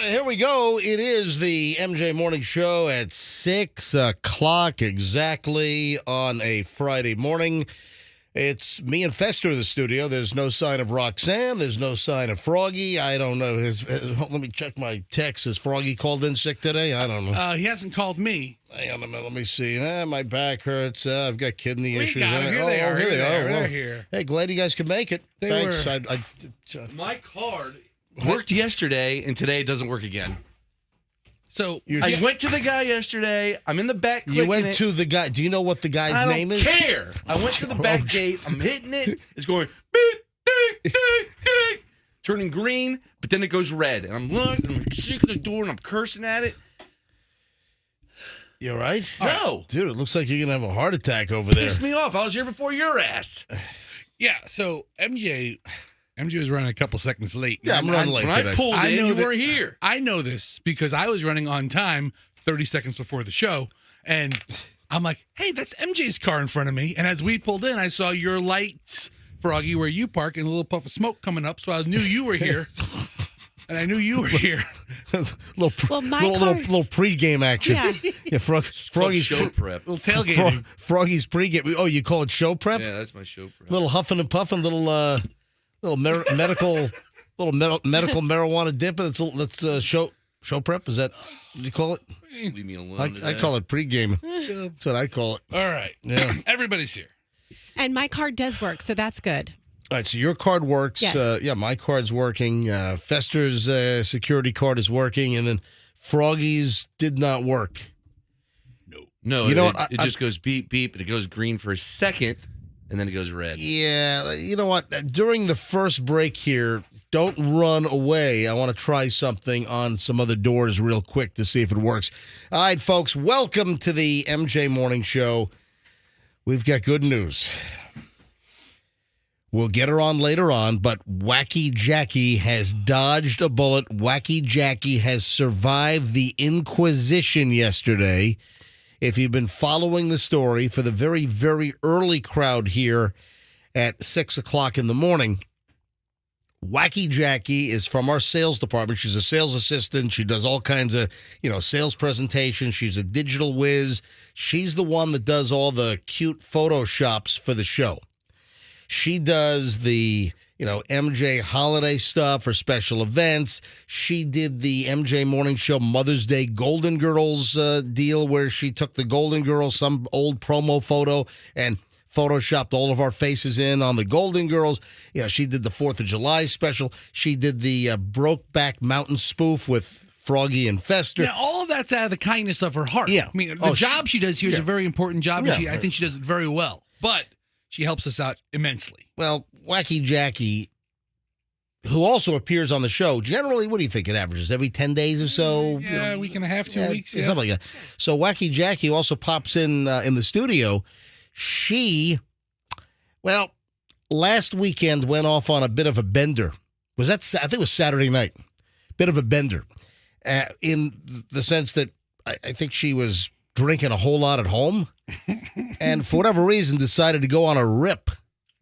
Here we go. It is the MJ Morning Show at 6 o'clock exactly on a Friday morning. It's me and Fester in the studio. There's no sign of Roxanne. There's no sign of Froggy. I don't know. Let me check my text. Has Froggy called in sick today? I don't know. He hasn't called me. Hang on a minute. Let me see. My back hurts. I've got kidney issues. Here they are. They're here. Hey, glad you guys could make it. Thanks. My card worked yesterday, and today it doesn't work again. So I went to the guy yesterday. I'm in the back. You went to the guy. Do you know what the guy's name is? I don't care. I went to the back gate. I'm hitting it. It's going beep, beep, beep, beep, turning green, but then it goes red. And I'm looking, I'm shaking the door, and I'm cursing at it. You all right? No. Dude, it looks like you're going to have a heart attack over there. Pissed me off. I was here before your ass. Yeah, so MJ was running a couple seconds late. Yeah, I'm running late today. I pulled in, you weren't here. I know this because I was running on time 30 seconds before the show, and I'm like, hey, that's MJ's car in front of me. And as we pulled in, I saw your lights, Froggy, where you park, and a little puff of smoke coming up, so I knew you were here. And I knew you were here. little pregame action. Yeah, Froggy's show prep. Little tailgating. Froggy's pregame. Oh, you call it show prep? Yeah, that's my show prep. Little huffing and puffing, medical marijuana dip. That's show prep. Is that what you call it? Leave me alone. I call it pregame. That's what I call it. All right. Yeah. Everybody's here. And my card does work, so that's good. All right, so your card works. Yes. My card's working. Fester's security card is working, and then Froggy's did not work. No, you know it just goes beep, beep, and it goes green for a second, and then it goes red. Yeah, you know what? During the first break here, don't run away. I want to try something on some other doors real quick to see if it works. All right, folks, welcome to the MJ Morning Show. We've got good news. We'll get her on later on, but Wacky Jackie has dodged a bullet. Wacky Jackie has survived the Inquisition yesterday. If you've been following the story for the very, very early crowd here at 6 o'clock in the morning, Wacky Jackie is from our sales department. She's a sales assistant. She does all kinds of, sales presentations. She's a digital whiz. She's the one that does all the cute photoshops for the show. She does the, MJ holiday stuff or special events. She did the MJ Morning Show Mother's Day Golden Girls deal where she took the Golden Girls, some old promo photo, and photoshopped all of our faces in on the Golden Girls. She did the 4th of July special. She did the Brokeback Mountain spoof with Froggy and Fester. Yeah, all of that's out of the kindness of her heart. Yeah. I mean, the job she does here is a very important job, and I think she does it very well. But she helps us out immensely. Well, Wacky Jackie, who also appears on the show, generally, what do you think it averages? Every 10 days or so? Yeah, a week and a half, 2 weeks. Yeah. Something like that. So Wacky Jackie also pops in the studio. She, last weekend went off on a bit of a bender. I think it was Saturday night. Bit of a bender. In the sense that I think she was drinking a whole lot at home. And for whatever reason decided to go on a rip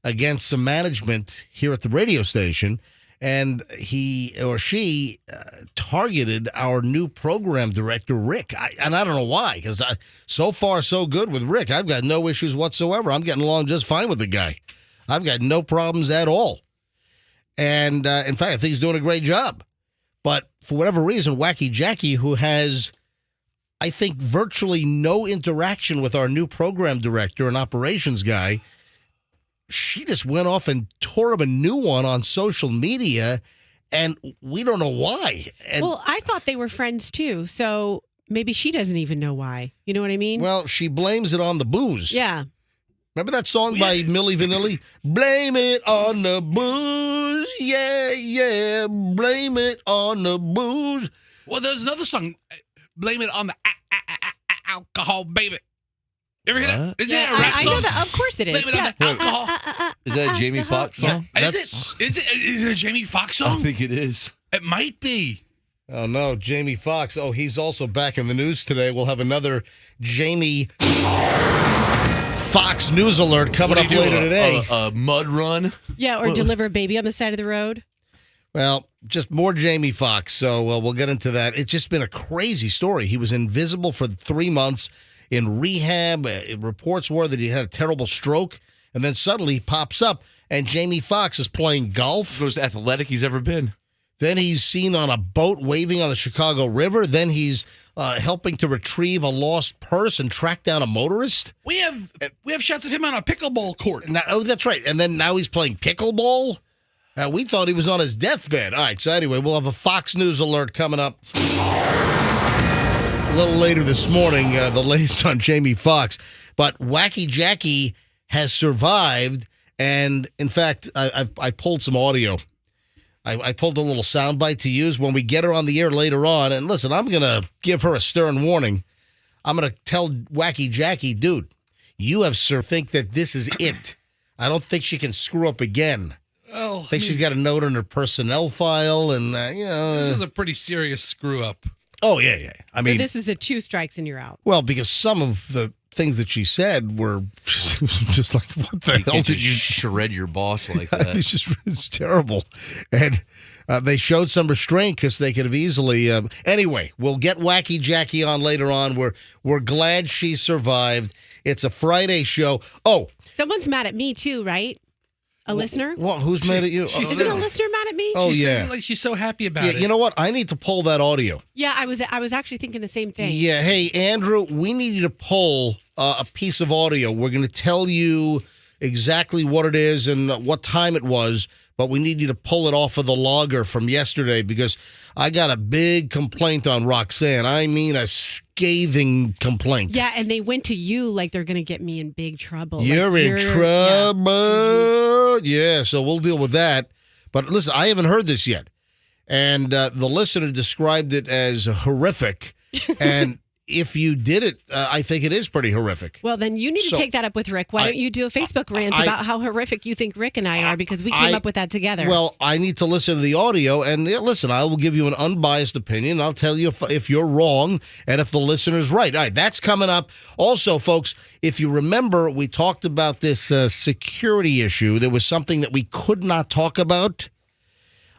against some management here at the radio station, and he or she targeted our new program director, Rick. I don't know why, because so far so good with Rick. I've got no issues whatsoever. I'm getting along just fine with the guy. I've got no problems at all. And in fact, I think he's doing a great job. But for whatever reason, Wacky Jackie, who has, I think, virtually no interaction with our new program director and operations guy, she just went off and tore him a new one on social media, and we don't know why. And, well, I thought they were friends too, so maybe she doesn't even know why. You know what I mean? Well, she blames it on the booze. Yeah. Remember that song by Milli Vanilli? Blame it on the booze. Yeah. Blame it on the booze. Well, there's another song. Blame it on the alcohol, baby. You ever hear that? Is that a rap I song? know that. Of course it is. Blame it on the alcohol. Is that a Jamie Foxx song? Is it a Jamie Foxx song? I think it is. It might be. Oh, no, Jamie Foxx. Oh, he's also back in the news today. We'll have another Jamie Foxx news alert coming up later today. A mud run? Yeah, or deliver a baby on the side of the road. Well, just more Jamie Foxx. So we'll get into that. It's just been a crazy story. He was invisible for 3 months in rehab. Reports were that he had a terrible stroke, and then suddenly he pops up, and Jamie Foxx is playing golf. The most athletic he's ever been. Then he's seen on a boat waving on the Chicago River. Then he's helping to retrieve a lost purse and track down a motorist. We have shots of him on a pickleball court. Oh, that's right. And then now he's playing pickleball. We thought he was on his deathbed. All right, so anyway, we'll have a Fox News alert coming up a little later this morning, the latest on Jamie Foxx. But Wacky Jackie has survived, and in fact, I pulled some audio. I pulled a little soundbite to use when we get her on the air later on. And listen, I'm going to give her a stern warning. I'm going to tell Wacky Jackie, dude, you have think that this is it. I don't think she can screw up again. Well, I think she's got a note on her personnel file, and this is a pretty serious screw up. Oh yeah. I mean, so this is a 2 strikes and you're out. Well, because some of the things that she said were just like, what the hell did you shred your boss like that? It's terrible, and they showed some restraint because they could have easily. Anyway, we'll get Wacky Jackie on later on. We're glad she survived. It's a Friday show. Oh, someone's mad at me too, right? A listener? Well, who's mad at you? Isn't a listener mad at me? Oh, she yeah. says it like she's so happy about it. You know what? I need to pull that audio. Yeah, I was actually thinking the same thing. Yeah. Hey, Andrew, we need you to pull a piece of audio. We're going to tell you exactly what it is and what time it was, but we need you to pull it off of the logger from yesterday because I got a big complaint on Roxanne. I mean, a scathing complaint. Yeah, and they went to you like they're going to get me in big trouble. You're in trouble. Yeah, so we'll deal with that. But listen, I haven't heard this yet. And the listener described it as horrific. And if you did it, I think it is pretty horrific. Well, then you need to take that up with Rick. Why don't you do a Facebook rant about how horrific you think Rick and I are because we came up with that together. Well, I need to listen to the audio. And listen, I will give you an unbiased opinion. I'll tell you if you're wrong and if the listener's right. All right, that's coming up. Also, folks, if you remember, we talked about this security issue. There was something that we could not talk about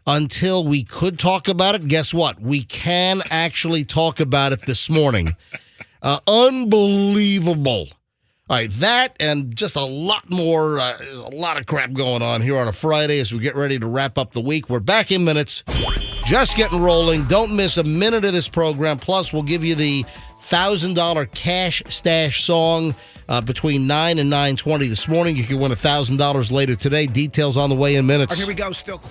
until we could talk about it. Guess what? We can actually talk about it this morning. Unbelievable. All right, that and just a lot more, a lot of crap going on here on a Friday as we get ready to wrap up the week. We're back in minutes. Just getting rolling. Don't miss a minute of this program. Plus, we'll give you the $1,000 cash stash song between 9 and 9:20 this morning. You can win $1,000 later today. Details on the way in minutes. Here we go. Still.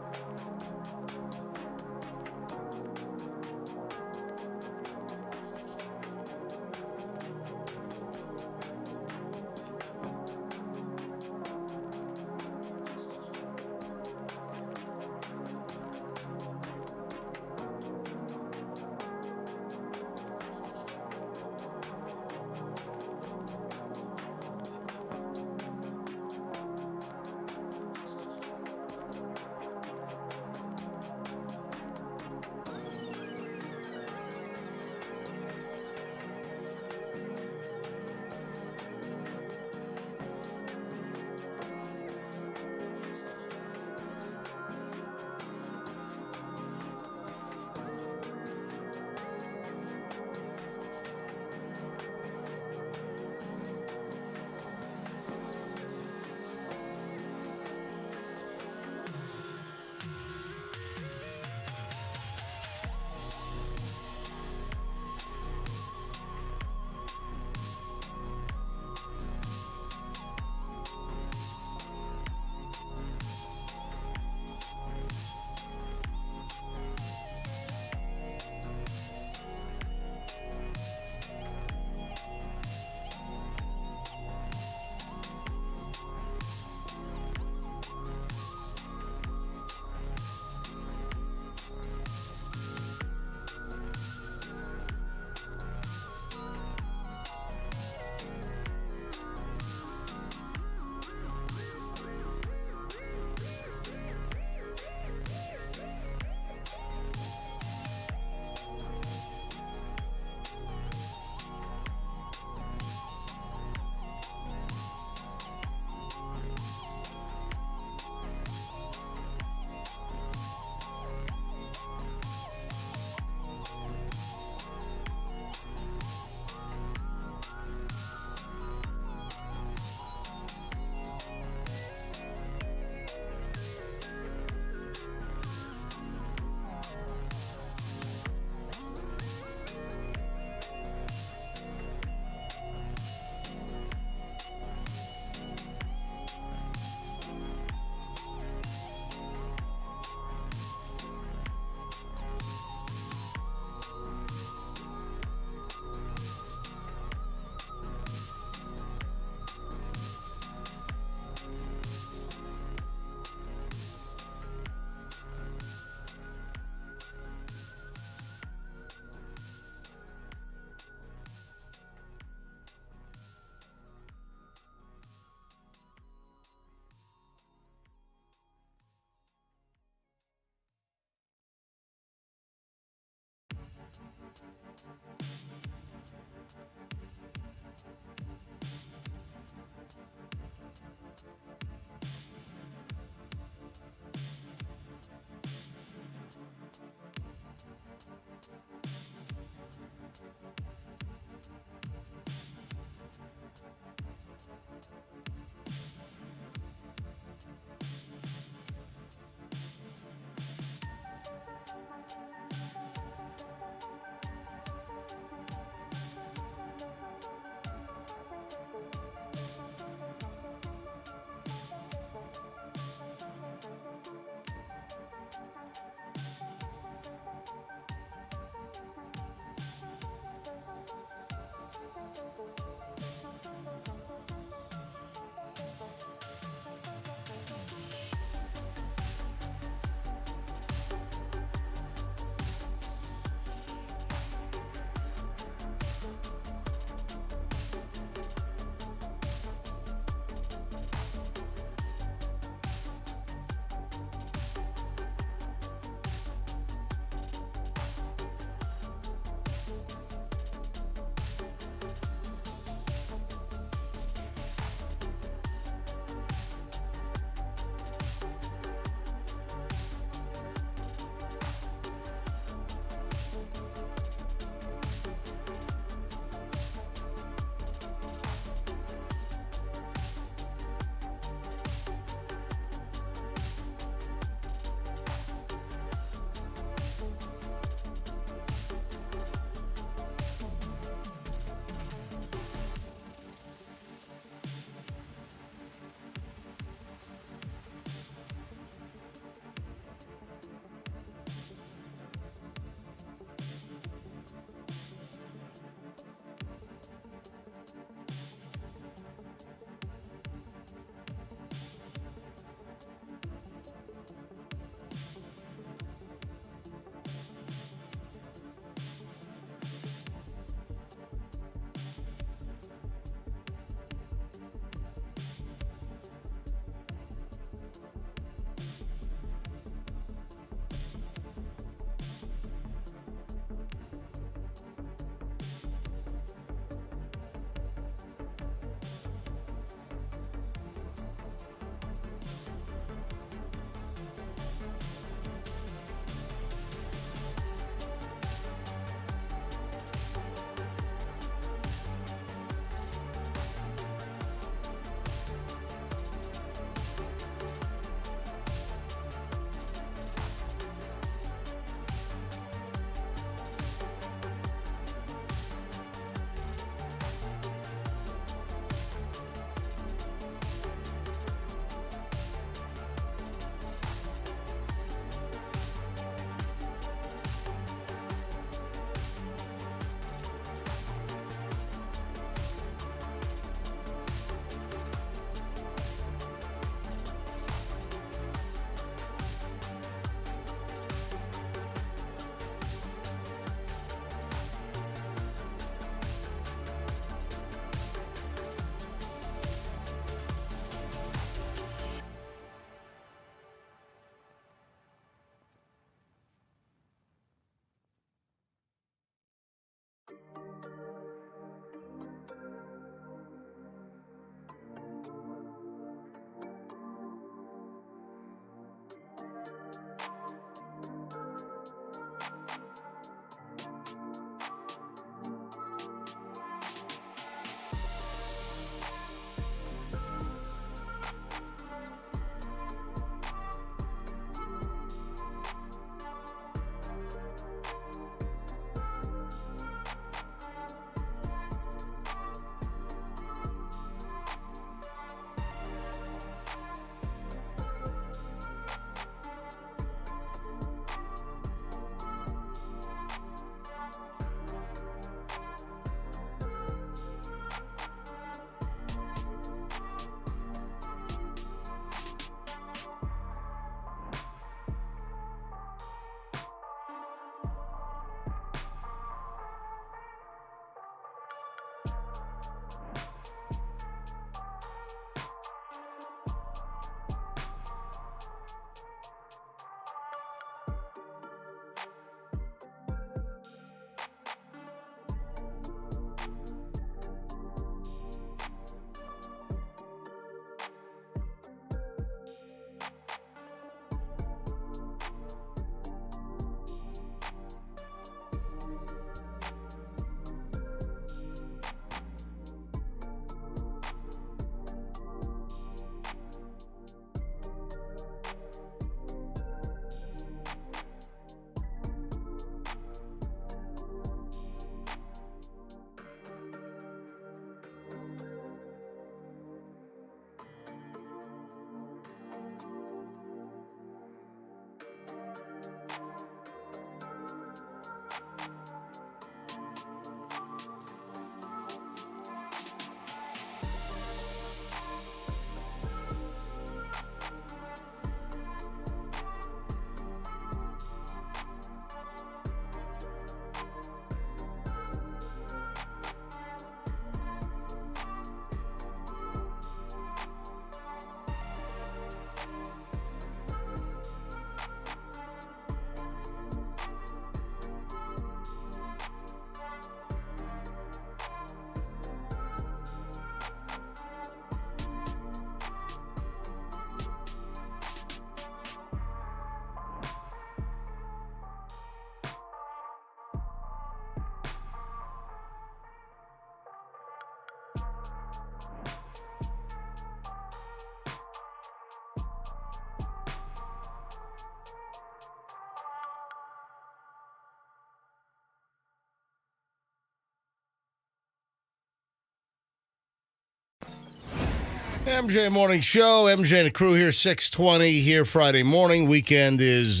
MJ Morning Show. MJ and the crew here, 6:20 here Friday morning. Weekend is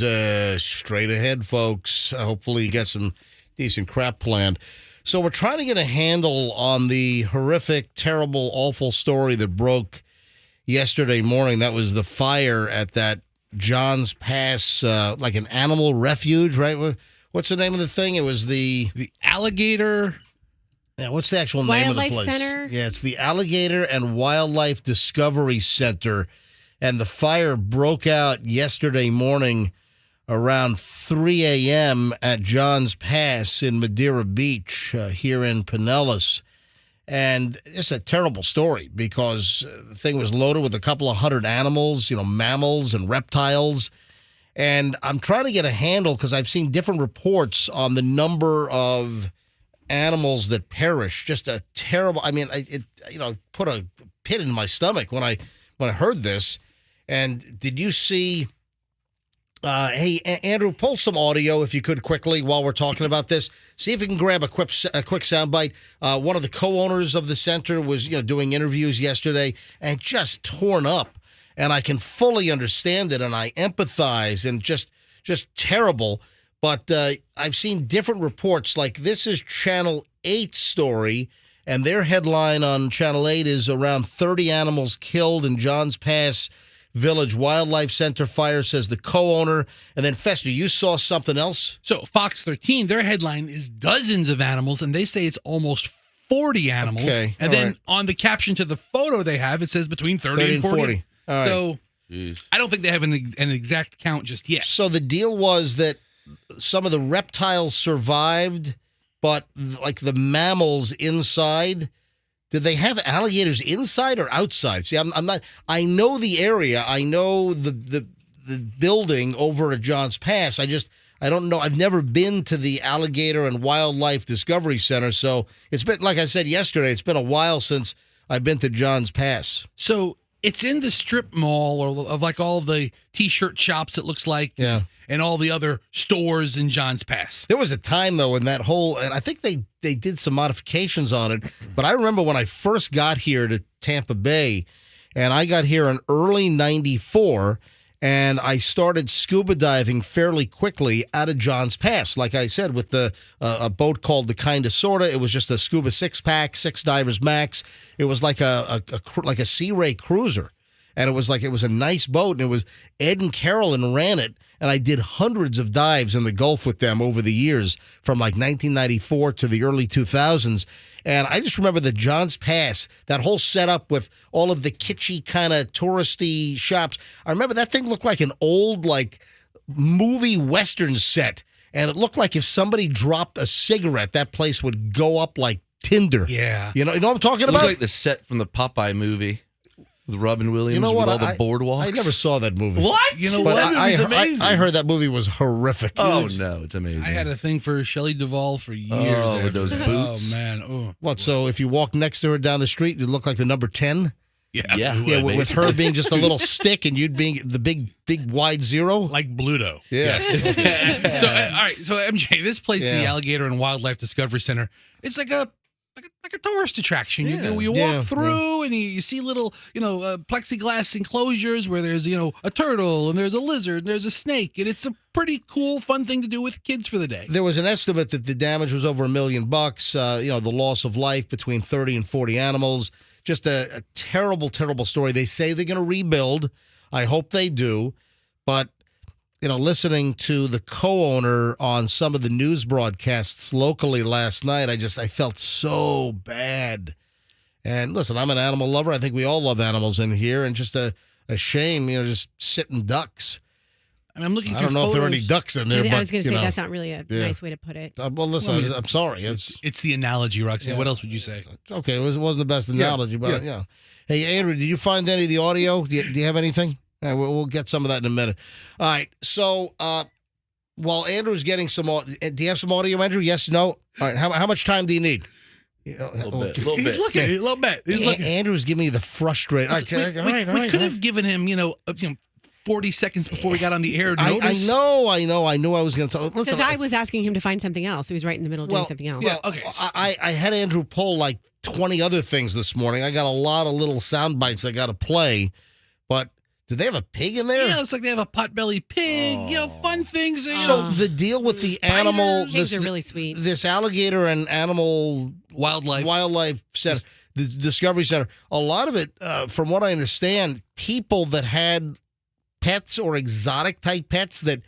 straight ahead, folks. Hopefully you got some decent crap planned. So we're trying to get a handle on the horrific, terrible, awful story that broke yesterday morning. That was the fire at that Johns Pass, like an animal refuge, right? What's the name of the thing? It was the alligator. Yeah, what's the actual name of the Wildlife place? Center? Yeah, it's the Alligator and Wildlife Discovery Center. And the fire broke out yesterday morning around 3 a.m. at Johns Pass in Madeira Beach here in Pinellas. And it's a terrible story because the thing was loaded with a couple of hundred animals, mammals and reptiles. And I'm trying to get a handle because I've seen different reports on the number of animals that perish. Just a terrible. I mean, it put a pit in my stomach when I heard this. And did you see? Hey, Andrew, pull some audio if you could quickly while we're talking about this. See if you can grab a quick soundbite. One of the co-owners of the center was doing interviews yesterday and just torn up. And I can fully understand it, and I empathize, and just terrible. But I've seen different reports. Like this is Channel 8's story, and their headline on Channel 8 is around 30 animals killed in Johns Pass Village Wildlife Center fire, says the co-owner. And then, Fester, you saw something else? So Fox 13, their headline is dozens of animals, and they say it's almost 40 animals. Okay, and then on the caption to the photo they have, it says between 30 and 40. All right. So I don't think they have an exact count just yet. So the deal was that some of the reptiles survived, but like the mammals inside, did they have alligators inside or outside? See, I'm not. I know the area. I know the building over at Johns Pass. I don't know. I've never been to the Alligator and Wildlife Discovery Center, so it's been, like I said yesterday, it's been a while since I've been to Johns Pass. So it's in the strip mall or of like all the T-shirt shops, it looks like. Yeah. And all the other stores in Johns Pass. There was a time, though, in that whole, and I think they did some modifications on it, but I remember when I first got here to Tampa Bay, and I got here in early 94, and I started scuba diving fairly quickly out of Johns Pass, like I said, with a boat called the Kinda Sorta. It was just a scuba six-pack, 6 divers max. It was like a Sea Ray cruiser. And it was a nice boat, and it was Ed and Carolyn ran it, and I did hundreds of dives in the Gulf with them over the years from like 1994 to the early 2000s. And I just remember the Johns Pass, that whole setup with all of the kitschy kind of touristy shops. I remember that thing looked like an old like movie Western set, and it looked like if somebody dropped a cigarette, that place would go up like tinder. Yeah. You know what I'm talking It about? looks like the set from the Popeye movie. With Robin Williams, with all the boardwalks. I never saw that movie. What? You know But what? I amazing. heard that movie was horrific. Oh, no, it's amazing. I had a thing for Shelley Duvall for years. Oh, with those after. boots. Oh, man. Oh. What, so if you walk next to her down the street, you'd look like the number 10? Yeah. Yeah. Yeah, with her being just a little stick and you'd being the big wide zero? Like Bluto. Yes. So, all right. So, MJ, this place, Yeah. the Alligator and Wildlife Discovery Center, it's like a tourist attraction. Yeah. You walk through and you see little, plexiglass enclosures where there's, a turtle and there's a lizard and there's a snake. And it's a pretty cool, fun thing to do with kids for the day. There was an estimate that the damage was over $1 million. The loss of life between 30 and 40 animals. Just a terrible, terrible story. They say they're going to rebuild. I hope they do. But listening to the co-owner on some of the news broadcasts locally last night, I felt so bad. And listen, I'm an animal lover. I think we all love animals in here, and just a shame, just sitting ducks. I mean, I'm looking I through don't know if there are any photos. ducks in there, but I was going to say that's not really a nice way to put it. well, listen, I'm sorry. It's the analogy, Roxanne. Yeah. What else would you say? Okay. It wasn't the best analogy, but yeah. Hey, Andrew, did you find any of the audio? Do you have anything? All right, we'll get some of that in a minute. All right. So while Andrew's getting some audio, do you have some audio, Andrew? Yes, no? All right. How much time do you need? A little bit. He's looking. A little bit. He's looking. Andrew's giving me the frustrated. All right, We could have given him, 40 seconds before we got on the air. I Notice? know. I knew I was going to talk. Listen, Because I was asking him to find something else. He was right in the middle of doing something else. Yeah, okay. I had Andrew pull like 20 other things this morning. I got a lot of little sound bites I got to play, but did they have a pig in there? Yeah, it looks like they have a potbelly pig. Fun things. So the deal with the animal, Pigs are really sweet. This alligator and animal wildlife center, the Discovery Center, a lot of it, from what I understand, people that had pets or exotic type pets that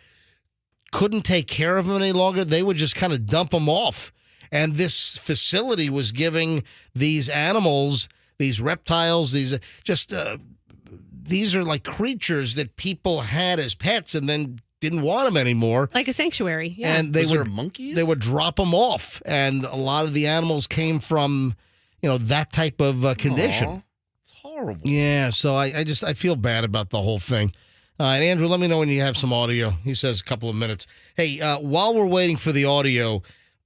couldn't take care of them any longer, they would just kind of dump them off. And this facility was giving these animals, these reptiles, these are like creatures that people had as pets and then didn't want them anymore. Like a sanctuary, yeah. And they there monkeys? They would drop them off, and a lot of the animals came from, that type of condition. Aww, it's horrible. Yeah, so I feel bad about the whole thing. And Andrew, let me know when you have some audio. He says a couple of minutes. Hey, while we're waiting for the audio,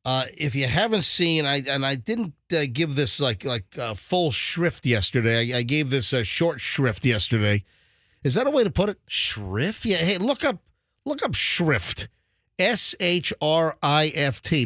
if you haven't seen, I didn't give this like full shrift yesterday. I gave this a short shrift yesterday. Is that a way to put it? Shrift? Yeah. Hey, look up shrift, SHRIFT,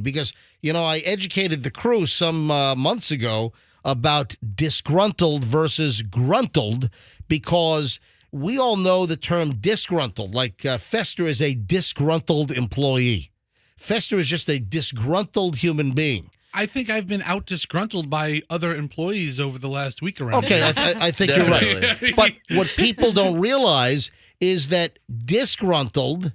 because I educated the crew some months ago about disgruntled versus gruntled, because we all know the term disgruntled. Like Fester is a disgruntled employee. Fester is just a disgruntled human being. I think I've been out disgruntled by other employees over the last week around. Okay, I think you're right. But what people don't realize is that disgruntled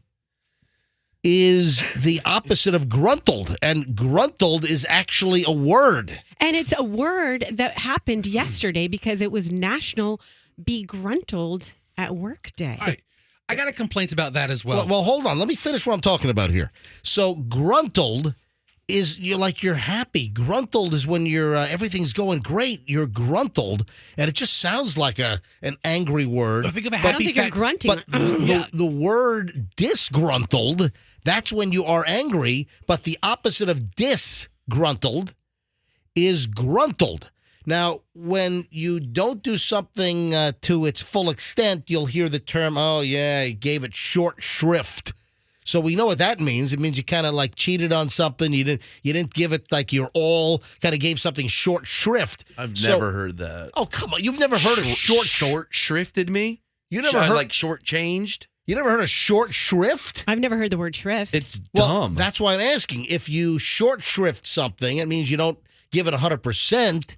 is the opposite of gruntled, and gruntled is actually a word. And it's a word that happened yesterday because it was National Be Gruntled at Work Day. All right. I got a complaint about that as well. Well, hold on. Let me finish what I'm talking about here. So gruntled is you're happy. Gruntled is when you're everything's going great. You're gruntled, and it just sounds like an angry word. Think of a I don't happy think you're grunting. But the word disgruntled, that's when you are angry. But the opposite of disgruntled is gruntled. Now, when you don't do something to its full extent, you'll hear the term, oh, yeah, he gave it short shrift. So we know what that means. It means you kind of like cheated on something. You didn't give it like your all, kind of gave something short shrift. I've never heard that. Oh, come on. You've never heard of short shrifted me? You never heard like short changed? You never heard of short shrift? I've never heard the word shrift. It's Well, dumb. that's why I'm asking. If you short shrift something, it means you don't give it 100%.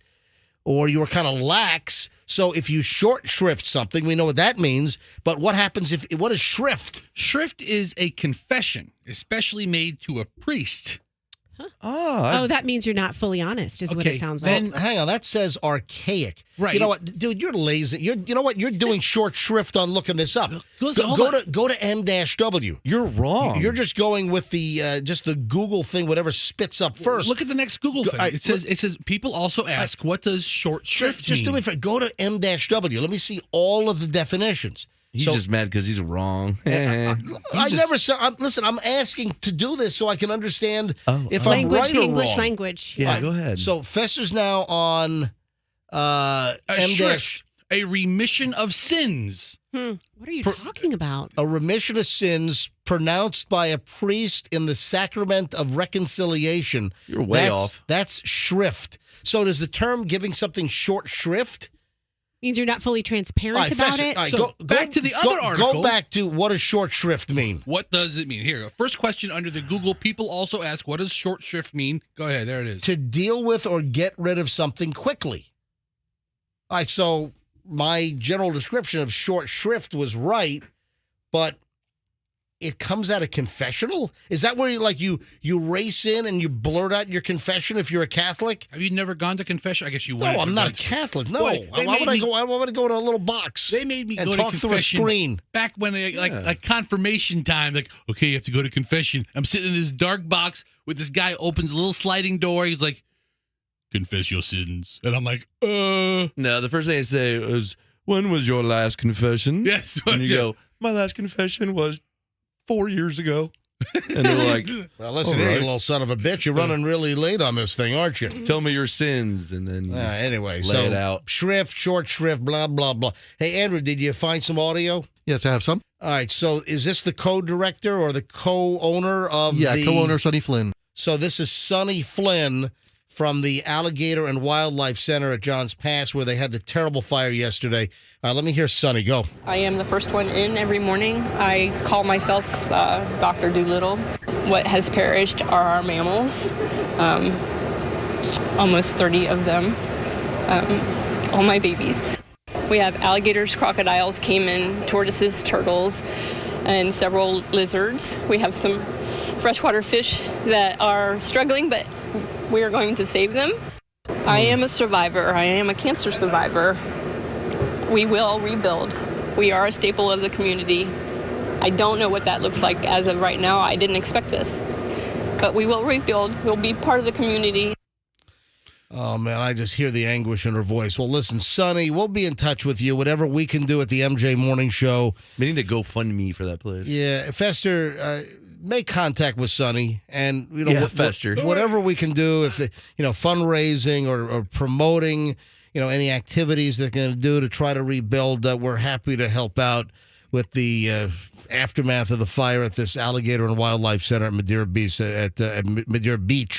Or you were kind of lax. So if you short shrift something, we know what that means. But what happens what is shrift? Shrift is a confession, especially made to a priest. Oh, that means you're not fully honest, is what it sounds like. Well, hang on, that says archaic. Right. You know what, dude? You're lazy. You know what? You're doing short shrift on looking this up. Go to M-W. You're wrong. You're just going with the just the Google thing, whatever spits up first. Look at the next Google thing. It says people also ask, what does short shrift Just mean? do me a favor. Go to M-W. Let me see all of the definitions. He's just mad because he's wrong. I never said. Listen, I'm asking to do this so I can understand if I'm language, right the or English wrong. language. Yeah, go ahead. So Fester's now on shrift, a remission of sins. What are you talking about? A remission of sins pronounced by a priest in the sacrament of reconciliation. You're way off. That's shrift. So does the term giving something short shrift? Means you're not fully transparent about it. All right, So back to the other article. Go back to what does short shrift mean? What does it mean? Here, first question under the Google. People also ask, what does short shrift mean? Go ahead. There it is. To deal with or get rid of something quickly. All right, so my general description of short shrift was right, but it comes out of confessional? Is that where you race in and you blurt out your confession if you're a Catholic? Have you never gone to confession? I guess you would. No, I'm not a Catholic. No. Why would I go to a little box? They made me and go talk to through a confession screen. back when like confirmation time. Like, okay, you have to go to confession. I'm sitting in this dark box with this guy opens a little sliding door. He's like, confess your sins, and I'm like, No, the first thing I say is, when was your last confession? Yes. And you go, my last confession was 4 years ago. And they're like, well, listen here, you little son of a bitch. You're running really late on this thing, aren't you? tell me your sins. And then Anyway, lay so it out. shrift, short shrift, blah, blah, blah. Hey, Andrew, did you find some audio? Yes, I have some. All right, so is this the co-director or the co-owner of co-owner Sonny Flynn. So this is Sonny Flynn from the Alligator and Wildlife Center at Johns Pass, where they had the terrible fire yesterday. Let me hear Sonny. Go. I am the first one in every morning. I call myself Dr. Doolittle. What has perished are our mammals, almost 30 of them, all my babies. We have alligators, crocodiles, caiman, tortoises, turtles, and several lizards. We have some freshwater fish that are struggling, but we are going to save them. I am a survivor. I am a cancer survivor. We will rebuild. We are a staple of the community. I don't know what that looks like as of right now. I didn't expect this. But we will rebuild. We'll be part of the community. Oh, man, I just hear the anguish in her voice. Well, listen, Sonny, we'll be in touch with you, whatever we can do at the MJ Morning Show. We need to GoFundMe for that place. Yeah, Fester, make contact with Sonny, and Fester, whatever we can do, if fundraising or promoting, any activities they're going to do to try to rebuild, we're happy to help out with the aftermath of the fire at this Alligator and Wildlife Center at Madeira Beach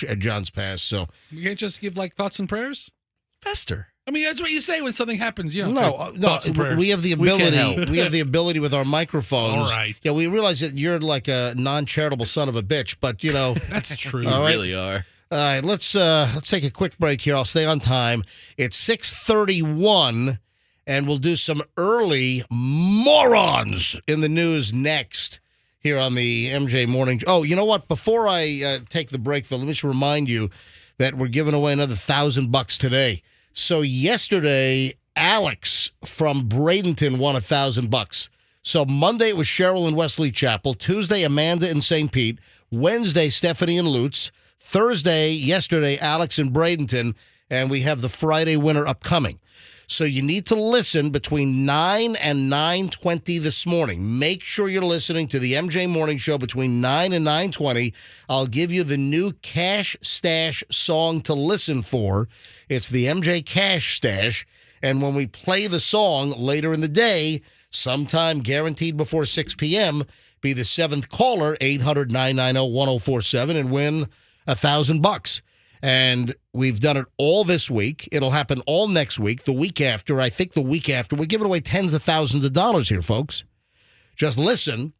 at Johns Pass. So You can't just give thoughts and prayers? Fester. I mean, that's what you say when something happens. No, thoughts and prayers. we have the ability. We have the ability with our microphones. All right. Yeah, we realize that you're like a non-charitable son of a bitch, but That's true. All right. You really are. All right, let's take a quick break here. I'll stay on time. It's 6:31, and we'll do some early morons in the news next here on the MJ Morning. Oh, you know what? Before I take the break, though, let me just remind you that we're giving away another $1,000 today. So yesterday, Alex from Bradenton won $1,000. So Monday it was Cheryl in Wesley Chapel. Tuesday, Amanda in St. Pete. Wednesday, Stephanie in Lutz. Yesterday, Alex in Bradenton. And we have the Friday winner upcoming. So you need to listen between 9 and 9:20 this morning. Make sure you're listening to the MJ Morning Show between 9 and 9:20. I'll give you the new Cash Stash song to listen for. It's the MJ Cash Stash. And when we play the song later in the day, sometime guaranteed before 6 p.m., be the seventh caller, 800-990-1047, and win $1,000. And we've done it all this week. It'll happen all next week, the week after. I think the week after. We're giving away tens of thousands of dollars here, folks. Just listen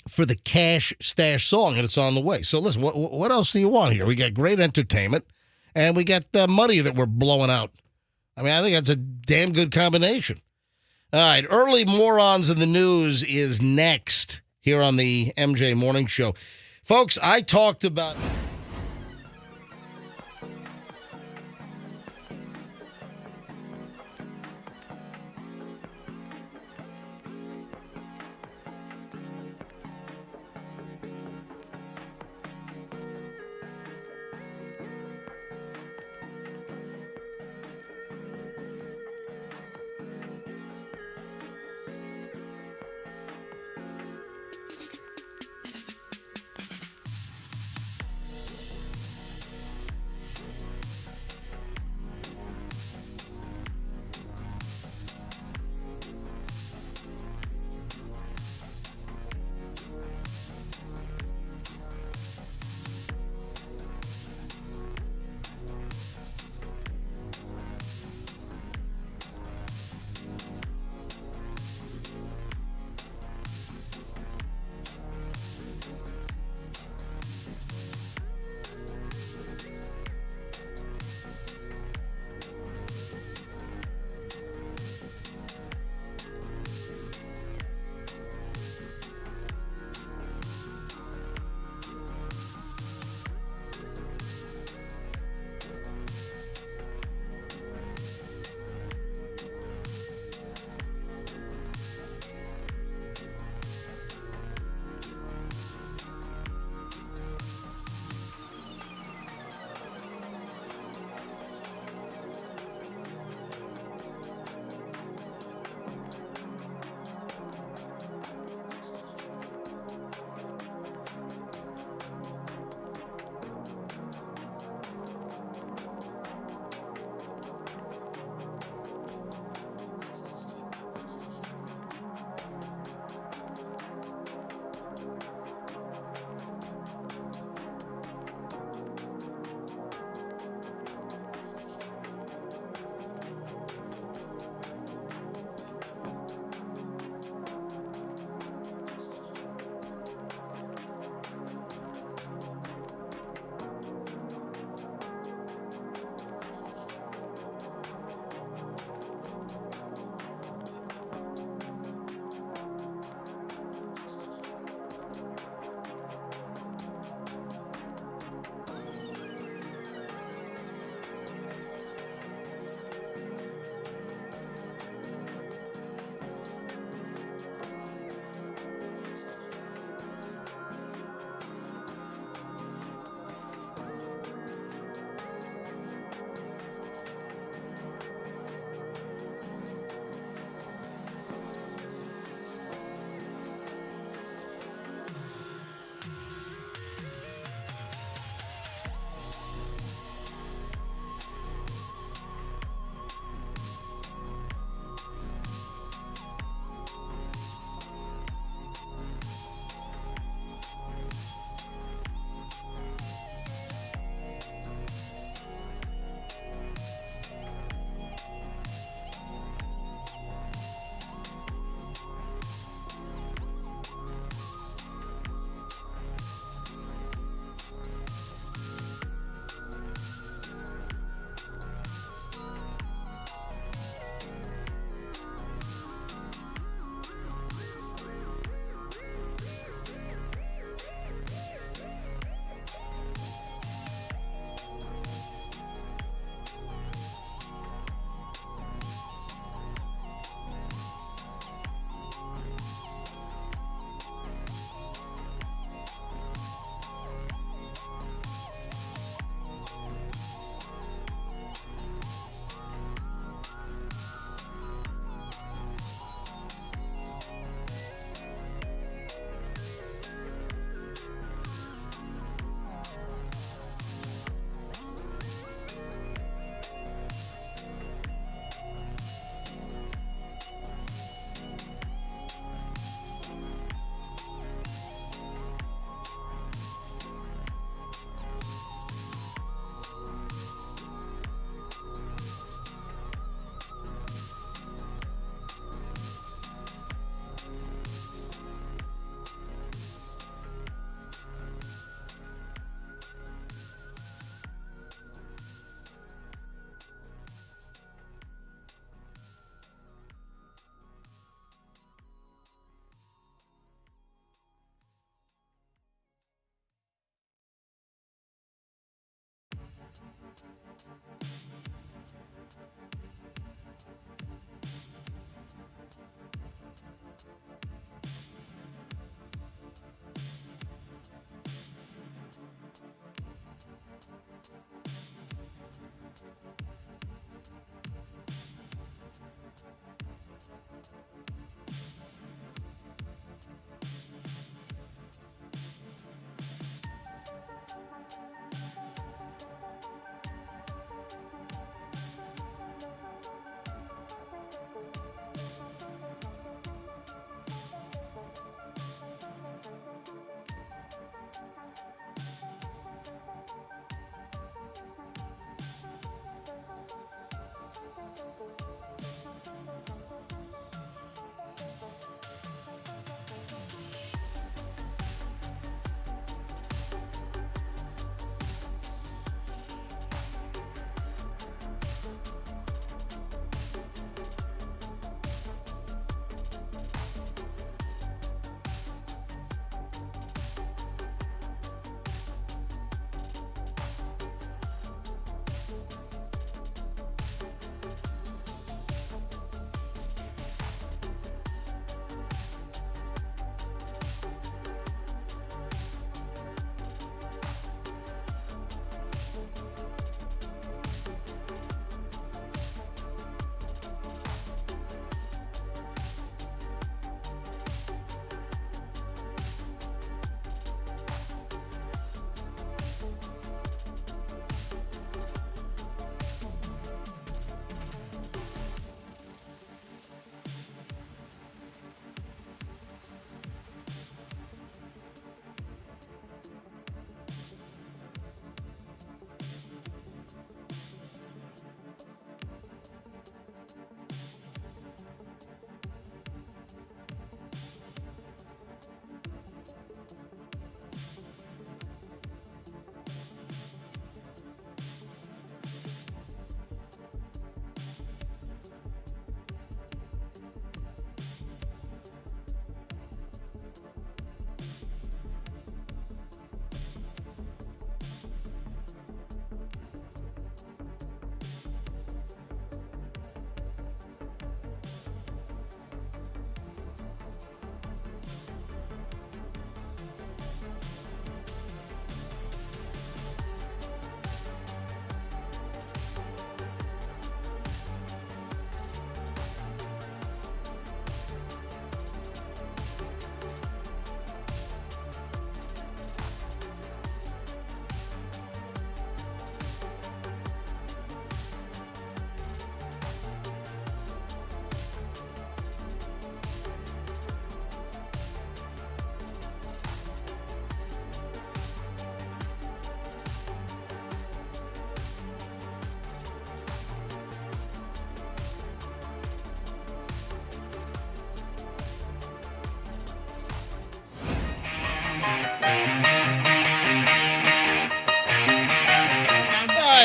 for the Cash Stash song, and it's on the way. So listen, what else do you want here? We got great entertainment, and we got money that we're blowing out. I mean, I think that's a damn good combination. All right, early morons in the news is next here on the MJ Morning Show. Folks, I talked about...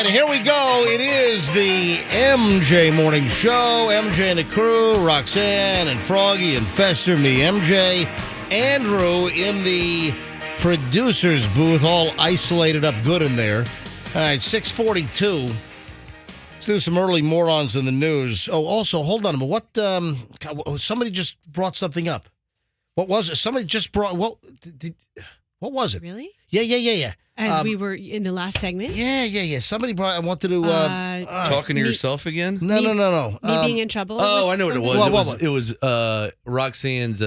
right, here we go. It is the MJ Morning Show. MJ and the crew, Roxanne and Froggy and Fester, me, MJ. Andrew in the producer's booth, all isolated up good in there. All right, 6:42. Let's do some early morons in the news. Oh, also, hold on a minute. What? Somebody just brought something up. What was it? Somebody just brought. What was it? Really? Yeah. As we were in the last segment? Yeah. Somebody brought. I wanted to. Talking to yourself again? No. Me being in trouble? Oh, I know what it was. What? It was Roxanne's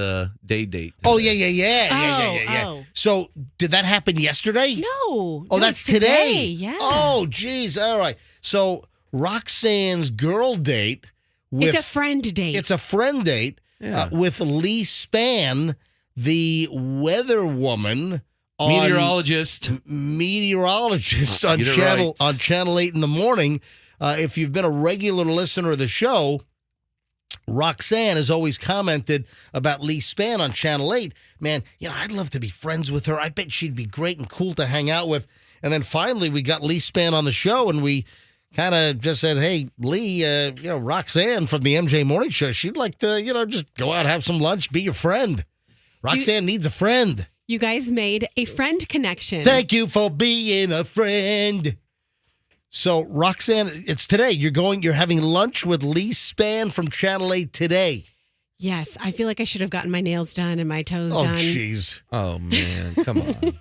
date. Oh, yeah. Oh. So, did that happen yesterday? No. Oh, that's today. Yeah. Oh, geez. All right. So, Roxanne's girl date with. It's a friend date. It's a friend date with Lee Spann, the weather woman. Meteorologist on Channel 8 in the morning. If you've been a regular listener of the show, Roxanne has always commented about Lee Spann on Channel 8. Man, I'd love to be friends with her. I bet she'd be great and cool to hang out with. And then finally we got Lee Spann on the show, and we kind of just said, hey, Lee, Roxanne from the MJ Morning Show, she'd like to, just go out, have some lunch, be your friend. Roxanne needs a friend. You guys made a friend connection. Thank you for being a friend. So, Roxanne, it's today. You're having lunch with Lee Spann from Channel 8 today. Yes, I feel like I should have gotten my nails done and my toes done. Oh, jeez. Oh, man. Come on.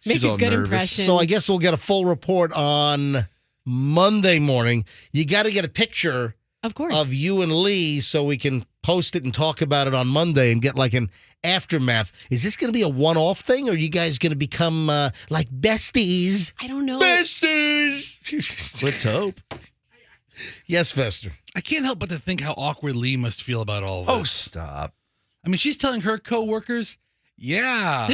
Make She's a all good nervous. impression. So I guess we'll get a full report on Monday morning. You got to get a picture of course. of you and Lee so we can post it and talk about it on Monday and get like an aftermath. Is this going to be a one-off thing, or are you guys going to become like besties? I don't know. Besties! Let's hope. Yes, Fester. I can't help but to think how awkward Lee must feel about all of this. Oh, stop. I mean, she's telling her coworkers, yeah,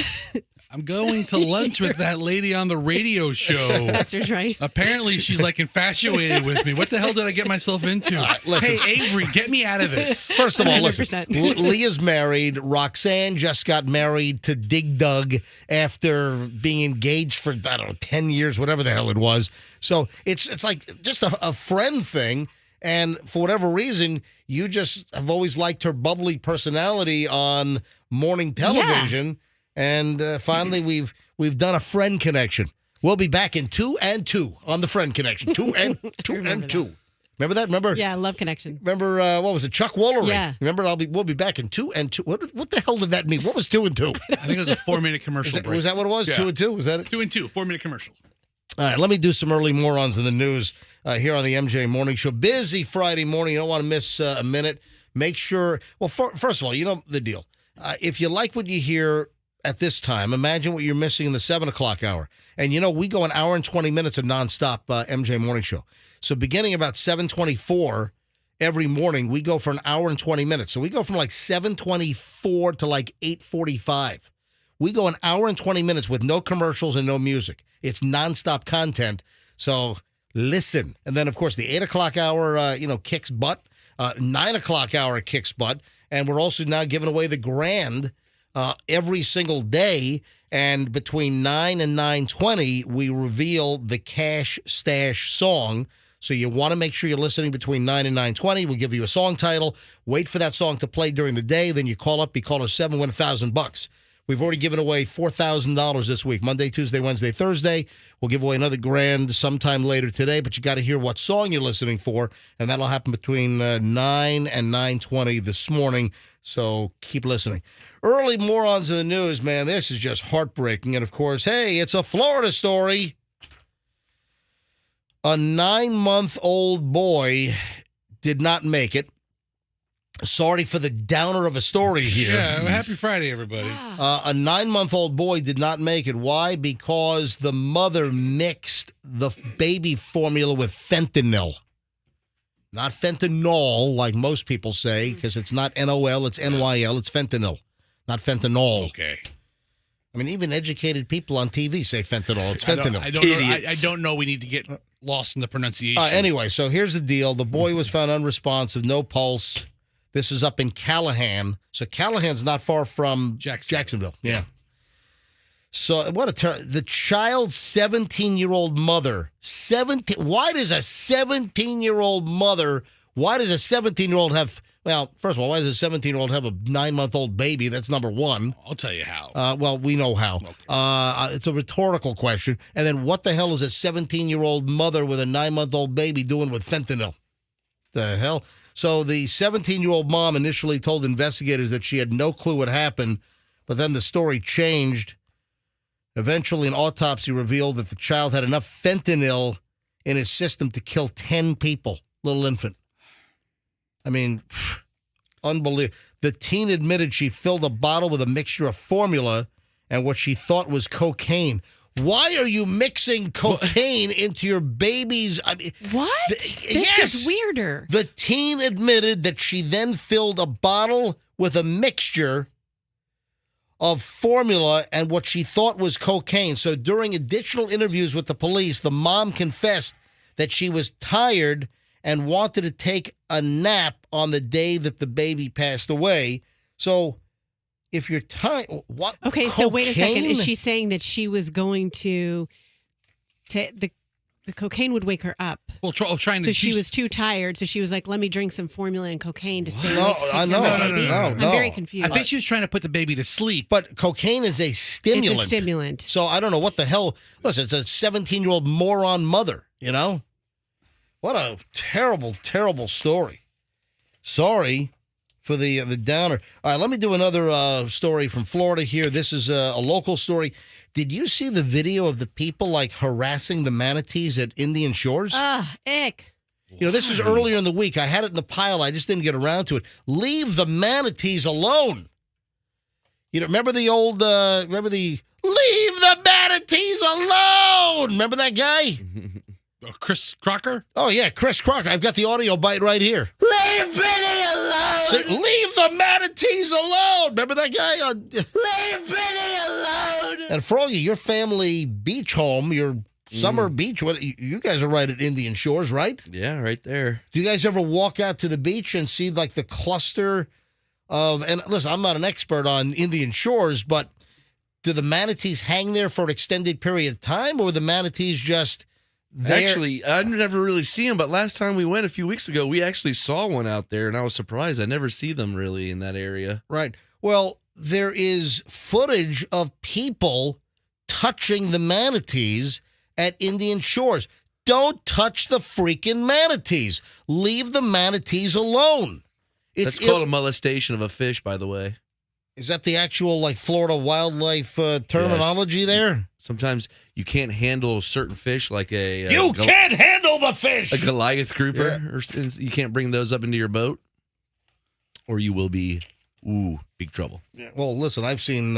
I'm going to lunch with that lady on the radio show. Fester's right. Apparently, she's like infatuated with me. What the hell did I get myself into? Listen. Hey, Avery, get me out of this. First of all, listen. 100%. Leah's married. Roxanne just got married to Dig Dug after being engaged for, I don't know, 10 years, whatever the hell it was. So it's like just a friend thing. And for whatever reason, you just have always liked her bubbly personality on morning television. And finally, we've done a friend connection. We'll be back in 2 and 2 on the friend connection. 2 and 2 and 2. Remember that? Remember? Yeah, Love Connection. Remember what was it? Chuck Woolery. Yeah. Remember? We'll be back in 2 and 2. What the hell did that mean? What was 2 and 2? I think it was a 4-minute commercial break. Was that what it was? Yeah. 2 and 2? Was that it? 2 and 2, 4-minute commercial. All right. Let me do some early morons in the news here on the MJ Morning Show. Busy Friday morning. You don't want to miss a minute. Make sure. Well, first of all, you know the deal. If you like what you hear at this time, imagine what you're missing in the 7 o'clock hour. And, you know, we go an hour and 20 minutes of nonstop MJ Morning Show. So beginning about 7:24 every morning, we go for an hour and 20 minutes. So we go from like 7:24 to like 8:45. We go an hour and 20 minutes with no commercials and no music. It's nonstop content. So listen. And then, of course, the 8 o'clock hour, kicks butt. 9 o'clock hour kicks butt. And we're also now giving away the grand every single day. And between 9 and 9:20, we reveal the Cash Stash song. So you want to make sure you're listening between 9 and 9:20. We'll give you a song title. Wait for that song to play during the day. Then you call up. Be caller 7, win $1,000. We've already given away $4,000 this week. Monday, Tuesday, Wednesday, Thursday. We'll give away another grand sometime later today. But you got to hear what song you're listening for. And that'll happen between 9 and 9:20 this morning. So keep listening. Early morons in the news, man. This is just heartbreaking. And, of course, hey, it's a Florida story. A 9-month-old boy did not make it. Sorry for the downer of a story here. Yeah, happy Friday, everybody. A 9-month-old boy did not make it. Why? Because the mother mixed the baby formula with fentanyl. Not fentanyl, like most people say, because it's not NOL, it's NYL, it's fentanyl, not fentanyl. Okay. I mean, even educated people on TV say fentanyl. It's fentanyl. I don't know. We need to get lost in the pronunciation. Anyway, so here's the deal. The boy was found unresponsive, no pulse. This is up in Callahan. So Callahan's not far from Jacksonville. Yeah. So the child's 17-year-old mother. Why does a 17-year-old have, well, first of all, why does a 17-year-old have a 9-month-old baby? That's number one. I'll tell you how. Well, we know how. Okay. It's a rhetorical question. And then what the hell is a 17-year-old mother with a 9-month-old baby doing with fentanyl? The hell? So the 17-year-old mom initially told investigators that she had no clue what happened, but then the story changed. Eventually, an autopsy revealed that the child had enough fentanyl in his system to kill 10 people, little infant. I mean, unbelievable. The teen admitted she filled a bottle with a mixture of formula and what she thought was cocaine. Why are you mixing cocaine into your baby's? I mean, what? This is weirder. The teen admitted that she then filled a bottle with a mixture of formula and what she thought was cocaine. So during additional interviews with the police, the mom confessed that she was tired and wanted to take a nap on the day that the baby passed away. So if you're tired, what? Okay, cocaine? so wait a second. Is she saying that she was going to the cocaine would wake her up? Well, trying to. So she was too tired. So she was like, "Let me drink some formula and cocaine to stay No, awake." I know. No. No. I'm very confused. I think she was trying to put the baby to sleep. But cocaine is a stimulant. It's a stimulant. So I don't know what the hell. Listen, it's a 17-year-old moron mother, you know? What a terrible, terrible story. Sorry. for the downer. All right, let me do another story from Florida here. This is a local story. Did you see the video of the people like harassing the manatees at Indian Shores? Ick. You know, this is earlier in the week. I had it in the pile. I just didn't get around to it. Leave the manatees alone. You know, remember the old, leave the manatees alone. Remember that guy? Chris Crocker? Oh, yeah, Chris Crocker. I've got the audio bite right here. Leave Brittany alone! Say, leave the manatees alone. Remember that guy? Leave Brittany alone! And Froggy, your family beach home, your summer beach, you guys are right at Indian Shores, right? Yeah, right there. Do you guys ever walk out to the beach and see like the cluster of, and listen, I'm not an expert on Indian Shores, but do the manatees hang there for an extended period of time, or were the manatees just there? Actually, I never really see them, but last time we went a few weeks ago, we actually saw one out there, and I was surprised. I never see them really in that area. Right. Well, there is footage of people touching the manatees at Indian Shores. Don't touch the freaking manatees. Leave the manatees alone. That's called a molestation of a fish, by the way. Is that the actual like Florida wildlife terminology there? Sometimes you can't handle certain fish, like you can't handle the fish. a Goliath grouper, or you can't bring those up into your boat, or you will be big trouble. Yeah, well, listen, I've seen.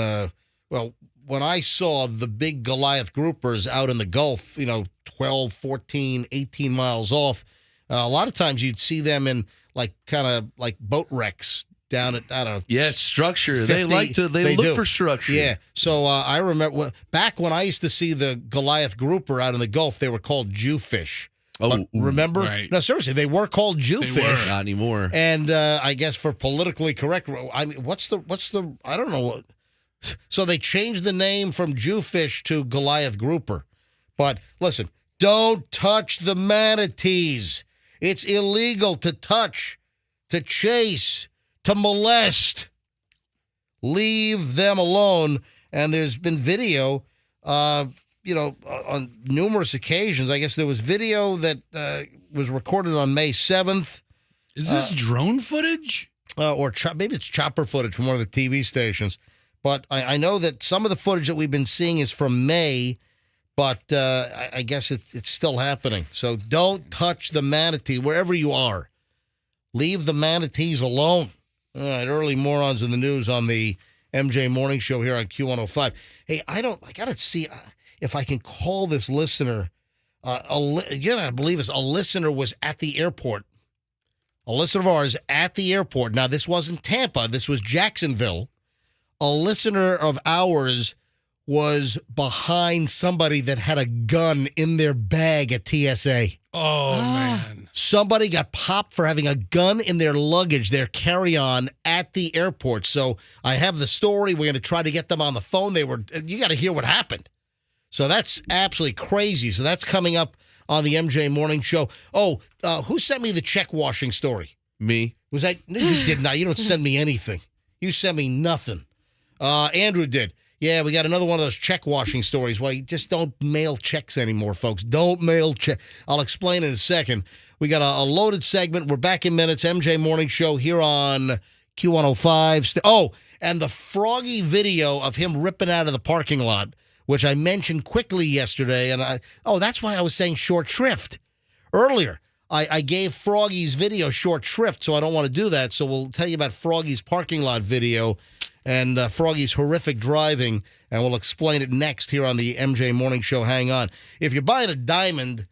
When I saw the big Goliath groupers out in the Gulf, 12, 14, 18 miles off, a lot of times you'd see them in like kind of like boat wrecks down at, I don't know. Yeah, structure. 50, they look do. for structure. Yeah. So I remember back when I used to see the Goliath grouper out in the Gulf, they were called Jewfish. But remember? Right. No, seriously, they were called Jewfish. Not anymore. And I guess for politically correct, I mean, what's the I don't know what. So they changed the name from Jewfish to Goliath grouper. But listen, don't touch the manatees. It's illegal to touch, to chase, to molest. Leave them alone. And there's been video, on numerous occasions. I guess there was video that was recorded on May 7th. Is this drone footage? Or maybe it's chopper footage from one of the TV stations. But I know that some of the footage that we've been seeing is from May, but I guess it's still happening. So don't touch the manatee wherever you are. Leave the manatees alone. All right, early morons in the news on the MJ Morning Show here on Q105. Hey, I got to see if I can call this listener. I believe it's a listener was at the airport. A listener of ours at the airport. Now, this wasn't Tampa. This was Jacksonville. A listener of ours was behind somebody that had a gun in their bag at TSA. Oh, man. Somebody got popped for having a gun in their luggage, their carry-on at the airport. So I have the story. We're going to try to get them on the phone. You got to hear what happened. So that's absolutely crazy. So that's coming up on the MJ Morning Show. Oh, who sent me the check washing story? Me. Was that? No, you did not. You don't send me anything. You sent me nothing. Andrew did. Yeah, we got another one of those check washing stories. Well, you just don't mail checks anymore, folks. Don't mail check. I'll explain in a second. We got a loaded segment. We're back in minutes. MJ Morning Show here on Q105. And the Froggy video of him ripping out of the parking lot, which I mentioned quickly yesterday. And that's why I was saying short shrift earlier. I gave Froggy's video short shrift, so I don't want to do that. So we'll tell you about Froggy's parking lot video and Froggy's horrific driving, and we'll explain it next here on the MJ Morning Show. Hang on. If you're buying a diamond,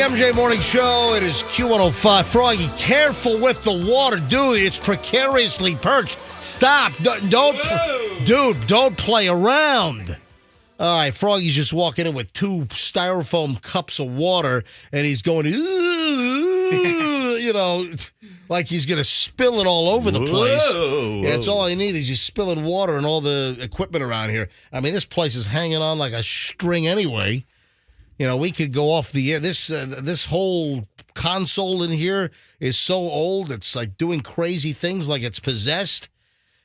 MJ Morning Show. It is Q105. Froggy, careful with the water. Dude, it's precariously perched. Stop. Don't play around. All right, Froggy's just walking in with 2 styrofoam cups of water, and he's going, like he's going to spill it all over the place. Yeah, it's all I need is just spilling water and all the equipment around here. I mean, this place is hanging on like a string anyway. We could go off the air. This whole console in here is so old, it's like doing crazy things like it's possessed.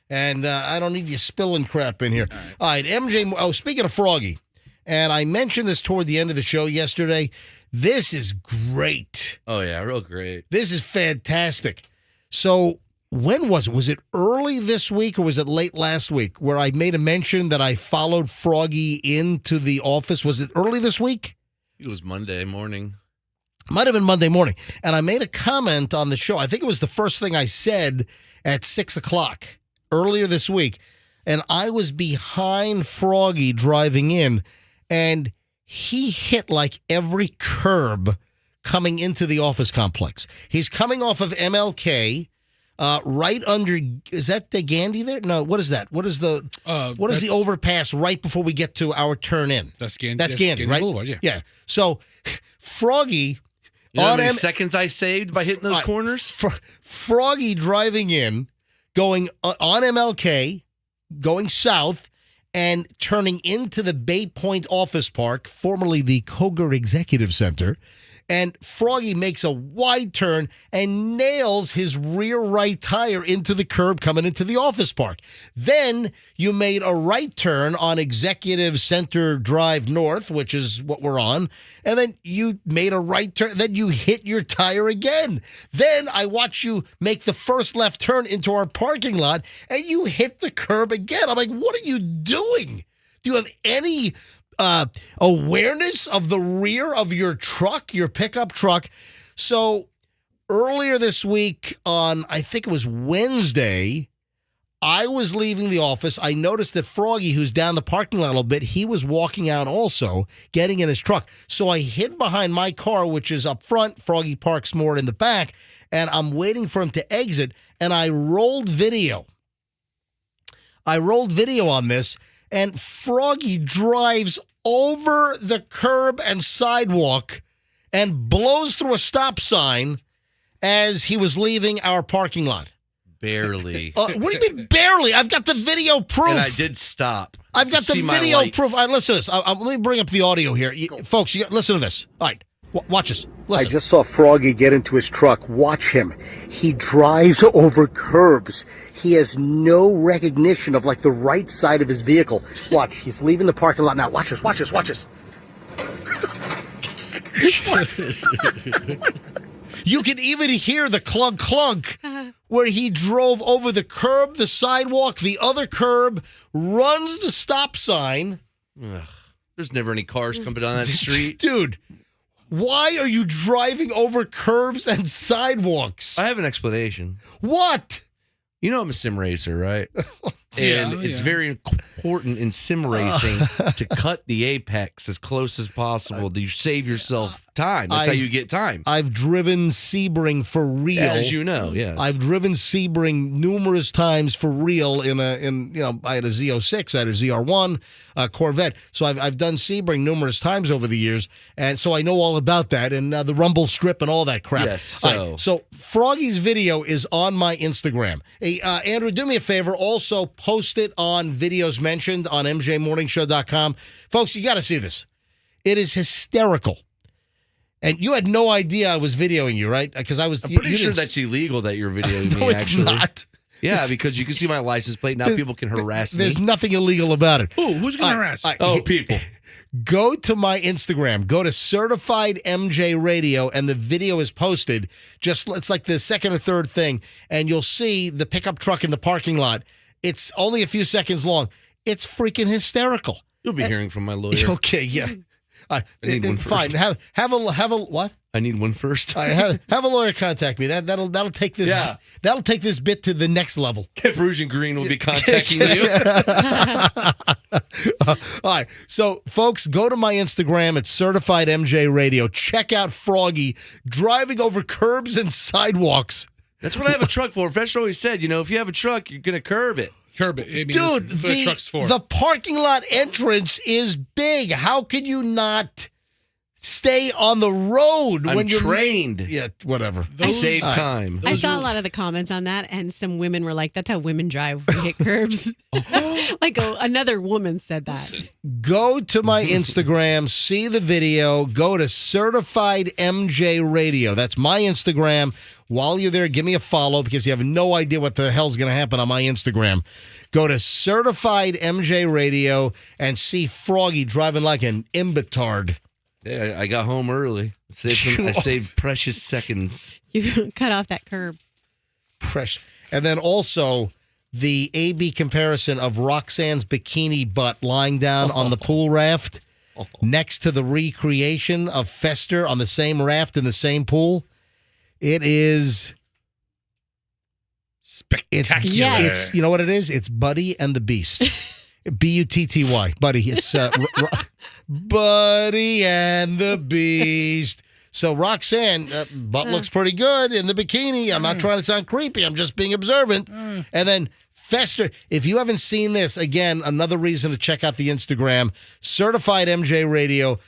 And I don't need you spilling crap in here. All right, MJ. Oh, speaking of Froggy, and I mentioned this toward the end of the show yesterday. This is great. Oh, yeah, real great. This is fantastic. So when was it? Was it early this week or was it late last week where I made a mention that I followed Froggy into the office? Was it early this week? It was Monday morning. Might have been Monday morning. And I made a comment on the show. I think it was the first thing I said at 6 o'clock. Earlier this week, and I was behind Froggy driving in, and he hit like every curb coming into the office complex. He's coming off of MLK, right under, is that the Gandhi there? No, what is that? What is the overpass right before we get to our turn in? That's Gandhi. That's Gandhi, right? Boulevard, yeah. Yeah. So, Froggy... You know how many seconds I saved by hitting those corners? Froggy driving in, going on MLK, going south, and turning into the Bay Point Office Park, formerly the Koger Executive Center. And Froggy makes a wide turn and nails his rear right tire into the curb coming into the office park. Then you made a right turn on Executive Center Drive North, which is what we're on. And then you made a right turn. Then you hit your tire again. Then I watch you make the first left turn into our parking lot and you hit the curb again. I'm like, what are you doing? Do you have any awareness of the rear of your truck, your pickup truck? So earlier this week on, I think it was Wednesday, I was leaving the office. I noticed that Froggy, who's down the parking lot a little bit, he was walking out also, getting in his truck. So I hid behind my car, which is up front. Froggy parks more in the back, and I'm waiting for him to exit, and I rolled video. On this, and Froggy drives over the curb and sidewalk and blows through a stop sign as he was leaving our parking lot. Barely. What do you mean barely? I've got the video proof. And I did stop. I've got the video proof. All right, listen to this. Let me bring up the audio here. Folks, listen to this. All right, watch this. Listen. I just saw Froggy get into his truck. Watch him. He drives over curbs. He has no recognition of like the right side of his vehicle. Watch, he's leaving the parking lot now. Watch this. You can even hear the clunk where he drove over the curb, the sidewalk, the other curb, runs the stop sign. Ugh, there's never any cars coming down that street. Dude, why are you driving over curbs and sidewalks? I have an explanation. What? You know I'm a sim racer, right? And it's very important in sim racing to cut the apex as close as possible. You save yourself time. That's how you get time. I've driven Sebring for real. As you know, yeah. I've driven Sebring numerous times for real I had a Z06, I had a ZR1, Corvette. So I've done Sebring numerous times over the years, and so I know all about that and the rumble strip and all that crap. Yes. So Froggy's video is on my Instagram. Hey, Andrew, do me a favor. Also post it on videos mentioned on mjmorningshow.com. Folks, you got to see this. It is hysterical. And you had no idea I was videoing you, right? Because I'm pretty sure that's illegal that you're videoing me, no, it's actually. not. Yeah, because you can see my license plate. Now people can harass me. There's nothing illegal about it. Ooh, who's going to harass you? People. Go to my Instagram. Go to Certified MJ Radio, and the video is posted. It's like the second or third thing, and you'll see the pickup truck in the parking lot. It's only a few seconds long. It's freaking hysterical. You'll be hearing from my lawyer. Okay, yeah. need one fine. first. Have a what? I need one first. All right, have a lawyer contact me. That'll take this. Yeah. That'll take this bit to the next level. Rouge and Green will be contacting you. All right. So, folks, go to my Instagram at Certified MJ Radio. Check out Froggy driving over curbs and sidewalks. That's what I have a truck for. Fester always said, if you have a truck, you're going to curb it. Curb it. I mean, Dude, that's what a truck's for. the parking lot entrance is big. How can you not stay on the road I'm when you're trained. Yeah, whatever. Save time. I saw a lot of the comments on that, and some women were like, "That's how women drive. We hit curbs." Another woman said that. Go to my Instagram, see the video, go to Certified MJ Radio. That's my Instagram. While you're there, give me a follow because you have no idea what the hell's going to happen on my Instagram. Go to Certified MJ Radio and see Froggy driving like an imbitard. Yeah, I got home early. I saved precious seconds. You cut off that curb. Precious. And then also the A-B comparison of Roxanne's bikini butt lying down on the pool raft next to the recreation of Fester on the same raft in the same pool. It is spectacular. Yes. You know what it is? It's Buddy and the Beast. Butty. Buddy. It's Buddy and the Beast. So Roxanne, butt looks pretty good in the bikini. I'm not trying to sound creepy. I'm just being observant. And then Fester, if you haven't seen this, again, another reason to check out the Instagram, Certified MJ Radio.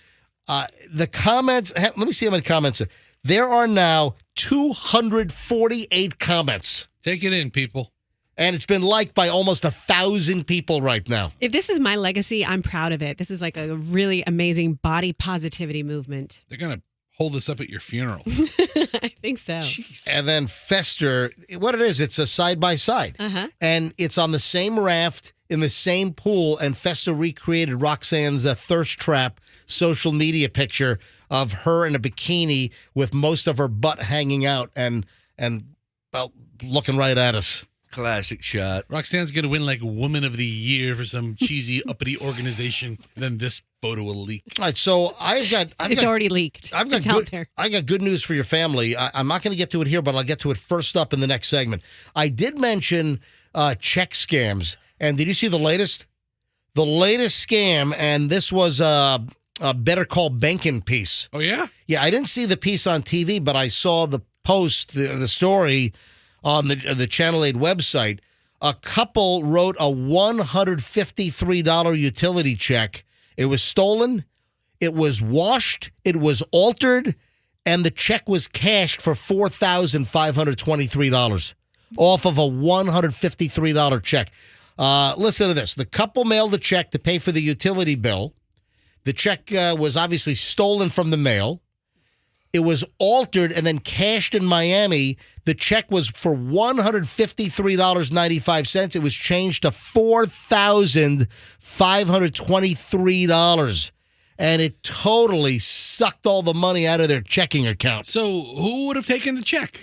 The comments, let me see how many comments. There are now 248 comments. Take it in, people. And it's been liked by almost 1,000 people right now. If this is my legacy, I'm proud of it. This is like a really amazing body positivity movement. They're going to hold this up at your funeral. I think so. Jeez. And then Fester, what it is, it's a side-by-side. And it's on the same raft in the same pool, and Fester recreated Roxanne's thirst trap social media picture of her in a bikini with most of her butt hanging out and well, looking right at us. Classic shot. Roxanne's going to win like Woman of the Year for some cheesy, uppity organization. And then this photo will leak. All right, so It's already leaked. It's out there. I got good news for your family. I'm not going to get to it here, but I'll get to it first up in the next segment. I did mention check scams. And did you see the latest? The latest scam, and this was a Better Call Bankin piece. Oh, yeah? Yeah, I didn't see the piece on TV, but I saw the post, the story on the Channel 8 website. A couple wrote a $153 utility check. It was stolen, it was washed, it was altered, and the check was cashed for $4,523 off of a $153 check. Listen to this. The couple mailed a check to pay for the utility bill. The check was obviously stolen from the mail. It was altered and then cashed in Miami. The check was for $153.95. It was changed to $4,523. And it totally sucked all the money out of their checking account. So who would have taken the check?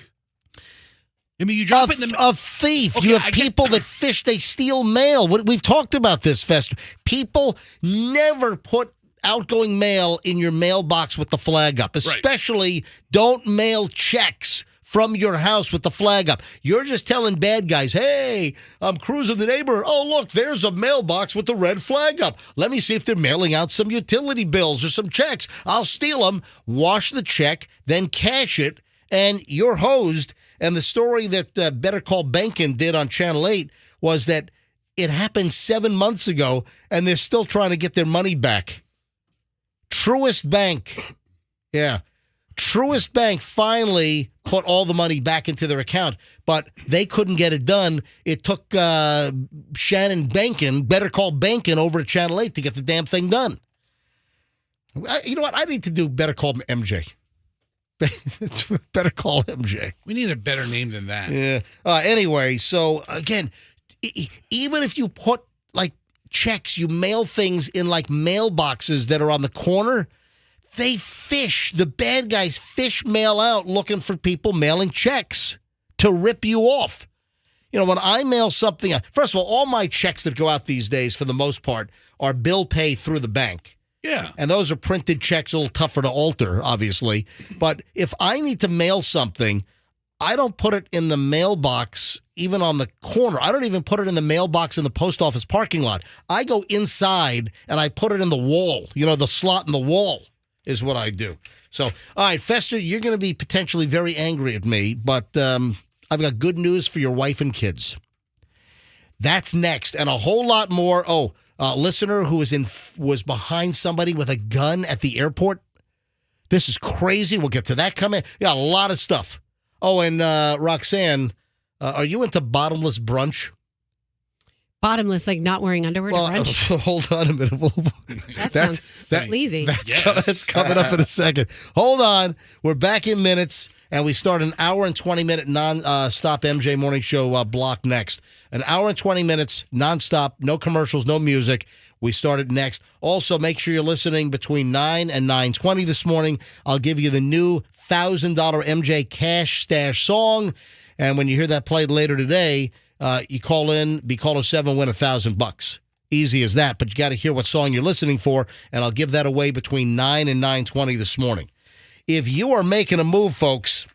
I mean, you drop it in the A thief. Okay, You have people that fish, they steal mail. We've talked about this, Fester. People never put outgoing mail in your mailbox with the flag up. Especially don't mail checks from your house with the flag up. You're just telling bad guys, hey, I'm cruising the neighborhood. Oh, look, there's a mailbox with the red flag up. Let me see if they're mailing out some utility bills or some checks. I'll steal them, wash the check, then cash it, and you're hosed. And the story that Better Call Bankin did on Channel 8 was that it happened 7 months ago, and they're still trying to get their money back. Truist Bank. Yeah. Truist Bank finally put all the money back into their account, but they couldn't get it done. It took Shannon Bankin, Better Call Bankin, over at Channel 8 to get the damn thing done. You know what? I need to do Better Call MJ. It's Better Call MJ. We need a better name than that. Yeah. Anyway, so again, even if you put like checks, you mail things in like mailboxes that are on the corner, they fish. The bad guys fish mail out looking for people mailing checks to rip you off. You know, when I mail something, first of all my checks that go out these days, for the most part, are bill pay through the bank. Yeah. And those are printed checks, a little tougher to alter, obviously. But if I need to mail something, I don't put it in the mailbox, even on the corner. I don't even put it in the mailbox in the post office parking lot. I go inside and I put it in the wall. The slot in the wall is what I do. So, all right, Fester, you're going to be potentially very angry at me, but I've got good news for your wife and kids. That's next, and a whole lot more. Oh, listener who was behind somebody with a gun at the airport. This is crazy. We'll get to that coming. Yeah, a lot of stuff. Oh, and Roxanne, are you into bottomless brunch? Bottomless, like not wearing underwear to brunch? Hold on a minute. That sounds sleazy. That's coming up in a second. Hold on. We're back in minutes, and we start an hour and 20-minute non-stop MJ Morning Show block next. An hour and 20 minutes, nonstop, no commercials, no music. We start it next. Also, make sure you're listening between 9 and 9:20 this morning. I'll give you the new $1,000 MJ Cash Stash song, and when you hear that played later today, you call in, be caller 7, win $1,000. Easy as that, but you got to hear what song you're listening for, and I'll give that away between 9 and 9:20 this morning. If you are making a move, folks,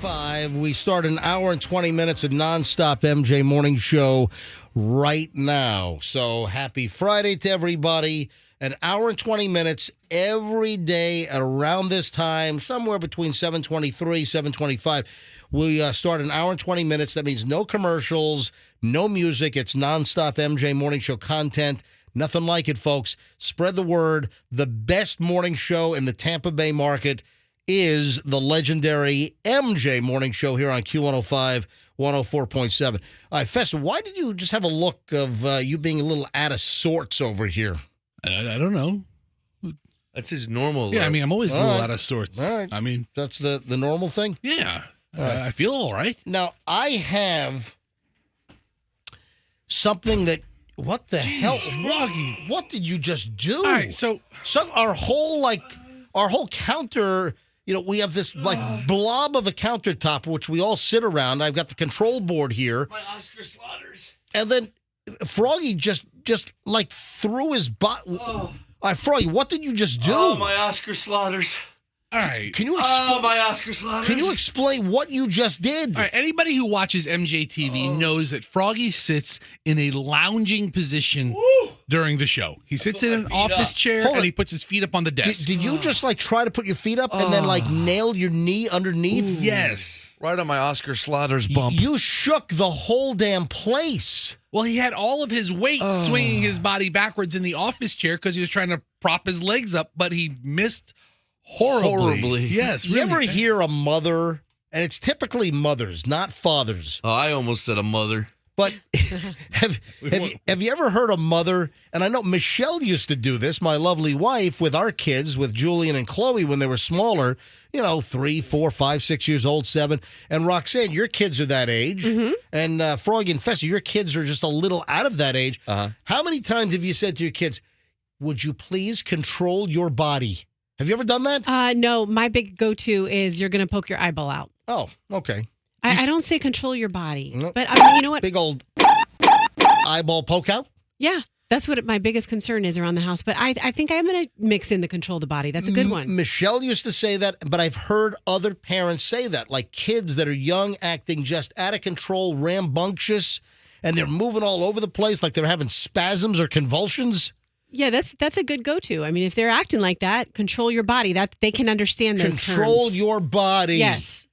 5. We start an hour and 20 minutes of nonstop MJ morning show right now. So happy Friday to everybody. An hour and 20 minutes every day at around this time, somewhere between 7:23, 7:25. We start an hour and 20 minutes. That means no commercials, no music. It's nonstop MJ Morning Show content. Nothing like it, folks. Spread the word. The best morning show in the Tampa Bay market is the legendary MJ Morning Show here on Q105, 104.7. All right, Festa, why did you just have a look of you being a little out of sorts over here? I don't know. That's his normal. Yeah, I mean, I'm always a little right. out of sorts. All right. I mean, That's the normal thing? yeah. right. I feel all right. Now, I have something that, what the hell? Froggy. What did you just do? All right, so Our whole counter, we have this blob of a countertop which we all sit around. I've got the control board here. My Oscar Slaughters. And then Froggy just like threw his butt. All right, Froggy, what did you just do? Oh, my Oscar Slaughters. all right. Can you Oh, my Oscar Slaughters. Can you explain what you just did? All right, anybody who watches MJTV knows that Froggy sits in a lounging position during the show. He sits in an office chair Hold and it. he puts his feet up on the desk. Did you just try to put your feet up and then nail your knee underneath? Yes. Right on my Oscar Slaughters bump. You shook the whole damn place. Well, he had all of his weight swinging his body backwards in the office chair because he was trying to prop his legs up, but he missed horribly. Yes. You ever hear a mother, and it's typically mothers, not fathers, Oh, I almost said a mother. but have you ever heard a mother, and I know Michelle used to do this, my lovely wife, with our kids, with Julian and Chloe when they were smaller, 3, 4, 5, 6 years old, 7. And Roxanne, your kids are that age. And Froggy and Festa, your kids are just a little out of that age. How many times have you said to your kids, would you please control your body? Have you ever done that? No, my big go-to is you're going to poke your eyeball out. Oh, okay. I don't say control your body, Nope. but I mean, you know what? Big old eyeball poke out? Yeah, that's what my biggest concern is around the house. But I think I'm going to mix in the control the body. That's a good one. Michelle used to say that, but I've heard other parents say that, like kids that are young acting just out of control, rambunctious, and they're moving all over the place like they're having spasms or convulsions. Yeah, that's a good go-to. I mean, if they're acting like that, control your body. That they can understand those Control terms. your body. Yes.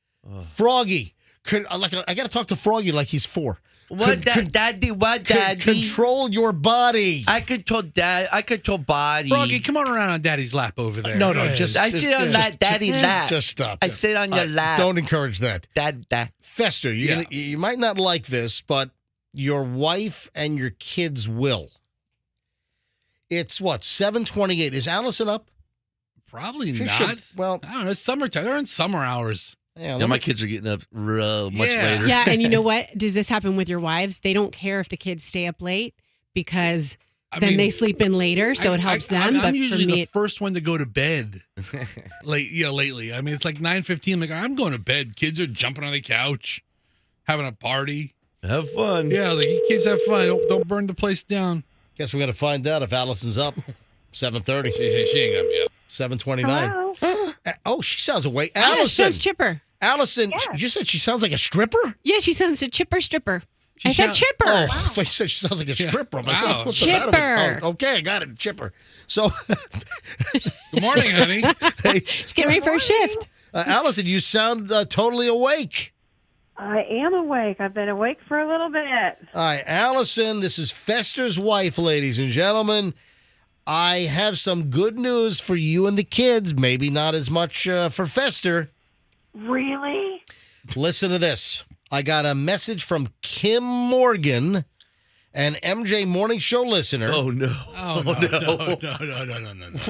Froggy. I got to talk to Froggy like he's 4. Daddy? What, Daddy? Control your body. I control dad. I control body. Froggy, come on around on Daddy's lap over there. No, Go ahead. just I sit on that daddy lap. Just stop. I sit on your lap. Don't encourage that. Dad. Fester, Yeah. you might not like this, but your wife and your kids will. It's what, 7:28. Is Allison up? Probably She not. should- well- I don't know. It's summertime. They're in summer hours. Yeah, Yeah, my kids are getting up much Yeah. later. Yeah, and you know what? Does this happen with your wives? They don't care if the kids stay up late because then they sleep in later, so it helps them. I'm But usually for me, the first one to go to bed. Lately. I mean, it's like 9:15. Like, I'm going to bed. Kids are jumping on the couch, having a party. Have fun. Yeah, like, you kids have fun. Don't burn the place down. Guess we got to find out if Allison's up. 7:30. She ain't gonna be up. 7:29. Oh, she sounds awake. yeah, she Allison. sounds chipper. Allison, you said she sounds like a stripper? Yeah, she sounds a chipper stripper. I said sound- chipper. Oh, I thought you said she sounds like a stripper. I'm like, Wow. what's the matter with- Chipper. Oh, okay, I got it. Chipper. So, Good morning, honey. She's getting ready for a shift. Allison, you sound totally awake. I am awake. I've been awake for a little bit. All right, Allison, this is Fester's wife, ladies and gentlemen. I have some good news for you and the kids. Maybe not as much for Fester. Really? Listen to this. I got a message from Kim Morgan, an MJ Morning Show listener. Oh no. Oh, no.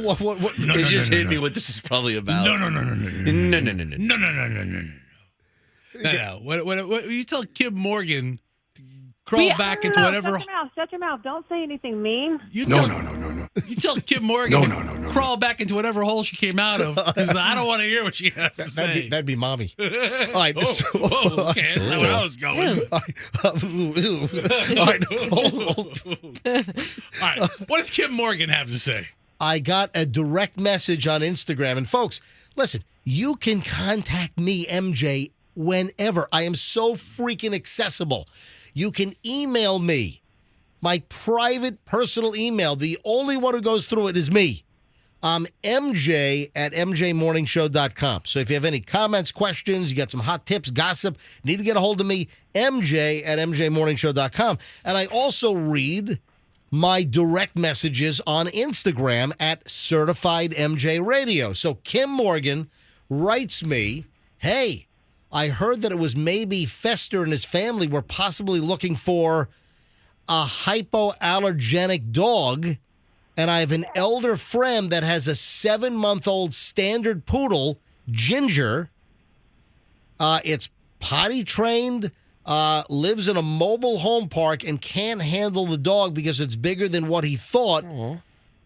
What? It just hit me what this is probably about. No. No. What you tell Kim Morgan to crawl back into whatever. Shut your mouth. Don't say anything mean. No. You tell Kim Morgan to crawl back into whatever hole she came out of because I don't want to hear what she has to say. That'd be mommy. All right. Whoa, okay, that's not where I was going. All right. Hold. All right, what does Kim Morgan have to say? I got a direct message on Instagram. And folks, listen, you can contact me, MJ, whenever. I am so freaking accessible. You can email me. My private personal email, the only one who goes through it is me. MJ at mjmorningshow.com. So if you have any comments, questions, you got some hot tips, gossip, need to get a hold of me, MJ at mjmorningshow.com. And I also read my direct messages on Instagram at Certified MJ Radio. So Kim Morgan writes me, hey, I heard that it was maybe Fester and his family were possibly looking for a hypoallergenic dog, and I have an elder friend that has a 7-month-old standard poodle, Ginger. It's potty trained, lives in a mobile home park, and can't handle the dog because it's bigger than what he thought,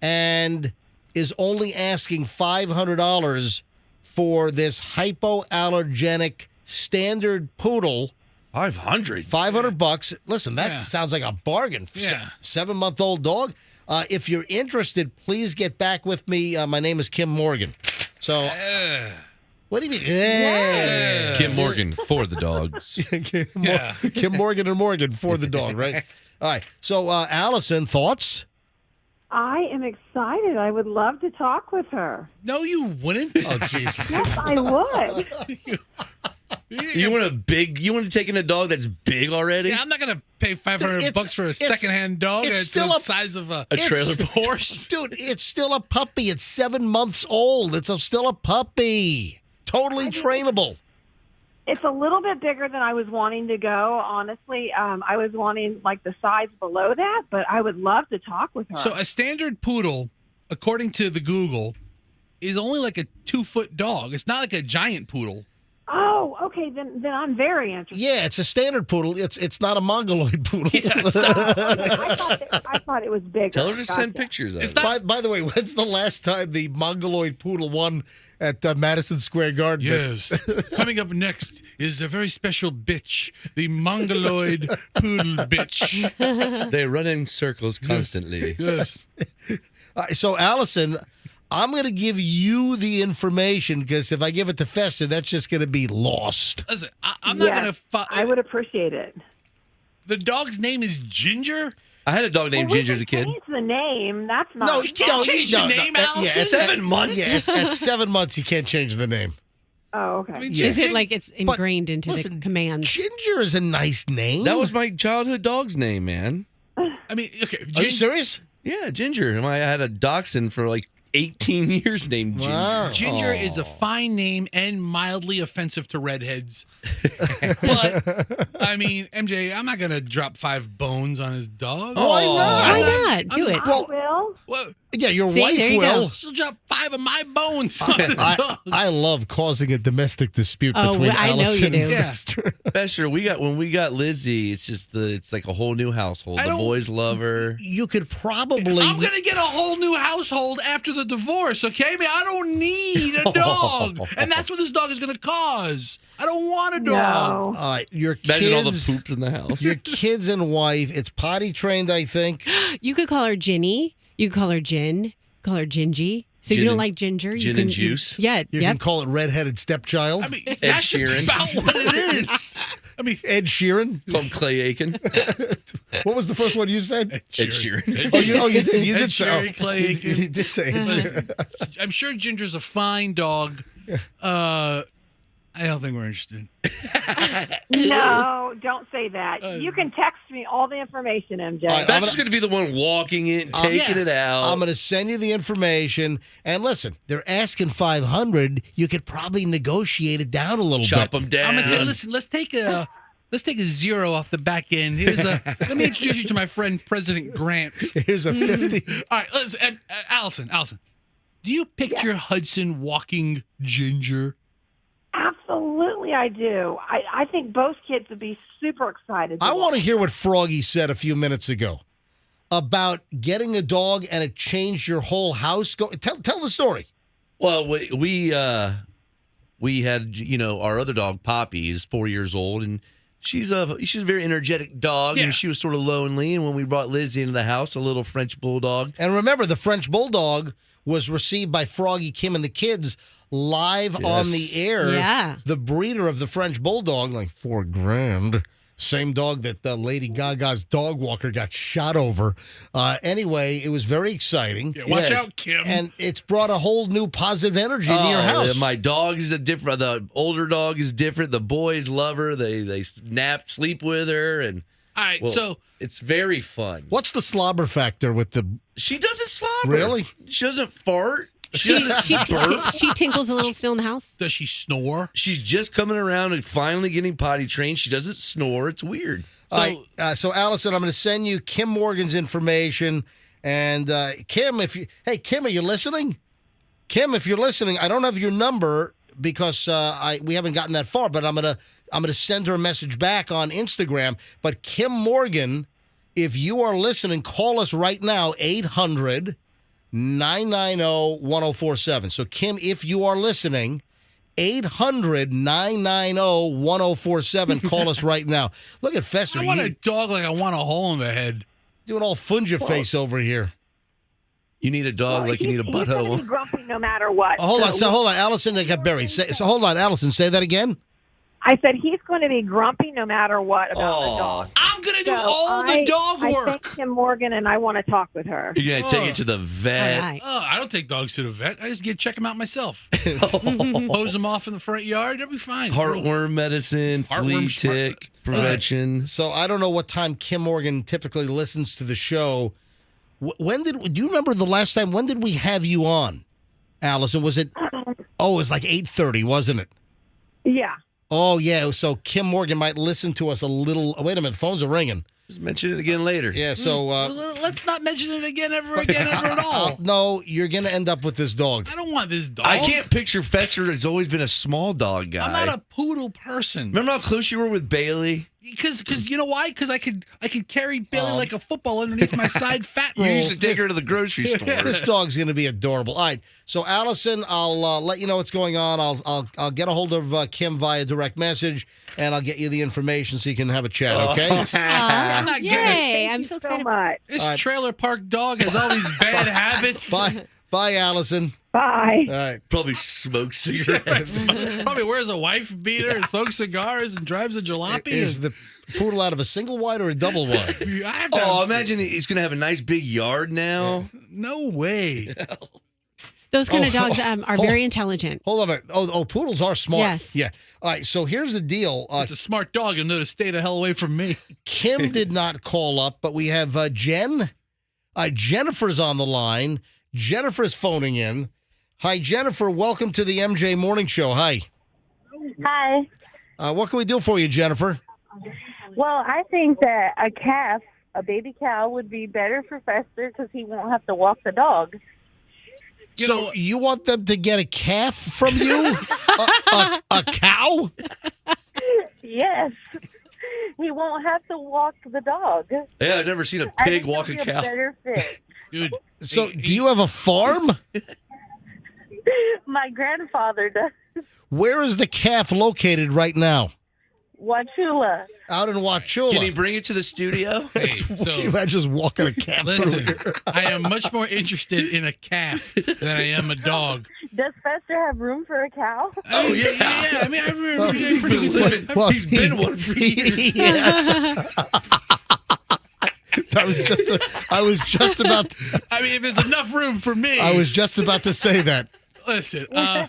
and is only asking $500 for this hypoallergenic standard poodle. $500. Listen, that sounds like a bargain. Yeah. 7-month-old dog. If you're interested, please get back with me. My name is Kim Morgan. So, what do you mean? Kim Morgan for the dogs. Kim Morgan and Morgan for the dog, right? All right. So, Allison, thoughts? I am excited. I would love to talk with her. No, you wouldn't. Oh, jeez. Yes, I would. You want to take in a dog that's big already? Yeah, I'm not gonna pay $500 for a secondhand dog. it's It's still the a- size of a trailer horse. Dude, it's still a puppy. It's 7 months old. Still a puppy. Totally trainable. It's a little bit bigger than I was wanting to go, honestly. I was wanting like the size below that, but I would love to talk with her. So a standard poodle, according to the Google, is only like a 2-foot dog. It's not like a giant poodle. Oh, okay. Then I'm very interested. Yeah, it's a standard poodle. It's not a mongoloid poodle. I thought it was bigger. Tell her to send Gotcha. pictures of It's it. not- By the way, when's the last time the mongoloid poodle won at Madison Square Garden? Yes. Coming up next is a very special bitch, the mongoloid poodle bitch. They run in circles constantly. Yes. So, Allison, I'm going to give you the information because if I give it to Fester, that's just going to be lost. Listen, I'm not Yes, gonna. I would appreciate it. The dog's name is Ginger. I had a dog named Well, we Ginger as a can kid. change the name. That's not. No, you can't change the name, Allison. Yeah, 7 months? Yeah, at 7 months, you can't change the name. Oh, okay. I mean, Yeah. Is it like it's ingrained into listen, the commands? Ginger is a nice name. That was my childhood dog's name, man. I mean, okay. Are you serious? Yeah, Ginger. I had a dachshund for like 18 years named Ginger. Wow. Ginger is a fine name and mildly offensive to redheads. But, I mean, MJ, I'm not going to drop 5 bones on his dog. Why not? Why not? Do it. Well, Will? Well, yeah, your See, wife there you will. go. she'll drop 5 of my bones on his dog. I love causing a domestic dispute Oh, between I know Allison you and do. Yeah. Fester. Fester, when we got Lizzie, it's like a whole new household. I The don't- boys love her. You could probably. I'm going to get a whole new household after the divorce, okay? I mean, I don't need a dog. And that's what this dog is going to cause. I don't want a dog. No. Your Imagine all the kids, poops in the house. your kids and wife. It's potty trained, I think. You could call her Ginny. You could call her Gin. Call her Gingy. So Gin you don't and- like ginger? You gin can, and juice? Yeah. You Yep. can call it redheaded stepchild. I mean, that's Sheeran. about what it is. I mean, Ed Sheeran. Call him Clay Aiken. What was the first one you said? Ed Sheeran. Oh, you did. You Ed did say. Sheeran, Clay you, Aiken. you did say. Ed Sheeran. I'm sure Ginger's a fine dog. I don't think we're interested. No, don't say that. You can text me all the information, MJ. All right, That's just going to be the one walking it, taking yeah. it out. I'm going to send you the information. And listen, they're asking $500. You could probably negotiate it down a little Chop bit. them down. I'm gonna say, listen, let's take a 0 off the back end. Let me introduce you to my friend President Grant. Here's a 50. All right, listen, Allison, do you picture Hudson walking Ginger? Absolutely, I do. I think both kids would be super excited. I want to hear what Froggy said a few minutes ago about getting a dog and it changed your whole house. Tell the story. Well, we had our other dog Poppy is 4 years old and she's a very energetic dog and she was sort of lonely. And when we brought Lizzie into the house, a little French bulldog. And remember, the French bulldog was received by Froggy, Kim, and the kids live on the air. Yeah. The breeder of the French bulldog, like $4,000, Same dog that Lady Gaga's dog walker got shot over. Anyway, it was very exciting. Yeah, watch out, Kim. And it's brought a whole new positive energy to your house. My dog is different. The older dog is different. The boys love her. They sleep with her, and all right, so it's very fun. What's the slobber factor with the? She doesn't slobber. Really? She doesn't fart. She doesn't burp. She tinkles a little still in the house. Does she snore? She's just coming around and finally getting potty trained. She doesn't snore. It's weird. So Allison, I'm going to send you Kim Morgan's information. And Kim, Kim, are you listening? Kim, if you're listening, I don't have your number because we haven't gotten that far. But I'm gonna send her a message back on Instagram. But Kim Morgan, if you are listening, call us right now, 800-990-1047. So, Kim, if you are listening, 800-990-1047. Call us right now. Look at Fester. I want a dog like I want a hole in the head. Doing all funja face over here. You need a dog like you need a butthole. He's going to be grumpy no matter what. Hold on, Allison. I got buried. Hold on, Allison. Say that again. I said he's going to be grumpy no matter what about the dog. I'm going to do all the dog work. I thank Kim Morgan, and I want to talk with her. You're going to take it to the vet. Right. I don't take dogs to the vet. I just check them out myself. Hose them off in the front yard. They'll be fine. Heartworm medicine, flea tick prevention. So I don't know what time Kim Morgan typically listens to the show. Do you remember the last time? When did we have you on, Allison? Was it? It was like 8:30, wasn't it? Yeah. Oh, yeah. So Kim Morgan might listen to us a little. Oh, wait a minute. Phones are ringing. Just mention it again later. Yeah, so. Let's not mention it ever at all. No, you're going to end up with this dog. I don't want this dog. I can't picture Fester has always been a small dog guy. I'm not a poodle person. Remember how close you were with Bailey? Because you know why? Because I could carry Bailey like a football underneath my side fat roll. You used to take her to the grocery store. This dog's going to be adorable. All right, so Allison, I'll let you know what's going on. I'll get a hold of Kim via direct message, and I'll get you the information so you can have a chat. Okay? I'm not getting Yay! I'm so excited. much. This trailer park dog has all these bad habits. Bye, Allison. Bye. All right. Probably smokes cigarettes. Probably wears a wife beater, smokes cigars, and drives a jalopy. Is the poodle out of a single wide or a double wide? Imagine he's going to have a nice big yard now. No way. Those kind of dogs are very intelligent. Hold on a minute. Poodles are smart. Yes. Yeah. All right, so here's the deal. It's a smart dog. You'll know to stay the hell away from me. Kim did not call up, but we have Jen. Jennifer's on the line. Jennifer's phoning in. Hi, Jennifer. Welcome to the MJ Morning Show. Hi. Hi. What can we do for you, Jennifer? Well, I think that a baby cow, would be better for Fester because he won't have to walk the dog. So you want them to get a calf from you? a cow? Yes. He won't have to walk the dog. Yeah, I've never seen a pig walk a cow. Better fit. Dude. So do you have a farm? My grandfather does. Where is the calf located right now? Wachula. Out in Wachula. Can he bring it to the studio? Hey, Can you imagine just walking a calf listen, through here? I am much more interested in a calf than I am a dog. Does Fester have room for a cow? Oh, yeah. I mean, I remember He's been living. He's been one for years. Yes. I was just about. I mean, if there's enough room for me. I was just about to say that. Listen, I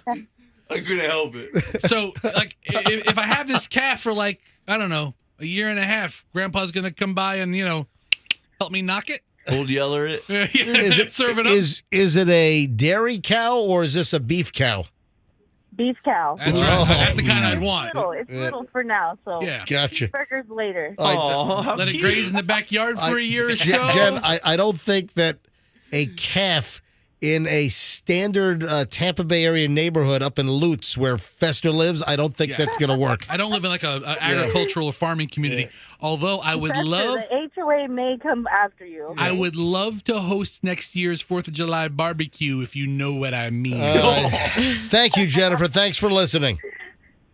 couldn't help it. so like, if I have this calf for like, I don't know, a year and a half, Grandpa's gonna come by and help me knock it. Old Yeller it. Is it serve it up? Is it a dairy cow or is this a beef cow? Beef cow. That's right. That's the kind I'd want. It's little for now, so Yeah. Gotcha. burgers later. Let it graze in the backyard for a year or so. Jen, I don't think that a calf in a standard Tampa Bay area neighborhood up in Lutz where Fester lives, I don't think that's going to work. I don't live in like a agricultural or farming community. Although I would Fester, love, the HOA may come after you. Okay? I would love to host next year's 4th of July barbecue, if you know what I mean. Thank you, Jennifer. Thanks for listening.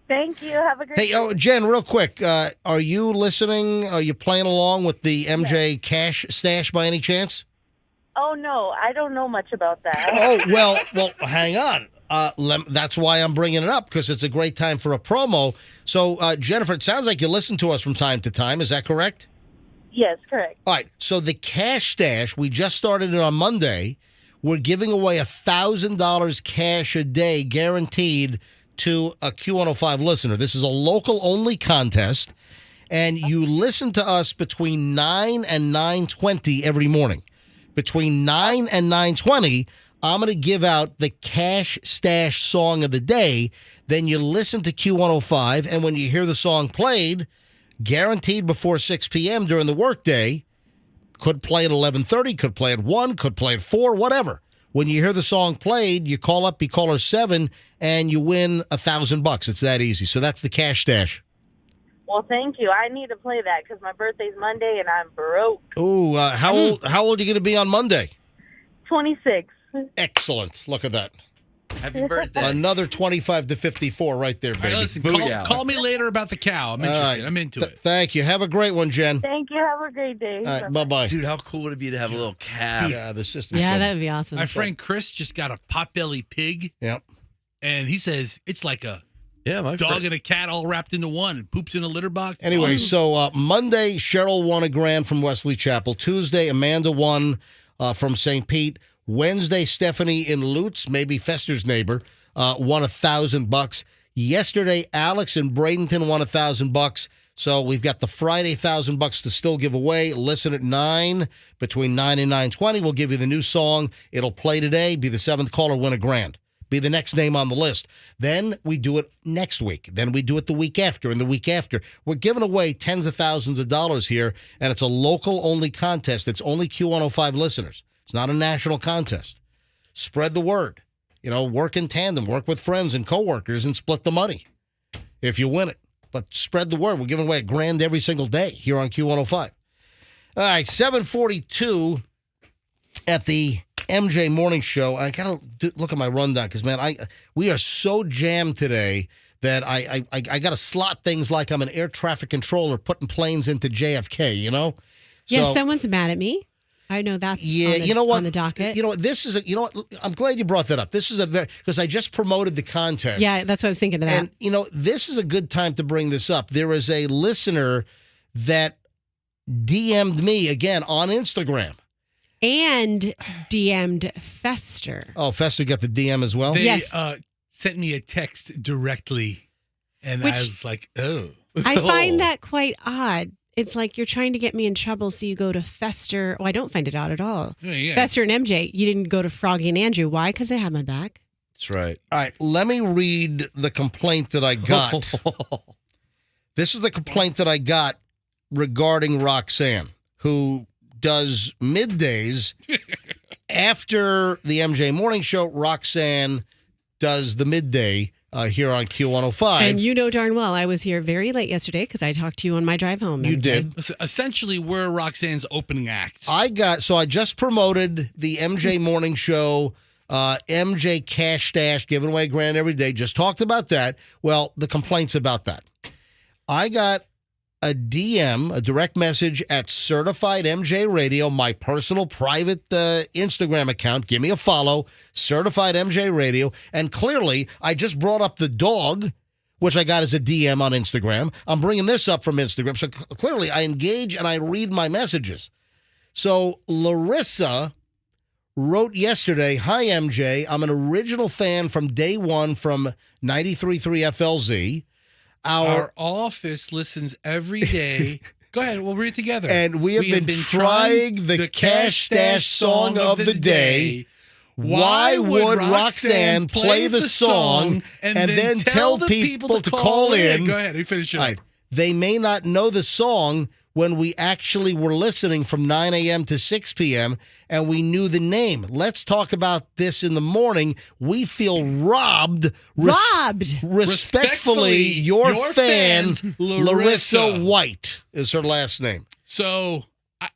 Thank you. Have a great day. Jen, real quick, are you listening? Are you playing along with the MJ cash stash by any chance? Oh, no. I don't know much about that. Oh, well, hang on. That's why I'm bringing it up, because it's a great time for a promo. So, Jennifer, it sounds like you listen to us from time to time. Is that correct? Yes, correct. All right. So the Cash Stash, we just started it on Monday. We're giving away $1,000 cash a day guaranteed to a Q105 listener. This is a local-only contest, and you listen to us between 9 and 9:20 every morning. Between 9 and 9:20, I'm going to give out the Cash Stash song of the day. Then you listen to Q105, and when you hear the song played, guaranteed before 6 p.m. during the workday, could play at 11:30, could play at 1, could play at 4, whatever. When you hear the song played, you call up, be caller 7, and you win $1,000. It's that easy. So that's the Cash Stash. Well, thank you. I need to play that because my birthday's Monday and I'm broke. Ooh, how old are you going to be on Monday? 26. Excellent. Look at that. Happy birthday. Another 25 to 54 right there, baby. All right, listen, call me later about the cow. I'm interested. right. I'm into it. Thank you. Have a great one, Jen. Thank you. Have a great day. All right, bye-bye. Dude, how cool would it be to have a little calf? Yeah, the system. Yeah, that would be awesome. My friend Chris just got a potbelly pig. Yep. And he says it's like a my dog friend. and a cat all wrapped into one. It poops in a litter box. It's Anyway, awesome. so Monday, Cheryl won $1,000 from Wesley Chapel. Tuesday, Amanda won from St. Pete. Wednesday, Stephanie in Lutz, maybe Fester's neighbor, won $1,000. Yesterday, Alex in Bradenton won $1,000. So we've got the Friday $1,000 to still give away. Listen at 9, between 9 and 9:20. We'll give you the new song. It'll play today. Be the 7th caller, win $1,000. Be the next name on the list. Then we do it next week. Then we do it the week after and the week after. We're giving away tens of thousands of dollars here, and it's a local-only contest. It's only Q105 listeners. It's not a national contest. Spread the word. You know, work in tandem. Work with friends and coworkers and split the money if you win it. But spread the word. We're giving away $1,000 every single day here on Q105. All right, 7:42 at the MJ Morning Show. I gotta look at my rundown because, man, we are so jammed today that I gotta slot things like I'm an air traffic controller putting planes into JFK. You know? Yeah, So- someone's mad at me. I know that's Yeah, on the, you know what? on the docket. You know what? This is you know what? I'm glad you brought that up. This is because I just promoted the contest. Yeah, that's what I was thinking of that. And, you know, this is a good time to bring this up. There is a listener that DM'd me again on Instagram. And DM'd Fester. Oh, Fester got the DM as well? They Yes. sent me a text directly, and Which- I was like, oh. I find that quite odd. It's like you're trying to get me in trouble, so you go to Fester. Oh, I don't find it odd at all. Yeah. Fester and MJ. You didn't go to Froggy and Andrew. Why? Because they have my back. That's right. All right, let me read the complaint that I got. This is the complaint that I got regarding Roxanne, who does middays after the MJ Morning Show. Roxanne does the midday here on Q105. And you know darn well I was here very late yesterday because I talked to you on my drive home. You MJ. did. Listen, essentially, we're Roxanne's opening act. I just promoted the MJ Morning Show, MJ Cash Stash, giving away $1,000 every day. Just talked about that. Well, the complaints about that. I got a DM, a direct message at Certified MJ Radio, my personal private Instagram account. Give me a follow, Certified MJ Radio. And clearly, I just brought up the dog, which I got as a DM on Instagram. I'm bringing this up from Instagram. So clearly, I engage and I read my messages. So Larissa wrote yesterday, "Hi, MJ. I'm an original fan from day one from 93.3 FLZ. Our office listens every day. Go ahead, we'll read it together. And we have been trying the Cash Stash song of the day. Why would Roxanne play the song and then tell people to call in?" Go ahead, you finish it. All right. They may not know the song when we actually were listening from 9 a.m. to 6 p.m. and we knew the name. Let's talk about this in the morning. We feel robbed. Respectfully, your fan, Larissa White is her last name. So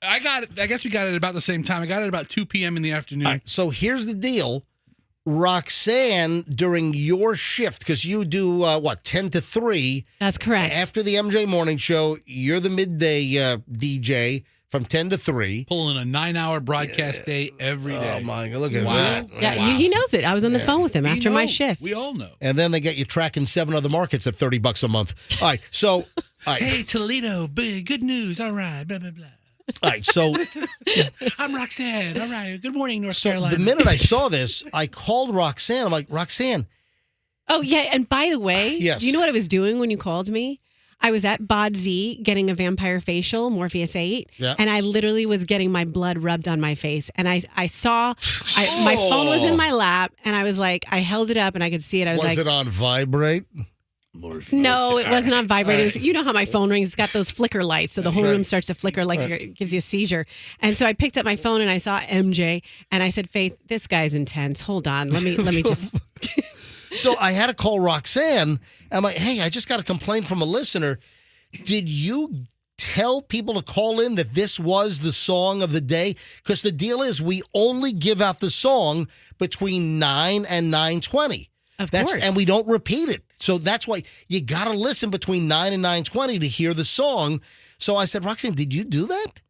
I got it. I guess we got it about the same time. I got it about 2 p.m. in the afternoon. All right, so here's the deal. Roxanne, during your shift, because you do, 10 to 3. That's correct. After the MJ Morning Show, you're the midday DJ from 10 to 3. Pulling a 9-hour broadcast day every day. Oh, my God. Look at Wow. that. Yeah, Wow. he knows it. I was on the phone with him after my shift. We all know. And then they get you tracking 7 other markets at $30 a month. All right, so... All right. Hey, Toledo, big, good news. All right, blah, blah, blah. All right, so... I'm Roxanne. All right, good morning, North So Carolina. the minute I saw this, I called Roxanne. I'm like, Roxanne. Oh, yeah. And by the way, Yes. you know what I was doing when you called me? I was at Bod Z getting a vampire facial, Morpheus 8, Yeah. and I literally was getting my blood rubbed on my face. And I saw, my phone was in my lap, and I was like, I held it up, and I could see it. I was like, it on vibrate? no, it wasn't on vibrate. It was, you know how my phone rings? It's got those flicker lights, so the whole room starts to flicker like it gives you a seizure. And so I picked up my phone and I saw MJ, and I said, Faith, this guy's intense. Hold on, let me just. So I had to call Roxanne. I'm like, hey, I just got a complaint from a listener. Did you tell people to call in that this was the song of the day? Because the deal is we only give out the song between 9 and 9:20. Of course. And we don't repeat it. So that's why you got to listen between 9 and 9:20 to hear the song. So I said, Roxanne, did you do that?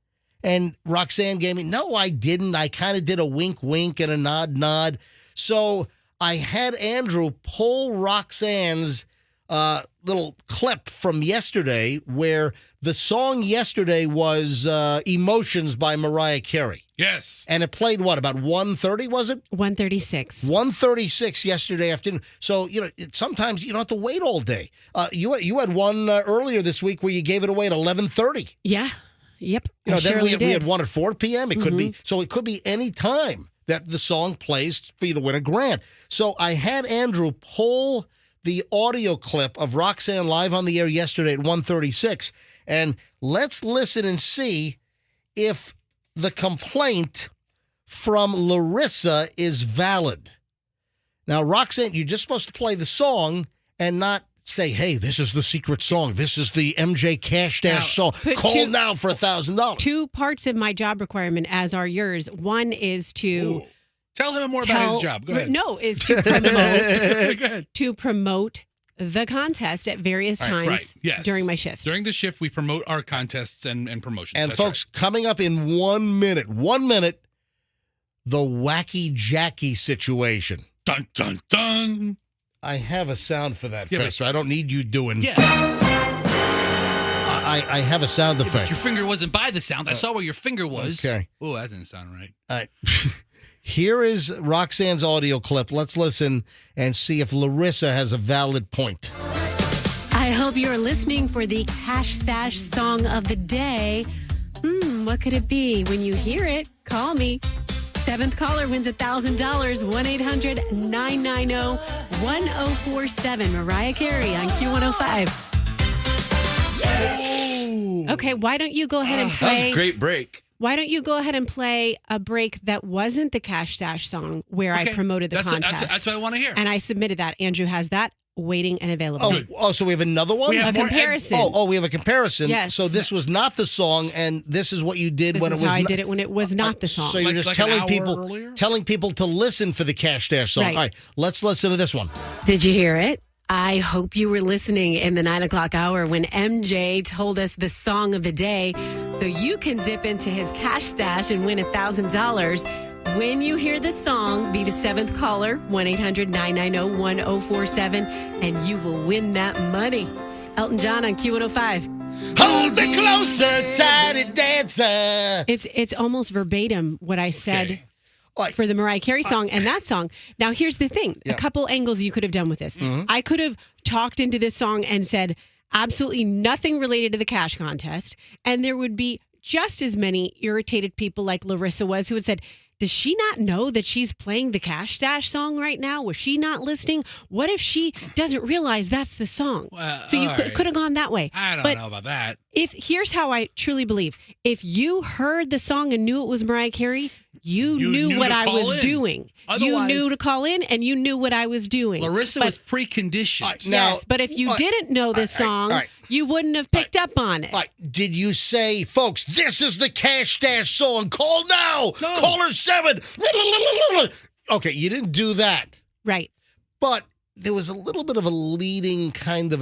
And Roxanne gave me, no, I didn't. I kind of did a wink, wink and a nod, nod. So I had Andrew pull Roxanne's little clip from yesterday where the song yesterday was Emotions by Mariah Carey. Yes. And it played what, about 1:30, was it? 1:36. 1:36 yesterday afternoon. So, sometimes you don't have to wait all day. You had one earlier this week where you gave it away at 11:30. Yeah. Yep. Then we had one at 4 p.m. It could be, so it could be any time that the song plays for you to win a grand. So I had Andrew pull the audio clip of Roxanne live on the air yesterday at 1:36. And let's listen and see if the complaint from Larissa is valid. Now, Roxanne, you're just supposed to play the song and not say, hey, this is the secret song. This is the MJ Cash Dash song. Call now for $1,000. 2 parts of my job requirement, as are yours. One is to... Tell him more about his job. Go ahead. No, is to Go ahead. promote the contest at various times Right. Yes. during my shift. During the shift, we promote our contests and promotions. And That's folks, coming up in 1 minute, the Wacky Jackie situation. Dun, dun, dun. I have a sound for that, Yeah, Fester. I don't need you doing. Yeah. I have a sound effect. Your finger wasn't by the sound. I saw where your finger was. Okay. Oh, that didn't sound right. All right. Here is Roxanne's audio clip. Let's listen and see if Larissa has a valid point. I hope you're listening for the Cash Stash song of the day. What could it be? When you hear it, call me. 7th caller wins $1,000. 1-800-990-1047. Mariah Carey on Q105. Okay, why don't you go ahead and play? That was a great break. Why don't you go ahead and play a break that wasn't the Cash Stash song where I promoted the contest? That's what I want to hear. And I submitted that. Andrew has that waiting and available. Oh, so we have another one? We have A comparison. we have a comparison. Yes. So this was not the song, and this is what you did This when is it was how I not. did it when it was not the song. So you're just Like an telling hour people earlier? to listen for the Cash Dash song. Right. All right, let's listen to this one. Did you hear it? I hope you were listening in the 9 o'clock hour when MJ told us the song of the day, so you can dip into his cash stash and win $1,000. When you hear the song, be the 7th caller, 1-800-990-1047, and you will win that money. Elton John on Q105. Hold me closer, tiny dancer. It's almost verbatim what I said. Okay. For the Mariah Carey song and that song. Now, here's the thing. Yeah. A couple angles you could have done with this. I could have talked into this song and said absolutely nothing related to the cash contest. And there would be just as many irritated people like Larissa was who had said, does she not know that she's playing the Cash Dash song right now? Was she not listening? What if she doesn't realize that's the song? So you could have gone that way. I don't know about that. Here's how I truly believe. If you heard the song and knew it was Mariah Carey, you knew what I was doing. You knew to call in and you knew what I was doing. Larissa was preconditioned. Yes, but if you didn't know this song, you wouldn't have picked up on it. Did you say, folks, this is the Cash Dash song? Call now. No. Caller 7. Okay, you didn't do that. Right. But there was a little bit of a leading kind of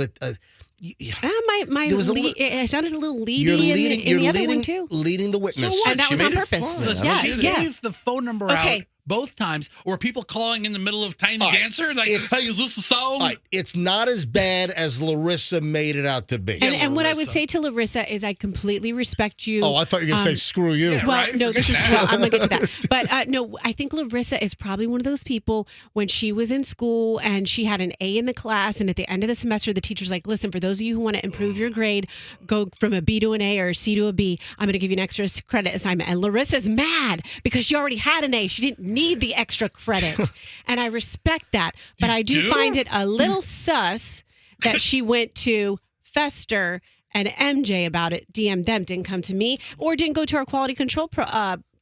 There was I sounded a little leady you're leading, in the other one too. leading the witness. So what? And that was on made it purpose. fun. Listen, Yeah, she yeah. gave the phone number out both times. Or people calling in the middle of Tiny All right. Dancer, like, It's- hey, is this a song? All right, it's not as bad as Larissa made it out to be. And what I would Larissa. say to Larissa is I completely respect you. Oh, I thought you were going to say screw you. Yeah, Well, right? no, this is Forget well, that. I'm gonna get to that. But no, I think Larissa is probably one of those people when she was in school and she had an A in the class, and at the end of the semester, the teacher's like, "Listen, for those of you who want to improve your grade, go from a B to an A or a C to a B. I'm gonna give you an extra credit assignment." And Larissa's mad because she already had an A. She didn't need the extra credit, and I respect that. But I do find it a little sus that she went to Fester and MJ about it, DM'd them, didn't come to me, or didn't go to our quality control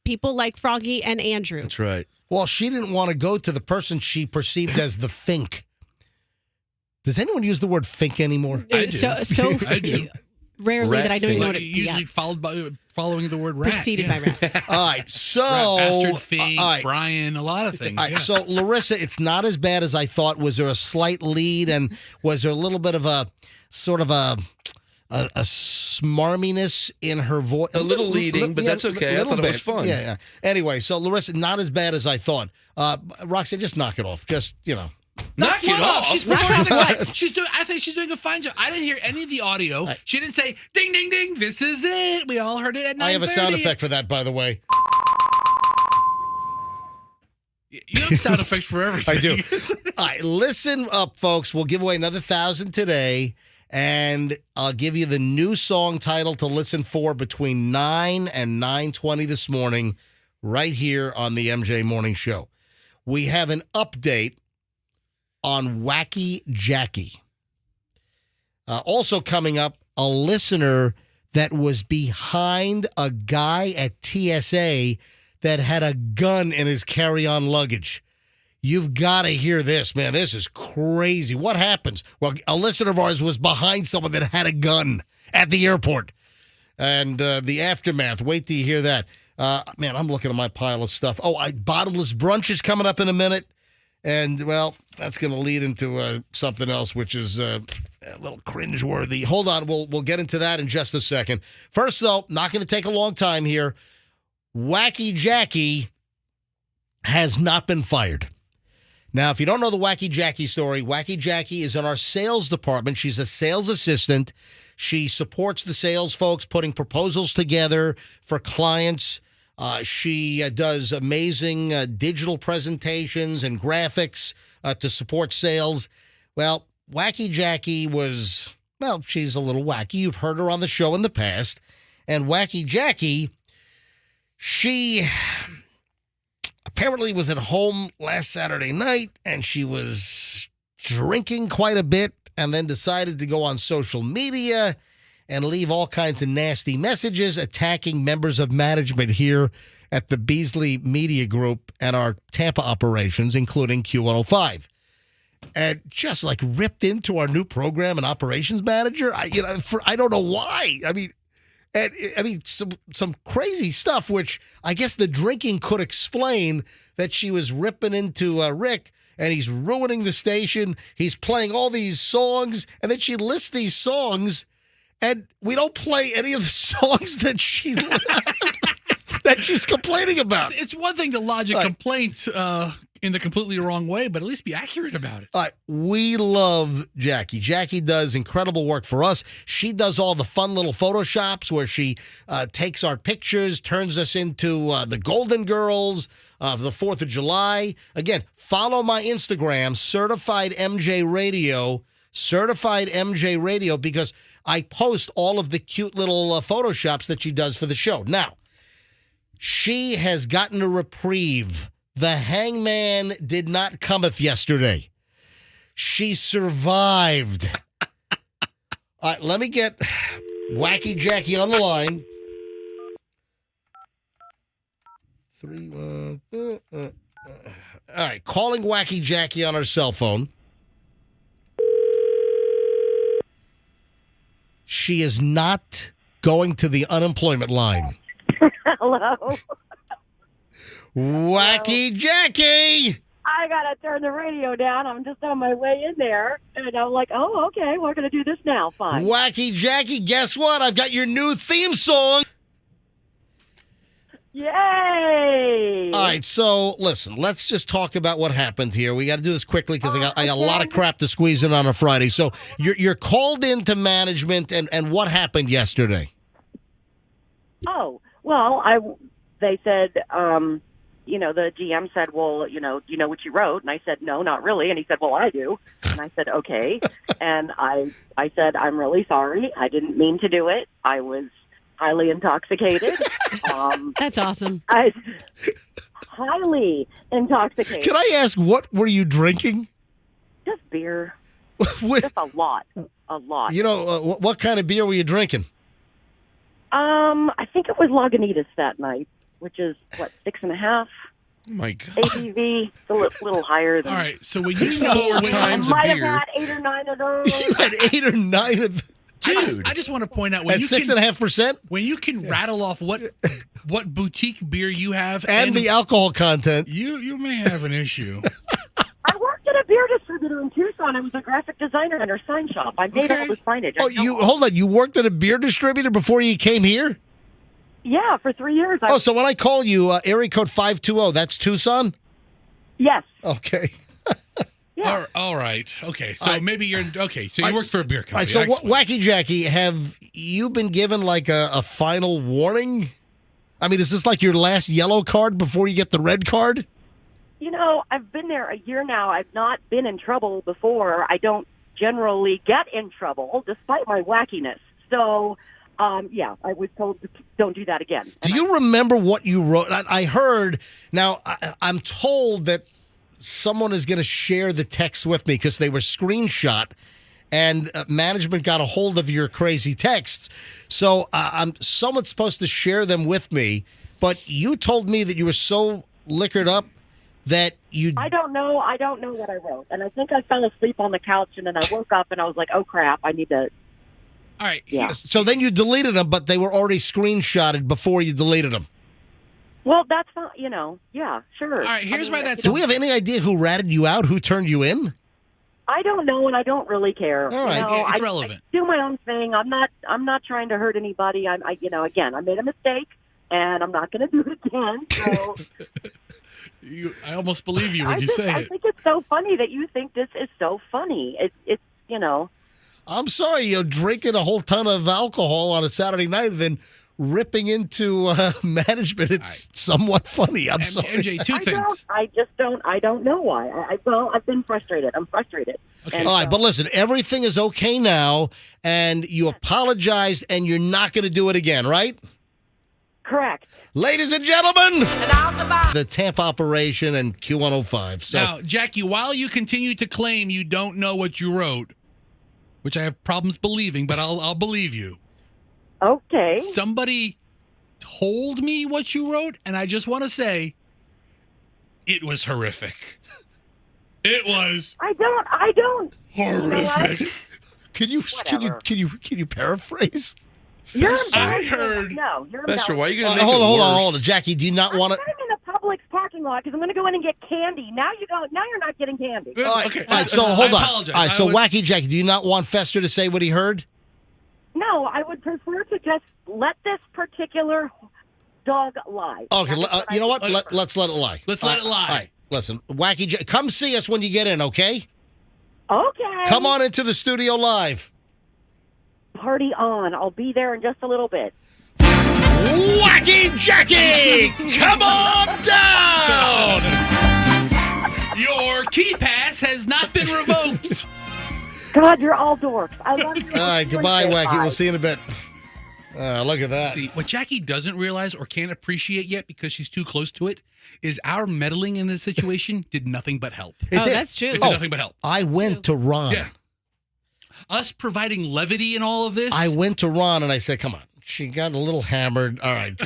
people like Froggy and Andrew. That's right. Well, she didn't want to go to the person she perceived as the fink. Does anyone use the word fink anymore? I do. So I do. rarely that I don't even know what it Usually following the word rat. preceded by rat. All right, so Rat, bastard, fink, all right. Brian, a lot of things. All right, yeah. so Larissa, it's not as bad as I thought. Was there a slight lead, and was there a little bit of a sort of a smarminess in her voice? A little leading, but that's okay. I thought it was fun. Yeah. Anyway, so Larissa, not as bad as I thought. Roxanne, just knock it off. Just Knock it off. She's performing I think she's doing a fine job. I didn't hear any of the audio. Right. She didn't say ding ding ding. This is it. We all heard it at 9:30. I have a sound effect for that, by the way. You have sound effects for everything. I do. All right, listen up, folks. We'll give away another 1,000 today, and I'll give you the new song title to listen for between 9 and 9:20 this morning, right here on the MJ Morning Show. We have an update on Wacky Jackie. Also coming up, a listener that was behind a guy at TSA that had a gun in his carry-on luggage. You've got to hear this, man. This is crazy. What happens? Well, a listener of ours was behind someone that had a gun at the airport. And the aftermath, wait till you hear that. Man, I'm looking at my pile of stuff. Oh, bottomless brunch is coming up in a minute. And, well, that's going to lead into something else, which is a little cringeworthy. Hold on. We'll get into that in just a second. First, though, not going to take a long time here. Wacky Jackie has not been fired. Now, if you don't know the Wacky Jackie story, Wacky Jackie is in our sales department. She's a sales assistant. She supports the sales folks, putting proposals together for clients. She does amazing digital presentations and graphics to support sales. Well, Wacky Jackie she's a little wacky. You've heard her on the show in the past. And Wacky Jackie, she apparently was at home last Saturday night, and she was drinking quite a bit and then decided to go on social media and leave all kinds of nasty messages attacking members of management here at the Beasley Media Group and our Tampa operations, including Q105. And just like ripped into our new program and operations manager. I don't know why. I mean, some crazy stuff, which I guess the drinking could explain, that she was ripping into Rick, and he's ruining the station. He's playing all these songs, and then she lists these songs, and we don't play any of the songs that she's complaining about. It's one thing to lodge a complaint in the completely wrong way, but at least be accurate about it. All right, we love Jackie. Jackie does incredible work for us. She does all the fun little Photoshops where she takes our pictures, turns us into the Golden Girls of the 4th of July. Again, follow my Instagram, Certified MJ Radio, because I post all of the cute little Photoshops that she does for the show. Now, she has gotten a reprieve. The hangman did not cometh yesterday. She survived. All right, let me get Wacky Jackie on the line. All right, calling Wacky Jackie on her cell phone. She is not going to the unemployment line. Hello. Wacky Jackie! I gotta turn the radio down. I'm just on my way in there, and I'm like, oh, okay, we're gonna do this now. Fine. Wacky Jackie, guess what? I've got your new theme song. Yay! All right, so listen, let's just talk about what happened here. We got to do this quickly because I got a lot of crap to squeeze in on a Friday. So you're called into management, and what happened yesterday? Oh, well, they said, the GM said, well, do you know what you wrote? And I said, no, not really. And he said, well, I do. And I said, okay. And I said, I'm really sorry. I didn't mean to do it. I was highly intoxicated. That's awesome. Highly intoxicated. Can I ask, what were you drinking? Just beer. Just a lot. A lot. What kind of beer were you drinking? I think it was Lagunitas that night, which is, 6.5? Oh, my God. ABV. It's a little higher than... All right, so when you know... I might have had 8 or 9 of those. You had 8 or 9 of... I just want to point out at 6.5%. When you can rattle off what boutique beer you have and the alcohol content, you may have an issue. I worked at a beer distributor in Tucson. I was a graphic designer in their sign shop. I made all the signage. Hold on. You worked at a beer distributor before you came here? Yeah, for 3 years. So when I call you, area code 520, that's Tucson? Yes. Okay. Yeah. All right. Okay. So maybe you're okay. So you work for a beer company. All right, so Wacky Jackie, have you been given like a final warning? I mean, is this like your last yellow card before you get the red card? I've been there a year now. I've not been in trouble before. I don't generally get in trouble, despite my wackiness. So, I was told don't do that again. Do you remember what you wrote? I heard. Now, I'm told that someone is going to share the text with me because they were screenshot, and management got a hold of your crazy texts. So someone's supposed to share them with me, but you told me that you were so liquored up that you... I don't know what I wrote. And I think I fell asleep on the couch, and then I woke up and I was like, oh, crap, I need to... All right. Yeah. So then you deleted them, but they were already screenshotted before you deleted them. Well, that's fine, yeah, sure. All right, here's why that's... Do we have any idea who ratted you out, who turned you in? I don't know, and I don't really care. All right, it's relevant. I do my own thing. I'm not trying to hurt anybody. Again, I made a mistake, and I'm not going to do it again. So I almost believe you when you say it. I think it's so funny that you think this is so funny. It's I'm sorry, drinking a whole ton of alcohol on a Saturday night and then ripping into management. It's somewhat funny. I'm sorry. MJ, two things. I don't know why. I've been frustrated. I'm frustrated. Okay. And, all right, but listen, everything is okay now, and you apologized, and you're not going to do it again, right? Correct. Ladies and gentlemen, the Tampa operation and Q105. So, now, Jackie, while you continue to claim you don't know what you wrote, which I have problems believing, but I'll believe you. Okay. Somebody told me what you wrote, and I just want to say it was horrific. It was. I don't. Horrific. Can you paraphrase? I heard. No, you're Fester, why are you going to make hold it on. worse? Jackie, do you not want to? I'm in the Publix parking lot because I'm going to go in and get candy. Now you're not getting candy. All right, Okay. all right, so hold on. Apologize. All right, so Wacky Jackie, do you not want Fester to say what he heard? No, I would prefer to just let this particular dog lie. Okay, you know what? Let's let it lie. Let's let it lie. All right, listen, Wacky Jackie, come see us when you get in, okay? Okay. Come on into the studio live. Party on. I'll be there in just a little bit. Wacky Jackie, come on down! Your key pass has not been revoked. God, you're all dorks. I love you. All right, goodbye, Wacky. We'll see you in a bit. Look at that. See, what Jackie doesn't realize or can't appreciate yet because she's too close to it is our meddling in this situation did nothing but help. That's true. It did nothing but help. I went to Ron. Yeah. Us providing levity in all of this. I went to Ron and I said, come on. She got a little hammered. All right.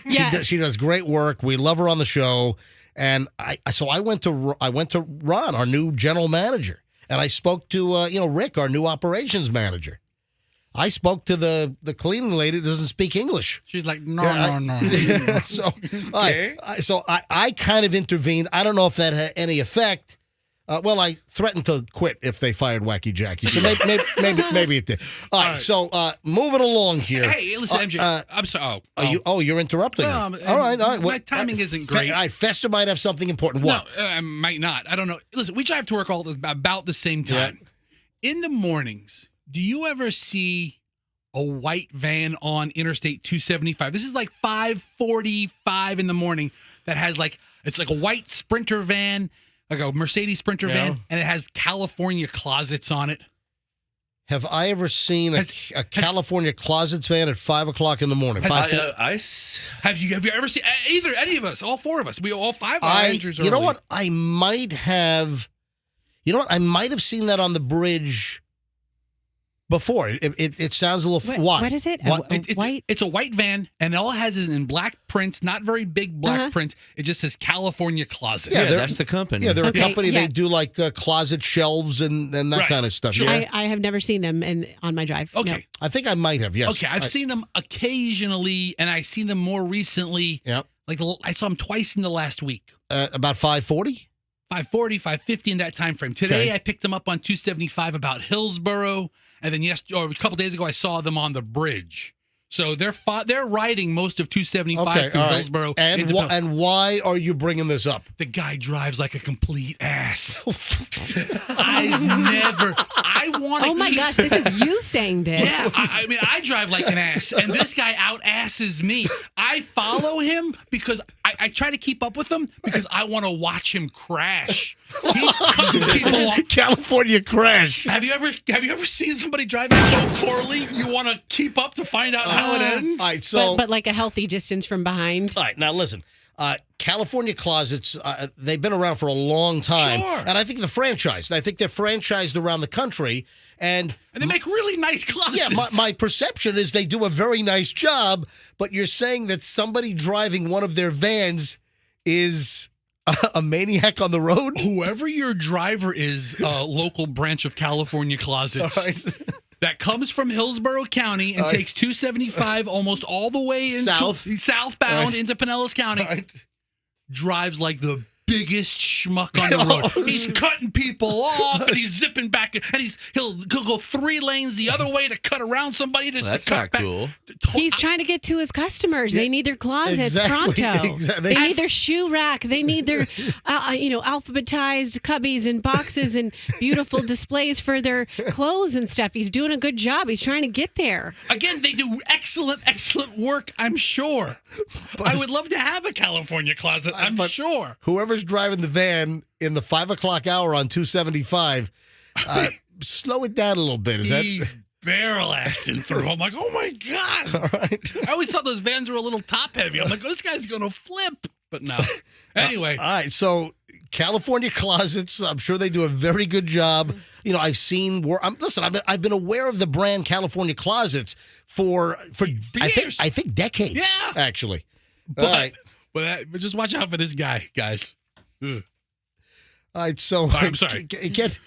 Yeah. She does great work. We love her on the show. And I went to Ron, our new general manager. And I spoke to Rick, our new operations manager. I spoke to the cleaning lady that doesn't speak English. She's like, no. So, I kind of intervened. I don't know if that had any effect. Well, I threatened to quit if they fired Wacky Jackie. So maybe it did. All right. So moving along here. Hey, listen, MJ. I'm sorry. You're interrupting me. All right. My timing isn't great. All right, Fester might have something important. What? No, I might not. I don't know. Listen, we drive to work about the same time. Yeah. In the mornings, do you ever see a white van on Interstate 275? This is like 5:45 in the morning that has it's like a white Sprinter van, like a Mercedes Sprinter van, and it has California closets on it. Have I ever seen a California closets van at 5 o'clock in the morning? Have you ever seen any of us? All four of us. We all five are Andrews. You know what? I might have. You know what? I might have seen that on the bridge before. It sounds a little. What is it? White? It's a white van, and all it has is in black print, not very big black print. It just says California Closet. Yeah, that's the company. Yeah, they're a company. Yeah. They do like closet shelves and that kind of stuff. Sure. Yeah. I have never seen them on my drive. Okay. No. I think I might have, yes. Okay, I've seen them occasionally, and I've seen them more recently. Yep. Like I saw them twice in the last week. About 5:40? 5:40, 5:50 in that time frame. Today, I picked them up on 275 about Hillsboro, and then a couple days ago, I saw them on the bridge. So they're riding most of 275 through Hillsboro. And why are you bringing this up? The guy drives like a complete ass. Oh my gosh, this is you saying this. Yeah, I drive like an ass, and this guy out-asses me. I follow him because I try to keep up with him because I want to watch him crash. He's cutting people off. California crash. Have you ever seen somebody driving so poorly you want to keep up to find out how it ends? All right, so but like a healthy distance from behind. All right, now listen. California Closets, they've been around for a long time. Sure. And I think they're franchised around the country. And they make really nice closets. Yeah, my perception is they do a very nice job, but you're saying that somebody driving one of their vans is a maniac on the road? Whoever your driver is, local branch of California Closets. That comes from Hillsborough County and takes 275 almost all the way into southbound into Pinellas County. Drives like the biggest schmuck on the road. He's cutting people off and he's zipping back and he'll go 3 lanes the other way to cut around somebody. That's not cool. He's trying to get to his customers. They need their closets pronto. Exactly. They need their shoe rack. They need their alphabetized cubbies and boxes and beautiful displays for their clothes and stuff. He's doing a good job. He's trying to get there. Again, they do excellent work, I'm sure. I would love to have a California closet, I'm sure. Whoever's driving the van in the 5 o'clock hour on 275, slow it down a little bit. Is that barrel assing through? I'm like, oh my God. All right. I always thought those vans were a little top heavy. I'm like, oh, this guy's going to flip. But no. Anyway. All right. So California Closets, I'm sure they do a very good job. You know, I've been aware of the brand California Closets for years. I think decades. Yeah. Actually. But, all right. But just watch out for this guy, guys. Ugh. All right, so I'm sorry. Get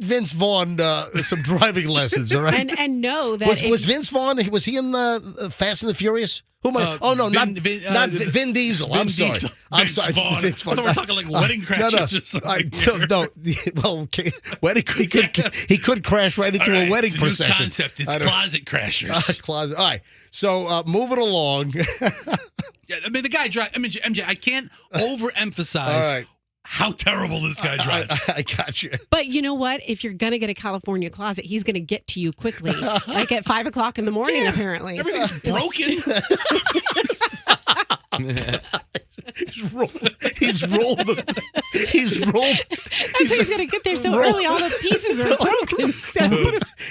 Vince Vaughn some driving lessons, all right? And know that was Vince Vaughn? Was he in Fast and the Furious? Who am I? not Vin Diesel. I'm sorry. Vince Vaughn. I thought we were talking like Wedding Crashers or something. No. Well, okay. Wedding. He could crash right into a wedding it's procession. New concept. It's Closet Crashers. Closet. All right. So moving along. Yeah, I mean the guy drives. I mean MJ. I can't overemphasize how terrible this guy drives. I got you. But you know what? If you're going to get a California closet, he's going to get to you quickly. Like at 5 o'clock in the morning, apparently. Everything's broken. He's rolled. He's going to get there so early, all the pieces are broken.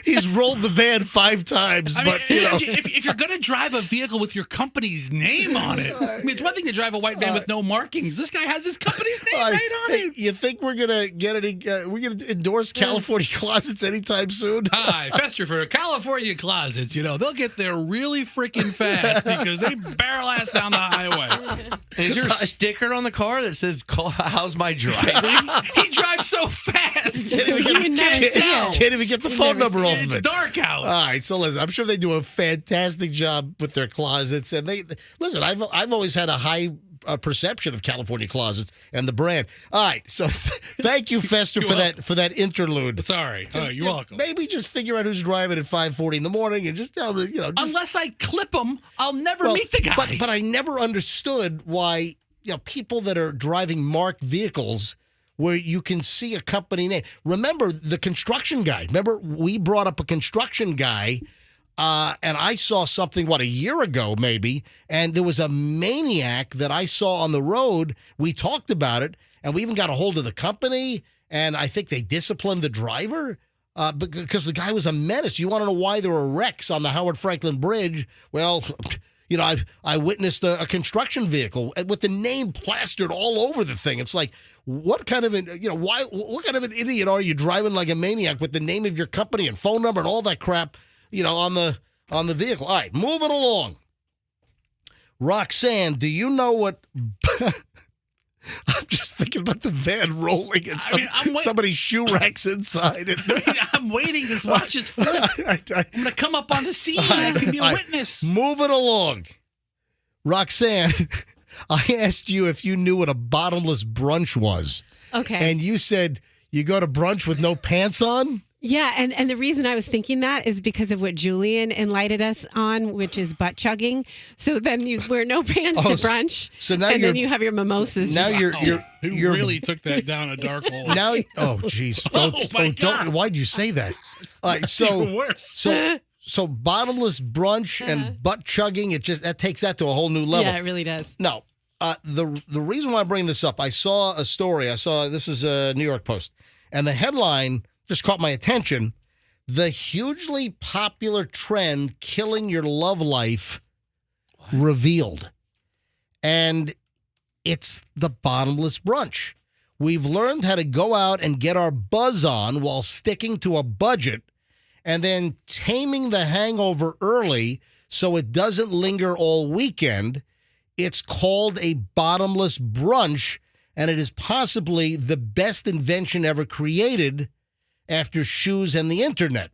He's rolled the van 5 times. If you're going to drive a vehicle with your company's name on it, I mean, it's one thing to drive a white van with no markings. This guy has his company's name right on it. You think we're gonna endorse California Closets anytime soon? Hi, Fester for California Closets. You know they'll get there really freaking fast because they barrel ass down the highway. Is there a sticker on the car that says, how's my driving? He drives so fast. Can't even get the phone number off of It's it. dark out. All right, so listen, I'm sure they do a fantastic job with their closets. And listen, I've always had a high perception of California Closets and the brand. All right, so thank you, Fester, for that interlude. Sorry. You're welcome. Maybe just figure out who's driving at 5:40 in the morning and just tell me, Unless I clip him, I'll never meet the guy. But I never understood why people that are driving marked vehicles where you can see a company name. Remember the construction guy. Remember we brought up a construction guy. And I saw something, a year ago maybe, and there was a maniac that I saw on the road. We talked about it, and we even got a hold of the company, and I think they disciplined the driver because the guy was a menace. You want to know why there were wrecks on the Howard Franklin Bridge? Well, I witnessed a construction vehicle with the name plastered all over the thing. It's like, what kind of what kind of an idiot are you driving like a maniac with the name of your company and phone number and all that crap? On the vehicle. All right, moving along. Roxanne, do you know what? I'm just thinking about the van rolling and somebody's shoe racks inside it. I'm waiting to watch this flip. I'm going to come up on the scene. I can be a witness. Moving along. Roxanne, I asked you if you knew what a bottomless brunch was. Okay. And you said you go to brunch with no pants on? Yeah, and the reason I was thinking that is because of what Julian enlightened us on, which is butt chugging. So then you wear no pants to brunch, so now and then you have your mimosas. Now you're really took that down a dark hole. Now, jeez, don't. Why'd you say that? All right, so even worse. So bottomless brunch and butt chugging, that takes that to a whole new level. Yeah, it really does. No, the reason why I bring this up, I saw a story. This is a New York Post, and the headline just caught my attention. The hugely popular trend killing your love life revealed. And it's the bottomless brunch. We've learned how to go out and get our buzz on while sticking to a budget and then taming the hangover early so it doesn't linger all weekend. It's called a bottomless brunch, and it is possibly the best invention ever created after shoes and the internet.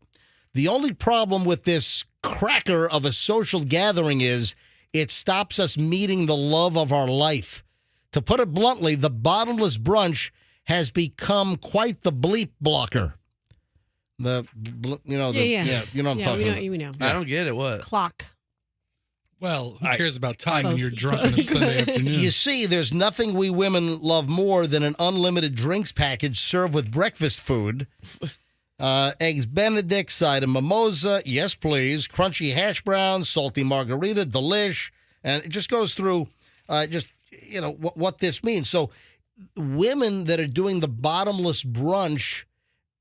The only problem with this cracker of a social gathering is it stops us meeting the love of our life. To put it bluntly, the bottomless brunch has become quite the bleep blocker. You know what I'm talking about. We know. I don't get it. What? Clock. Well, who cares about time when you're drunk on a Sunday afternoon? You see, there's nothing we women love more than an unlimited drinks package served with breakfast food. Eggs Benedict, side of mimosa, yes please, crunchy hash browns, salty margarita, delish, and it just goes through what this means. So women that are doing the bottomless brunch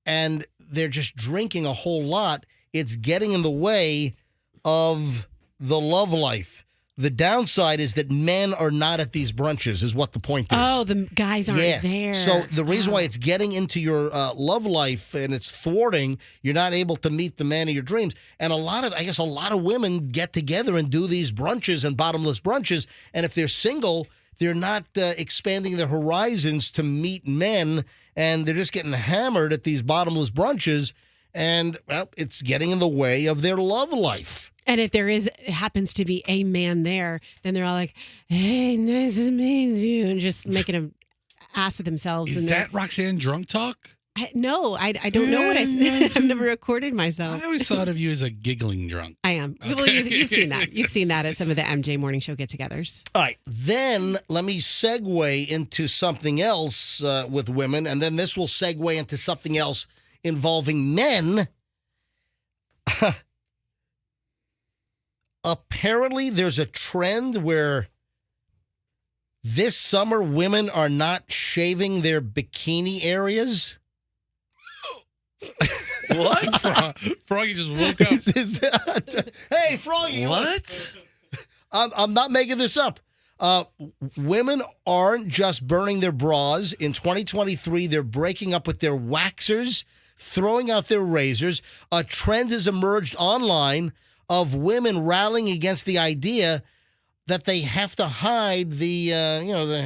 and they're just drinking a whole lot, it's getting in the way of the love life. The downside is that men are not at these brunches, is what the point is. Oh, the guys aren't there. So the reason why it's getting into your love life and it's thwarting, you're not able to meet the man of your dreams. And a lot of women get together and do these brunches and bottomless brunches. And if they're single, they're not expanding their horizons to meet men, and they're just getting hammered at these bottomless brunches. And, well, it's getting in the way of their love life. And if there happens to be a man there, then they're all like, hey, nice to meet you, and just making an ass of themselves. Is that Roxanne drunk talk? No, I don't know what I said. I've never recorded myself. I always thought of you as a giggling drunk. I am. Okay. Well, you've seen that. You've seen that at some of the MJ Morning Show get-togethers. All right. Then let me segue into something else with women, and then this will segue into something else involving men. Apparently, there's a trend where this summer women are not shaving their bikini areas. What? Froggy just woke up. Hey, Froggy. What? I'm not making this up. Women aren't just burning their bras. In 2023, they're breaking up with their waxers, throwing out their razors. A trend has emerged online of women rallying against the idea that they have to hide the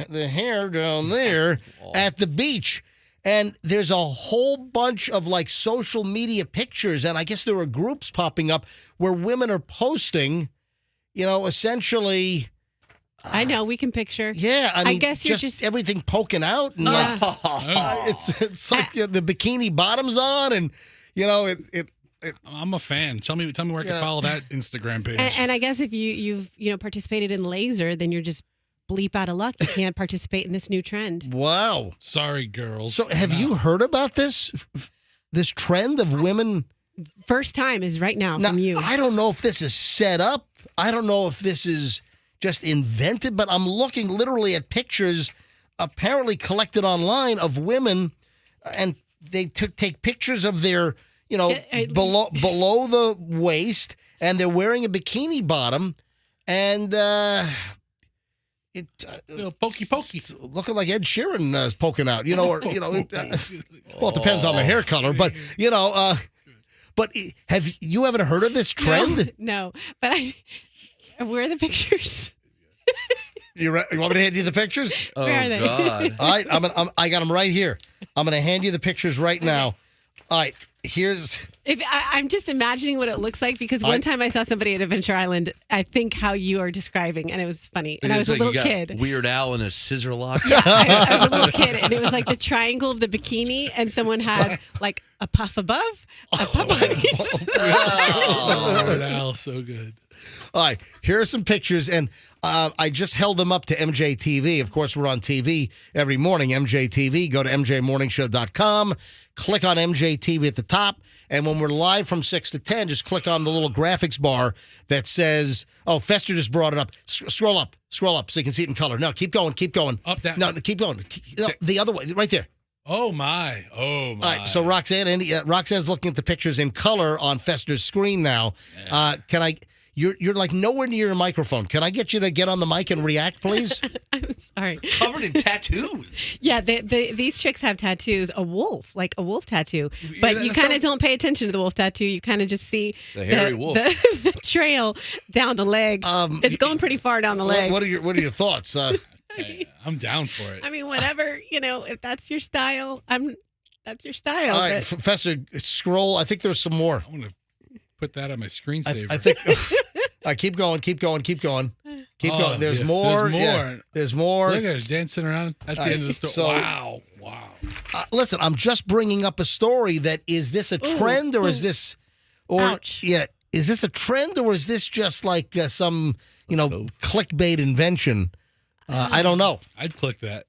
the hair down there at the beach. And there's a whole bunch of like social media pictures, and I guess there are groups popping up where women are posting, essentially. I know, we can picture. Yeah, I mean, guess you're just everything poking out, and it's like the bikini bottoms on, and I'm a fan. Tell me where I can follow that Instagram page. And I guess if you've participated in laser, then you're just bleep out of luck. You can't participate in this new trend. Wow. Sorry, girls. So have you heard about this trend of women? First time is right now from you. I don't know if this is set up. I don't know if this is just invented, but I'm looking literally at pictures apparently collected online of women, and they take pictures of their, below the waist, and they're wearing a bikini bottom, and pokey. Looking like Ed Sheeran is poking out, well, it depends on the hair color, but but have you ever heard of this trend? No, but where are the pictures? You want me to hand you the pictures? Where are they? God. All right, I got them right here. I'm going to hand you the pictures right now. All right, here's. I'm just imagining what it looks like, because one time I saw somebody at Adventure Island, I think how you are describing, and it was funny. And I was a little kid. Weird Al in a scissor lock. Yeah, I was a little kid, and it was like the triangle of the bikini, and someone had like a puff above, a puff underneath. Weird Al, so good. All right, here are some pictures, and I just held them up to MJTV. Of course, we're on TV every morning, MJTV. Go to MJMorningshow.com, click on MJTV at the top, and when we're live from 6 to 10, just click on the little graphics bar that says, Fester just brought it up. Scroll up so you can see it in color. No, keep going. Up, down. No, keep going. No, the other way, right there. Oh, my. All right, so Roxanne's looking at the pictures in color on Fester's screen now. Yeah. You're like nowhere near your microphone. Can I get you to get on the mic and react, please? I'm sorry. Covered in tattoos. Yeah, these chicks have tattoos, a wolf tattoo. But you kind of don't pay attention to the wolf tattoo. You kind of just see a hairy wolf. The trail down the leg. It's going pretty far down the leg. What are your thoughts? I'm down for it. I mean, whatever, if that's your style, that's your style. All right, Professor, scroll. I think there's some more. I'm going to put that on my screensaver. I think. All right, keep going. Keep going. There's more. There's more. Look at her dancing around. That's the end of the story. So, wow. Listen, I'm just bringing up a story that is this a trend or is this, Ouch. Is this a trend or is this just like some, clickbait invention? I don't know. I'd click that.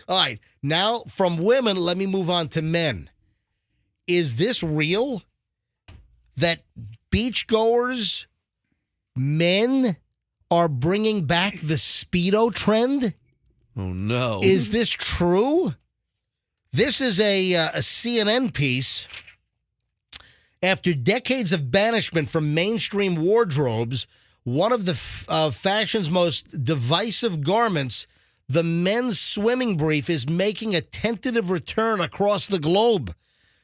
All right. Now, from women, let me move on to men. Is this real? That beachgoers, men, are bringing back the Speedo trend? Oh, no. Is this true? This is a CNN piece. After decades of banishment from mainstream wardrobes, one of the fashion's most divisive garments, the men's swimming brief, is making a tentative return across the globe.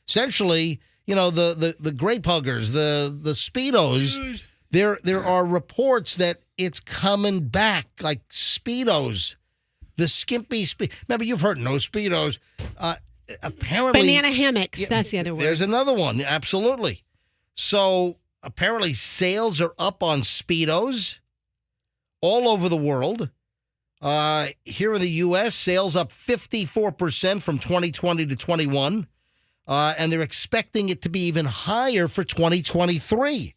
Essentially, the grape huggers, the Speedos. Dude. There are reports that it's coming back, like Speedos, the skimpy Remember, you've heard no Speedos. Apparently, banana hammocks. That's the other word. There's another one. Absolutely. So apparently, sales are up on Speedos all over the world. Here in the U.S., sales up 54% from 2020 to 21. And they're expecting it to be even higher for 2023.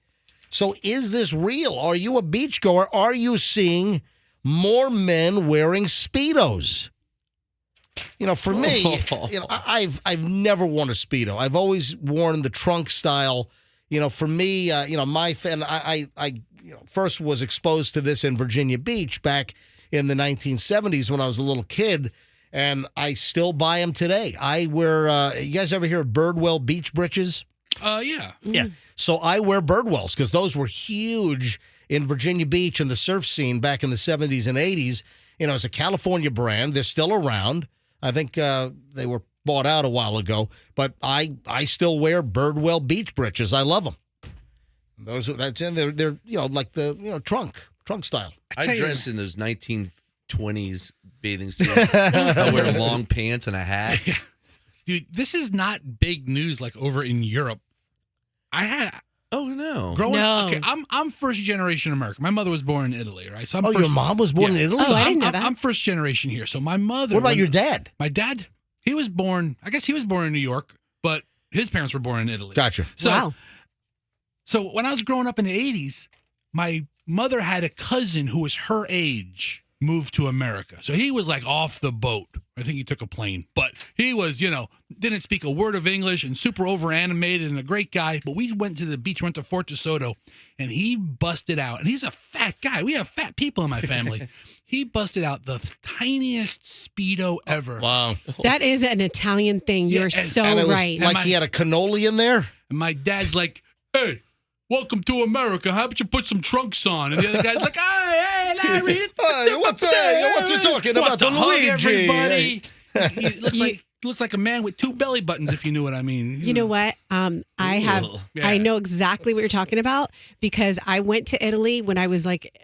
So is this real? Are you a beachgoer? Are you seeing more men wearing Speedos? For me, I've never worn a Speedo. I've always worn the trunk style. For me, my fan, I first was exposed to this in Virginia Beach back in the 1970s when I was a little kid. And I still buy them today. I wear, you guys ever hear of Birdwell beach breeches? Yeah. Yeah. So I wear Birdwells because those were huge in Virginia Beach and the surf scene back in the 70s and 80s. It's a California brand. They're still around. I think they were bought out a while ago. But I still wear Birdwell beach breeches. I love them. They're like the trunk. trunk style. I dress in those 1920s bathing suits. I wear long pants and a hat. Dude, this is not big news like over in Europe. Oh no! Growing up, okay, I'm first generation American. My mother was born in Italy, right? So your mom was born in Italy? Oh, I didn't know that. I'm first generation here. So my mother. What about your dad? My dad, he was born. I guess he was born in New York, but his parents were born in Italy. Gotcha. So, wow. So when I was growing up in the 80s, my mother had a cousin who was her age moved to America. So he was like off the boat. I think he took a plane, but he was, didn't speak a word of English and super over animated and a great guy. But we went to the beach, went to Fort DeSoto, and he busted out. And he's a fat guy. We have fat people in my family. He busted out the tiniest Speedo ever. Wow. That is an Italian thing. You're so and it was right. like he had a cannoli in there? And my dad's like, hey, welcome to America. How about you put some trunks on? And the other guy's like, hey, Larry. What you talking about? To The hug Luigi. everybody. He looks like a man with two belly buttons, if you know what I mean. You know what? I know exactly what you're talking about because I went to Italy when I was like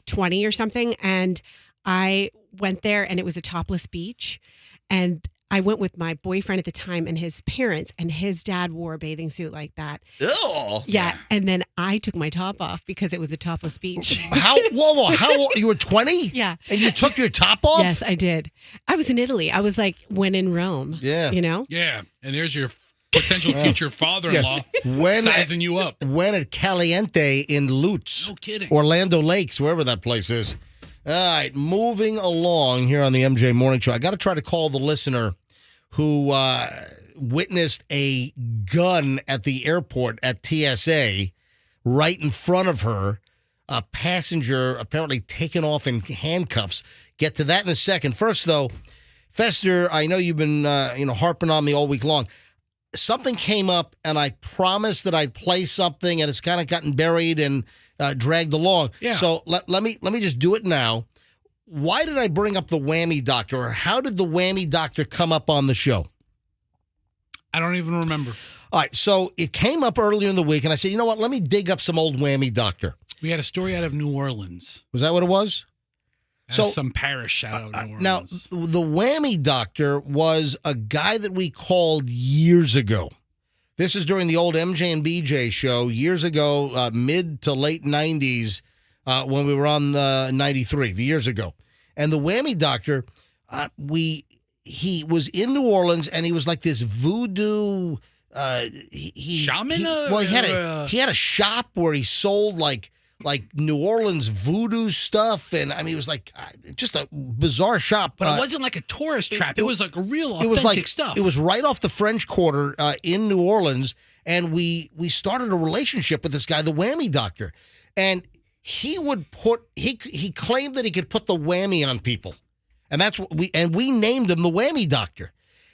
20 or something, and I went there and it was a topless beach, and I went with my boyfriend at the time and his parents, and his dad wore a bathing suit like that. Oh, yeah. And then I took my top off because it was a topless beach. How old? You were 20? Yeah. And you took your top off? Yes, I did. I was in Italy. I was like, when in Rome. Yeah. Yeah. And there's your potential future father-in-law sizing you up. When at Caliente in Lutz. No kidding. Orlando Lakes, wherever that place is. All right, moving along here on the MJ Morning Show. I got to try to call the listener who witnessed a gun at the airport at TSA right in front of her. A passenger apparently taken off in handcuffs. Get to that in a second. First, though, Fester, I know you've been harping on me all week long. Something came up, and I promised that I'd play something, and it's kind of gotten buried and dragged along. Yeah. So let me just do it now. Why did I bring up the Whammy Doctor, or how did the Whammy Doctor come up on the show? I don't even remember. All right, so it came up earlier in the week, and I said, you know what, let me dig up some old Whammy Doctor. We had a story out of New Orleans. Was that what it was? So some parish out of New Orleans. Now, the Whammy Doctor was a guy that we called years ago. This is during the old MJ and BJ show years ago, mid to late 90s, when we were on the 93, the years ago. And the Whammy Doctor, he was in New Orleans, and he was like this voodoo shaman. He had a shop where he sold like New Orleans voodoo stuff, and I mean it was like just a bizarre shop. But it wasn't like a tourist trap. It was like a real authentic stuff. It was right off the French Quarter in New Orleans, and we started a relationship with this guy, the Whammy Doctor, and he claimed that he could put the whammy on people. And that's what we named him the Whammy Doctor.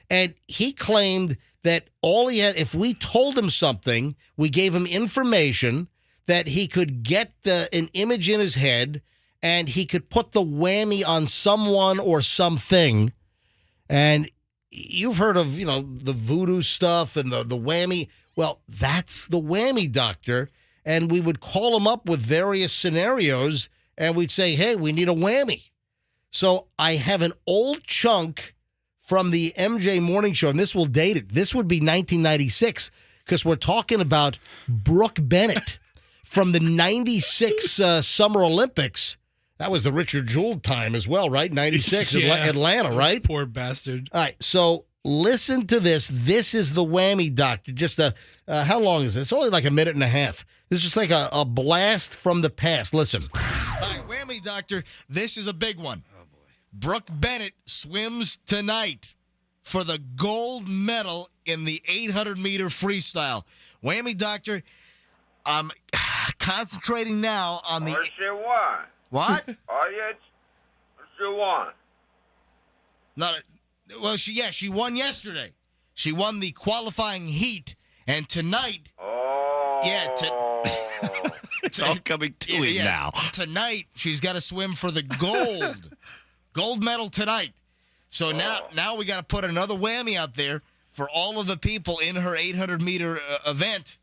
And he claimed that all he had, if we told him something, we gave him information that he could get an image in his head and he could put the whammy on someone or something. And you've heard of, the voodoo stuff and the whammy. Well, that's the Whammy Doctor. And we would call him up with various scenarios and we'd say, hey, we need a whammy. So I have an old chunk from the MJ Morning Show, and this will date it. This would be 1996 because we're talking about Brooke Bennett from the 96 Summer Olympics. That was the Richard Jewell time as well, right? 96, Atlanta, right? Poor bastard. All right, so listen to this. This is the Whammy Doctor. Just how long is it? It's only like a minute and a half. This is like a blast from the past. Listen. All right, Whammy Doctor, this is a big one. Brooke Bennett swims tonight for the gold medal in the 800-meter freestyle. Whammy Doctor, I'm concentrating now on the... She won. What? Oh, yeah, she won. She won yesterday. She won the qualifying heat, and tonight... Oh. Yeah, it's all coming to it now. Tonight, she's got to swim for the gold medal tonight. So now we got to put another whammy out there for all of the people in her 800-meter event.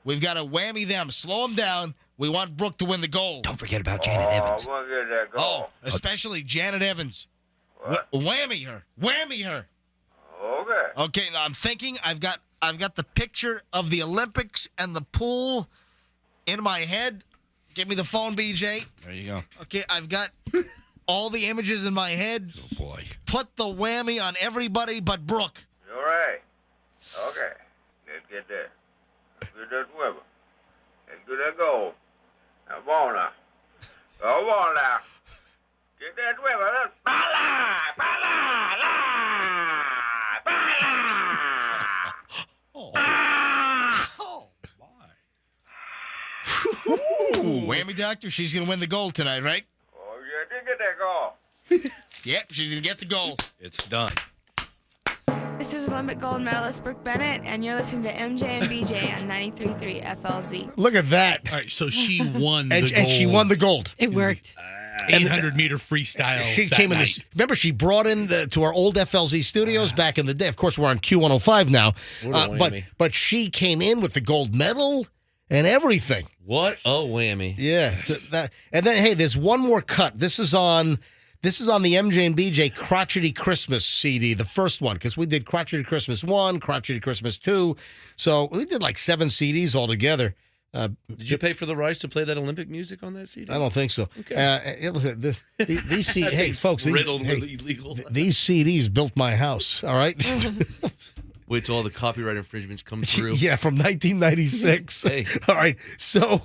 We've got to whammy them, slow them down, We want Brooke to win the gold. Don't forget about Janet Evans. I'm gonna get that goal. Oh, especially Janet Evans. Whammy her. Whammy her. Okay. Okay, now I'm thinking I've got the picture of the Olympics and the pool in my head. Give me the phone, BJ. There you go. Okay, I've got all the images in my head. Oh, boy. Put the whammy on everybody but Brooke. All right. Okay. Let's get that. Let's get that swimmer. Let's get that goal. Now, come on now. Come on now. Get that swimmer. Let's bala, bala, la, bala. Oh, Ooh, whammy doctor, she's going to win the gold tonight, right? Oh, yeah, did get that goal. Yep, she's going to get the gold. It's done. This is Olympic gold medalist Brooke Bennett, and you're listening to MJ and BJ on 93.3 FLZ. Look at that. All right, so she won the And gold. she won the gold. It worked. 800-meter freestyle. She that came in night. this. Remember, she brought in to our old FLZ studios back in the day. Of course, we're on Q105 now. What a whammy. But she came in with the gold medal and everything. What a whammy. Yeah. And then, hey, there's one more cut. This is on the MJ and BJ Crotchety Christmas CD, the first one, because we did Crotchety Christmas 1, Crotchety Christmas 2. So we did like 7 CDs altogether. Did you pay for the rights to play that Olympic music on that CD? I don't think so. Okay. Listen, these CDs, hey, folks, riddled with illegal. These CDs built my house, all right? Wait till all the copyright infringements come through. Yeah, from 1996. Hey. All right. So,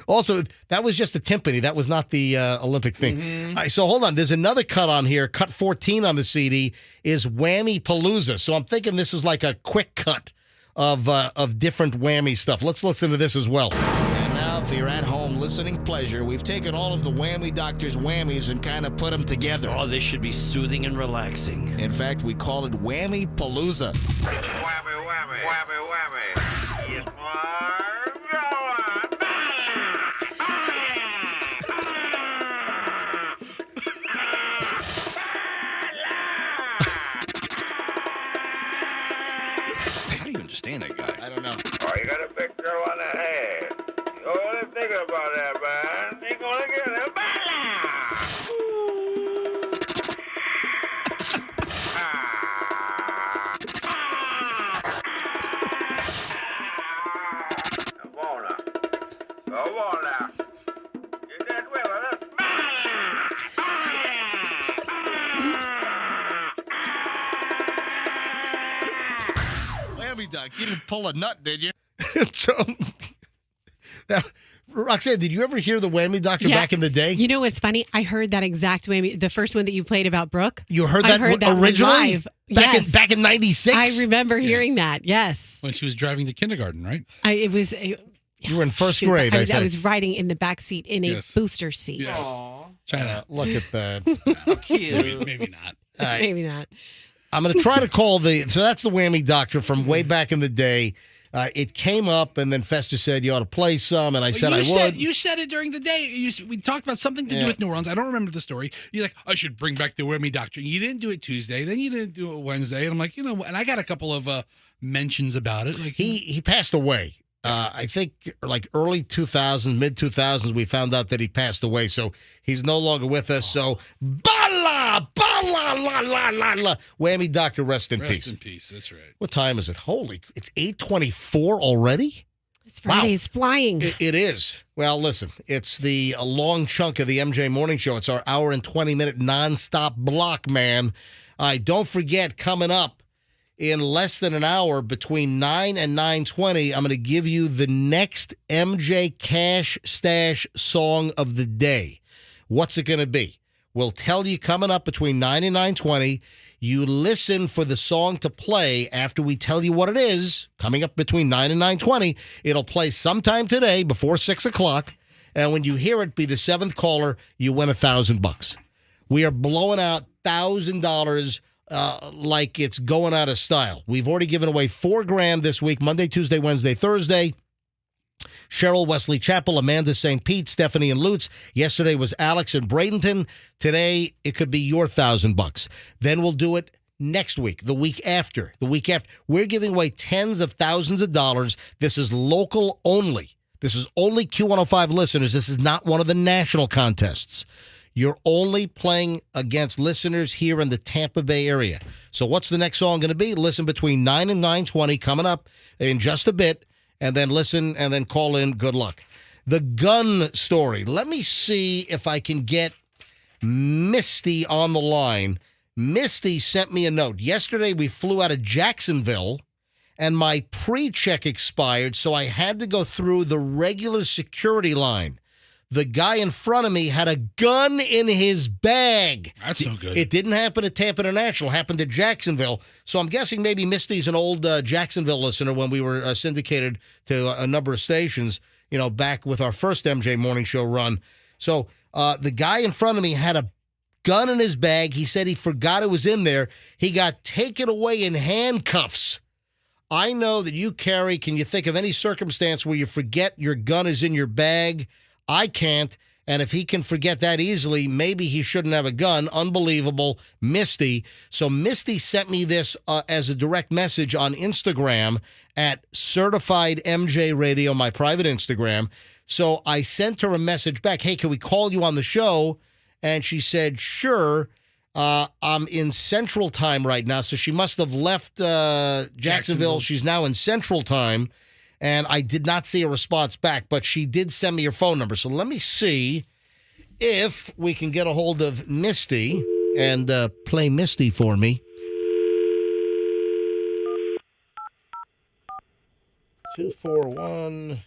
also, that was just the timpani. That was not the Olympic thing. Mm-hmm. All right, so, hold on. There's another cut on here. Cut 14 on the CD is Whammy Palooza. So, I'm thinking this is like a quick cut of different whammy stuff. Let's listen to this as well. And now, for your at-home listening pleasure, we've taken all of the Whammy Doctor's whammies and kind of put them together. Oh, this should be soothing and relaxing. In fact, we call it Whammy Palooza. Whammy, whammy, whammy, whammy. Yes, more. Go on. How do you understand that guy? I don't know. Oh, you got a big girl on the head. You only thinking about that, man. Ain't gonna get it. Come on now. Come on now. Get that river. Let's Whammy Doc, you didn't pull a nut, did you? So, now, Roxanne, did you ever hear the Whammy Doctor back in the day? You know what's funny? I heard that exact whammy, the first one that you played about Brooke. You heard I that, one originally? live. Back in 96? I remember hearing that, yes. When she was driving to kindergarten, right? You were in first grade, I think. I was riding in the back seat in a booster seat. Yes. China. Look at that. Maybe not. All right. Maybe not. I'm going to try to call so that's the Whammy Doctor from way back in the day. It came up, and then Fester said you ought to play some, and I said I would. You said it during the day. We talked about something to do with New Orleans. I don't remember the story. You're like, I should bring back the Whammy Doctor. You didn't do it Tuesday. Then you didn't do it Wednesday. And I'm like, and I got a couple of mentions about it. Like he passed away. I think like early 2000s, mid 2000s, we found out that he passed away. So he's no longer with us. So, bala, la, la, la, la. Whammy Doctor, rest in peace. Rest in peace. That's right. What time is it? Holy, it's 8:24 already? It's Friday. It's flying. It is. Well, listen, it's the long chunk of the MJ Morning Show. It's our hour and 20-minute nonstop block, man. Don't forget, coming up in less than an hour, between 9 and 9:20, I'm going to give you the next MJ Cash Stash song of the day. What's it going to be? We'll tell you coming up between 9 and 9:20. You listen for the song to play after we tell you what it is. Coming up between 9 and 9:20. It'll play sometime today before 6 o'clock. And when you hear it, be the 7th caller, you win $1,000. We are blowing out $1,000 like it's going out of style. We've already given away $4,000 this week, Monday, Tuesday, Wednesday, Thursday. Cheryl, Wesley Chapel, Amanda St. Pete, Stephanie and Lutz. Yesterday was Alex and Bradenton. Today, it could be your $1,000. Then we'll do it next week, the week after. We're giving away tens of thousands of dollars. This is local only. This is only Q105 listeners. This is not one of the national contests. You're only playing against listeners here in the Tampa Bay area. So what's the next song going to be? Listen between 9 and 9:20 coming up in just a bit, and then listen and then call in. Good luck. The gun story. Let me see if I can get Misty on the line. Misty sent me a note. Yesterday we flew out of Jacksonville, and my pre-check expired, so I had to go through the regular security line. The guy in front of me had a gun in his bag. That's so good. It didn't happen at Tampa International. It happened at Jacksonville. So I'm guessing maybe Misty's an old Jacksonville listener when we were syndicated to a number of stations, back with our first MJ Morning Show run. So the guy in front of me had a gun in his bag. He said he forgot it was in there. He got taken away in handcuffs. I know that you carry. Can you think of any circumstance where you forget your gun is in your bag? I can't, and if he can forget that easily, maybe he shouldn't have a gun. Unbelievable, Misty. So Misty sent me this as a direct message on Instagram at Certified MJ Radio, my private Instagram. So I sent her a message back, hey, can we call you on the show? And she said, sure. I'm in Central Time right now, so she must have left Jacksonville. She's now in Central Time. And I did not see a response back, but she did send me your phone number. So let me see if we can get a hold of Misty and play Misty for me. 241.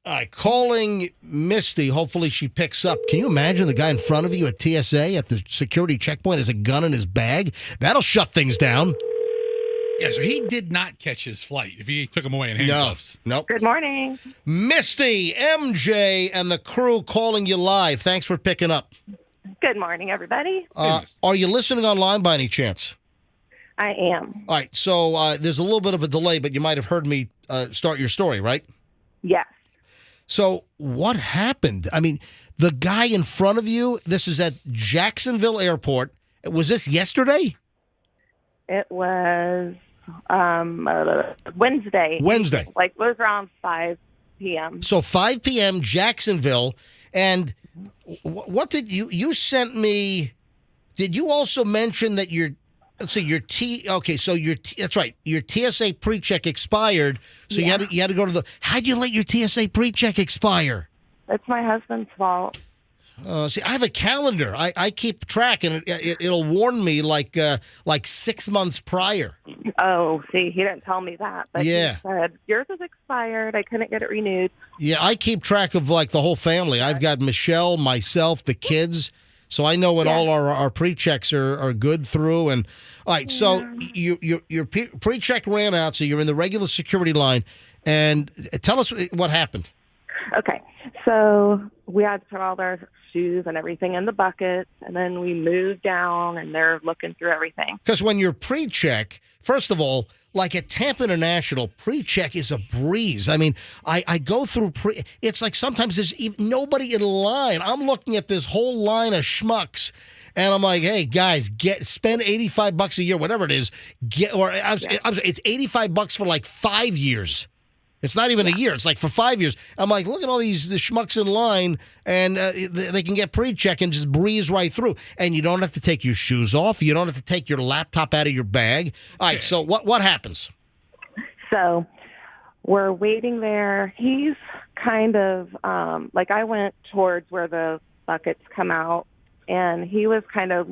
All right, calling Misty. Hopefully she picks up. Can you imagine the guy in front of you at TSA at the security checkpoint has a gun in his bag? That'll shut things down. Yeah, so he did not catch his flight if he took him away in handcuffs. No, nope. Good morning. Misty, MJ, and the crew calling you live. Thanks for picking up. Good morning, everybody. Are you listening online by any chance? I am. All right, so there's a little bit of a delay, but you might have heard me start your story, right? Yes. So what happened? I mean, the guy in front of you, this is at Jacksonville Airport. Was this yesterday? It was Wednesday. Wednesday. Like, it was around 5 p.m. So 5 p.m., Jacksonville. And what did you sent me? Did you also mention that that's right. Your TSA pre-check expired. So you had to go to how'd you let your TSA pre-check expire? It's my husband's fault. See, I have a calendar. I keep track, and it'll warn me like 6 months prior. Oh, see, he didn't tell me that. But Yeah. he said, yours is expired. I couldn't get it renewed. Yeah, I keep track of the whole family. I've got Michelle, myself, the kids, so I know when all our pre-checks are good through. And all right, so your pre-check ran out, so you're in the regular security line. And tell us what happened. Okay, so we had to put all our shoes and everything in the buckets, and then we moved down, and they're looking through everything. Because when you're pre-check, first of all, like at Tampa International, pre-check is a breeze. I mean, I go through it's like sometimes there's even nobody in line. I'm looking at this whole line of schmucks, and I'm like, hey, guys, spend $85 a year, whatever it is. It's $85 for like 5 years. It's not even a year. It's like for 5 years. I'm like, look at all the schmucks in line, and they can get pre-check and just breeze right through. And you don't have to take your shoes off. You don't have to take your laptop out of your bag. All right, so what happens? So we're waiting there. He's kind of, I went towards where the buckets come out, and he was kind of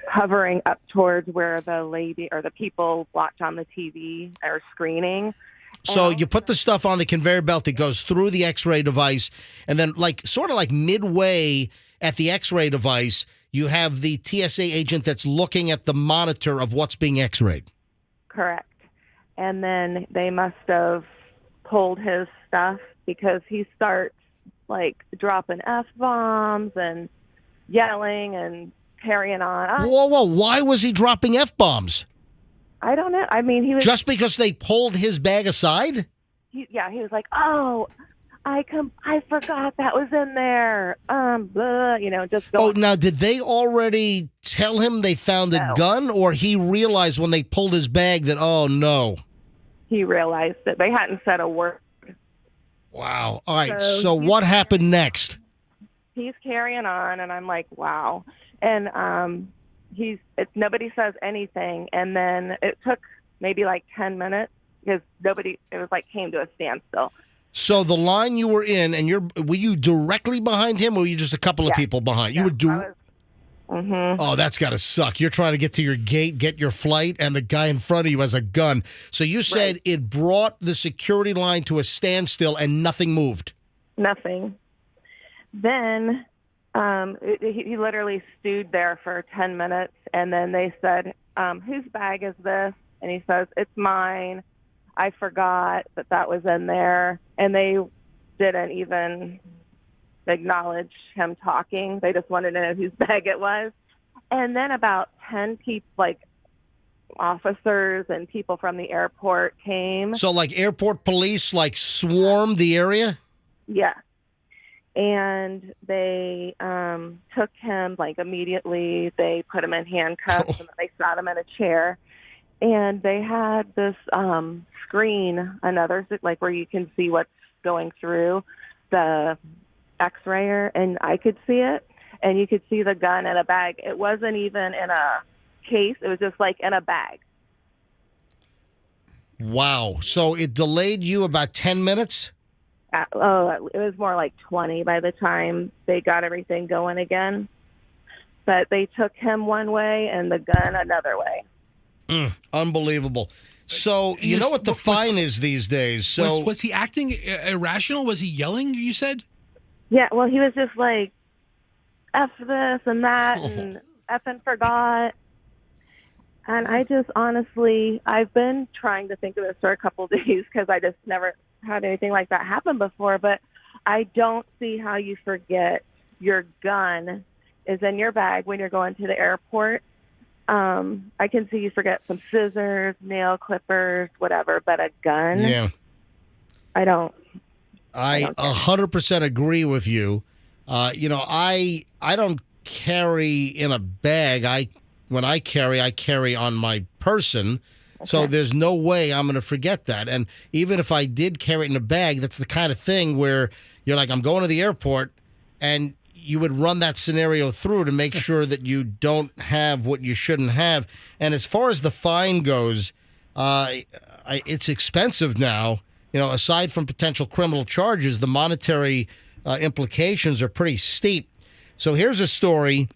hovering up towards where the lady or the people watch on the TV or screening. So you put the stuff on the conveyor belt that goes through the X-ray device, and then sort of like midway at the X-ray device, you have the TSA agent that's looking at the monitor of what's being X-rayed. Correct. And then they must have pulled his stuff because he starts dropping F-bombs and yelling and carrying on. Whoa, why was he dropping F-bombs? I don't know. I mean, he was... Just because they pulled his bag aside? He was like, oh, I forgot that was in there. Blah, just going. Oh, now, did they already tell him they found a gun, or he realized when they pulled his bag that, oh, no? he realized it. They hadn't said a word. Wow. All right. So So what happened next? He's carrying on, and I'm like, wow. And nobody says anything, and then it took maybe like 10 minutes because it was like came to a standstill. So the line you were in, and were you directly behind him, or were you just a couple of people behind? You were. Oh, that's got to suck. You're trying to get to your gate, get your flight, and the guy in front of you has a gun. So you said it brought the security line to a standstill and nothing moved. Nothing. Then he literally stewed there for 10 minutes, and then they said, whose bag is this? And he says, it's mine. I forgot that was in there. And they didn't even acknowledge him talking. They just wanted to know whose bag it was. And then about 10 people, like officers and people from the airport came. So like airport police like swarmed the area? Yeah. And they took him like immediately. They put him in handcuffs and they sat him in a chair. And they had this screen, like where you can see what's going through the X-rayer, and I could see it, and you could see the gun in a bag. It wasn't even in a case. It was just like in a bag. Wow. So it delayed you about 10 minutes? It was more like 20 by the time they got everything going again. But they took him one way and the gun another way. Unbelievable. So you know what the fine is these days. So was he acting irrational? Was he yelling, you said? Yeah, well, he was just like, F this and that, and effing forgot. And I just honestly, I've been trying to think of this for a couple of days because I just never had anything like that happen before. But I don't see how you forget your gun is in your bag when you're going to the airport. I can see you forget some scissors, nail clippers, whatever, but a gun? Yeah. I don't. I 100% agree with you. I don't carry in a bag. When I carry on my person. Okay. So there's no way I'm going to forget that. And even if I did carry it in a bag, that's the kind of thing where you're like, I'm going to the airport, and you would run that scenario through to make sure that you don't have what you shouldn't have. And as far as the fine goes, it's expensive now. Aside from potential criminal charges, the monetary implications are pretty steep. So here's a story.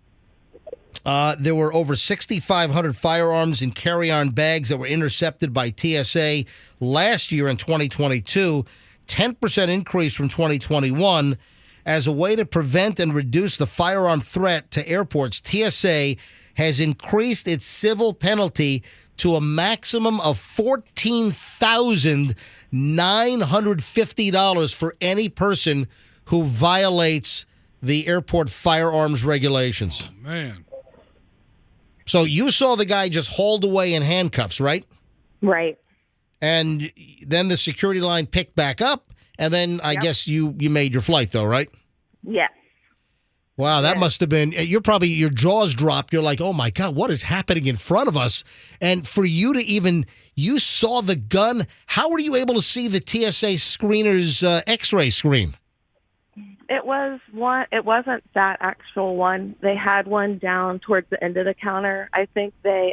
There were over 6,500 firearms in carry-on bags that were intercepted by TSA last year in 2022, 10% increase from 2021. As a way to prevent and reduce the firearm threat to airports, TSA has increased its civil penalty to a maximum of $14,950 for any person who violates the airport firearms regulations. Oh, man. So you saw the guy just hauled away in handcuffs, right? Right. And then the security line picked back up, and then I guess you made your flight, though, right? Yes. Wow, that must have been, your jaws dropped. You're like, oh my God, what is happening in front of us? And for you to you saw the gun. How were you able to see the TSA screener's X-ray screen? It wasn't that actual one. They had one down towards the end of the counter. I think they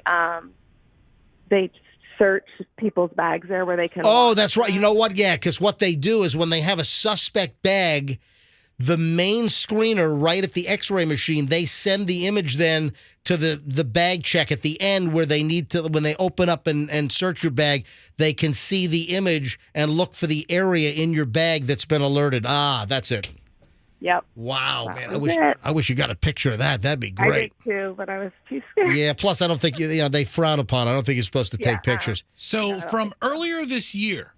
search people's bags there where they can. Oh, that's right. You know what? Yeah, because what they do is when they have a suspect bag, the main screener right at the X-ray machine, they send the image then to the bag check at the end where they need to, when they open up and search your bag, they can see the image and look for the area in your bag that's been alerted. Ah, that's it. Yep. Wow, man. I wish you got a picture of that. That'd be great. I did too, but I was too scared. Yeah, plus I don't think they frown upon. I don't think you're supposed to take pictures. So from earlier this year,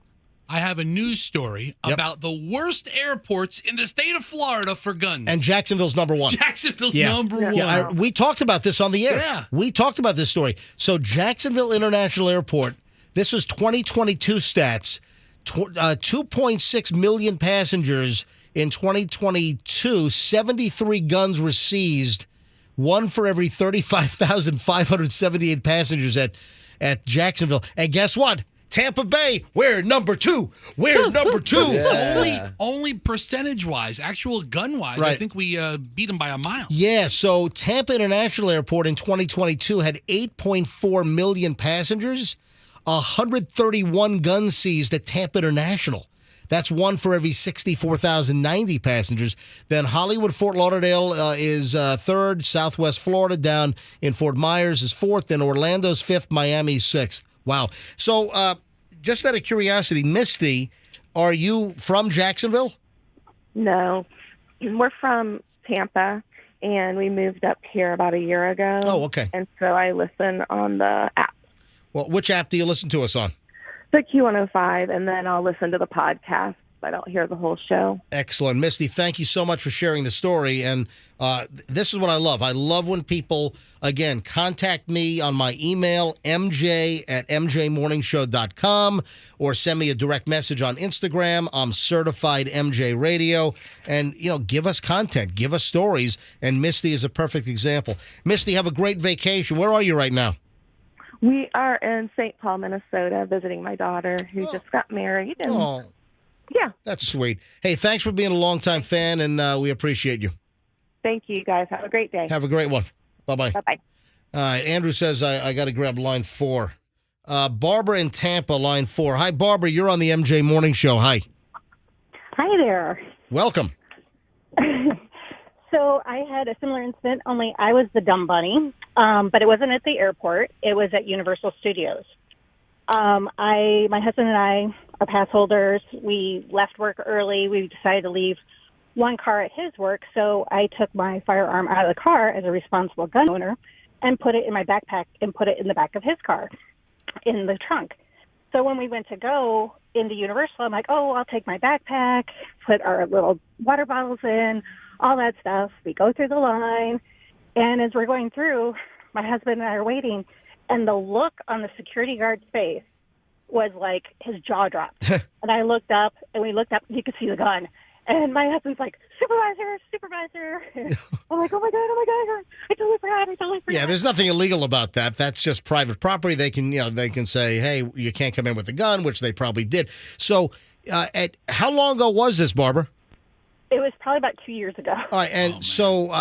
I have a news story about the worst airports in the state of Florida for guns. And Jacksonville's number one. Jacksonville's number one. Yeah, we talked about this on the air. Yeah. We talked about this story. So Jacksonville International Airport, this is 2022 stats, 2.6 million passengers in 2022, 73 guns were seized, one for every 35,578 passengers at Jacksonville. And guess what? Tampa Bay, we're number 2. We're number 2. Yeah. Only percentage-wise, actual gun-wise, I Right. think we beat them by a mile. Yeah, so Tampa International Airport in 2022 had 8.4 million passengers, 131 guns seized at Tampa International. That's one for every 64,090 passengers. Then Hollywood, Fort Lauderdale is third. Southwest Florida down in Fort Myers is fourth. Then Orlando's fifth. Miami's sixth. Wow. So just out of curiosity, Misty, are you from Jacksonville? No, we're from Tampa, and we moved up here about a year ago. Oh, okay. And so I listen on the app, Well, which app do you listen to us on? the Q105, and then I'll listen to the podcast. I don't hear the whole show. Excellent. Misty, thank you so much for sharing the story. And this is what I love. I love when people, again, contact me on my email, mj@mjmorningshow.com, or send me a direct message on Instagram. I'm Certified MJ Radio. And, give us content. Give us stories. And Misty is a perfect example. Misty, have a great vacation. Where are you right now? We are in St. Paul, Minnesota, visiting my daughter who just got married. And Oh, yeah, that's sweet. Hey, thanks for being a longtime fan, and we appreciate you. thank you, guys. Have a great day. Have a great one. Bye-bye. Bye-bye. All right, Andrew says I got to grab line 4. Barbara in Tampa, line 4. Hi, Barbara. You're on the MJ Morning Show. Hi. Hi there. Welcome. So I had a similar incident, only I was the dumb bunny, but it wasn't at the airport. It was at Universal Studios. My husband and I are pass holders. We left work early. We decided to leave one car at his work, so I took my firearm out of the car as a responsible gun owner and put it in my backpack and put it in the back of his car in the trunk. So when we went to go into Universal, I'm like, oh, I'll take my backpack, put our little water bottles in, all that stuff. We go through the line, and as we're going through, my husband and I are waiting, and the look on the security guard's face was like his jaw dropped. And I looked up, and we looked up, and you could see the gun. And my husband's like, supervisor. I'm like, oh my God, I totally forgot. Yeah, there's nothing illegal about that. That's just private property. They can say, hey, you can't come in with a gun, which they probably did. So how long ago was this, Barbara? It was probably about 2 years ago. All right, and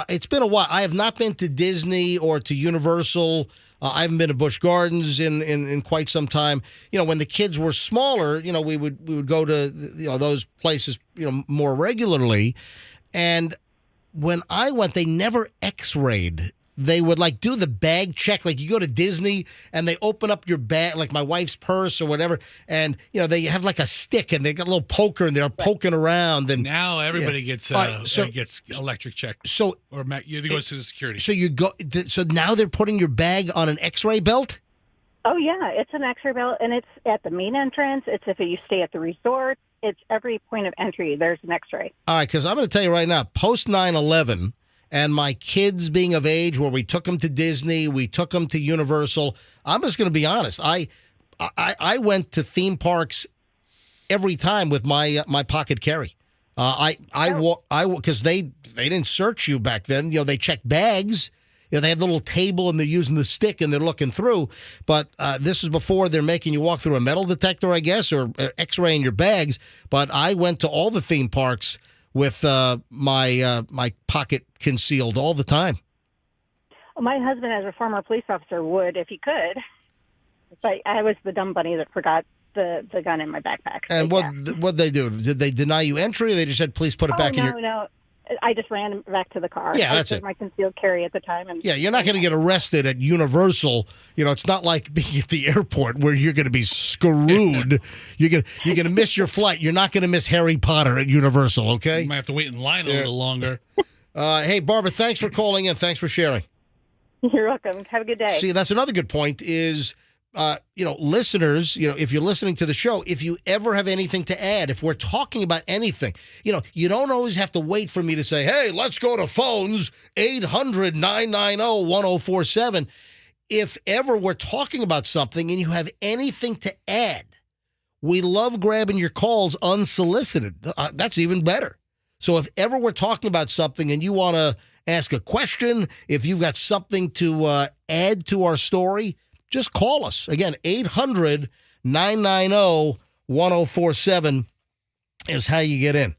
it's been a while. I have not been to Disney or to Universal. I haven't been to Busch Gardens in quite some time. When the kids were smaller, we would go to those places more regularly. And when I went, they never X-rayed. They would do the bag check. Like you go to Disney and they open up your bag, like my wife's purse or whatever, and they have a stick and they got a little poker and they're poking around. And now everybody gets electric check. So or it goes to the security. So you go. So now they're putting your bag on an X-ray belt. Oh yeah, it's an X-ray belt, and it's at the main entrance. It's if you stay at the resort. It's every point of entry. There's an X-ray. All right, because I'm going to tell you right now, post 9/11. And my kids being of age, where we took them to Disney, we took them to Universal. I'm just going to be honest. I went to theme parks every time with my pocket carry. Because they didn't search you back then. They checked bags. They had a little table and they're using the stick and they're looking through. But this is before they're making you walk through a metal detector, I guess, or X-raying your bags. But I went to all the theme parks with my pocket concealed all the time. My husband, as a former police officer, would if he could, but I was the dumb bunny that forgot the gun in my backpack. And what'd they do? Did they deny you entry, or they just said, please put it back in your... No. I just ran back to the car. Yeah, that's it. My concealed carry at the time. And yeah, you're not going to get arrested at Universal. It's not like being at the airport where you're going to be screwed. You're going to miss your flight. You're not going to miss Harry Potter at Universal, okay? You might have to wait in line a little longer. Hey, Barbara, thanks for calling in. Thanks for sharing. You're welcome. Have a good day. See, that's another good point is... listeners, if you're listening to the show, if you ever have anything to add, if we're talking about anything, you don't always have to wait for me to say, hey, let's go to phones, 800-990-1047. If ever we're talking about something and you have anything to add, we love grabbing your calls unsolicited. That's even better. So if ever we're talking about something and you want to ask a question, if you've got something to add to our story, just call us. Again, 800 800-990-1047 is how you get in.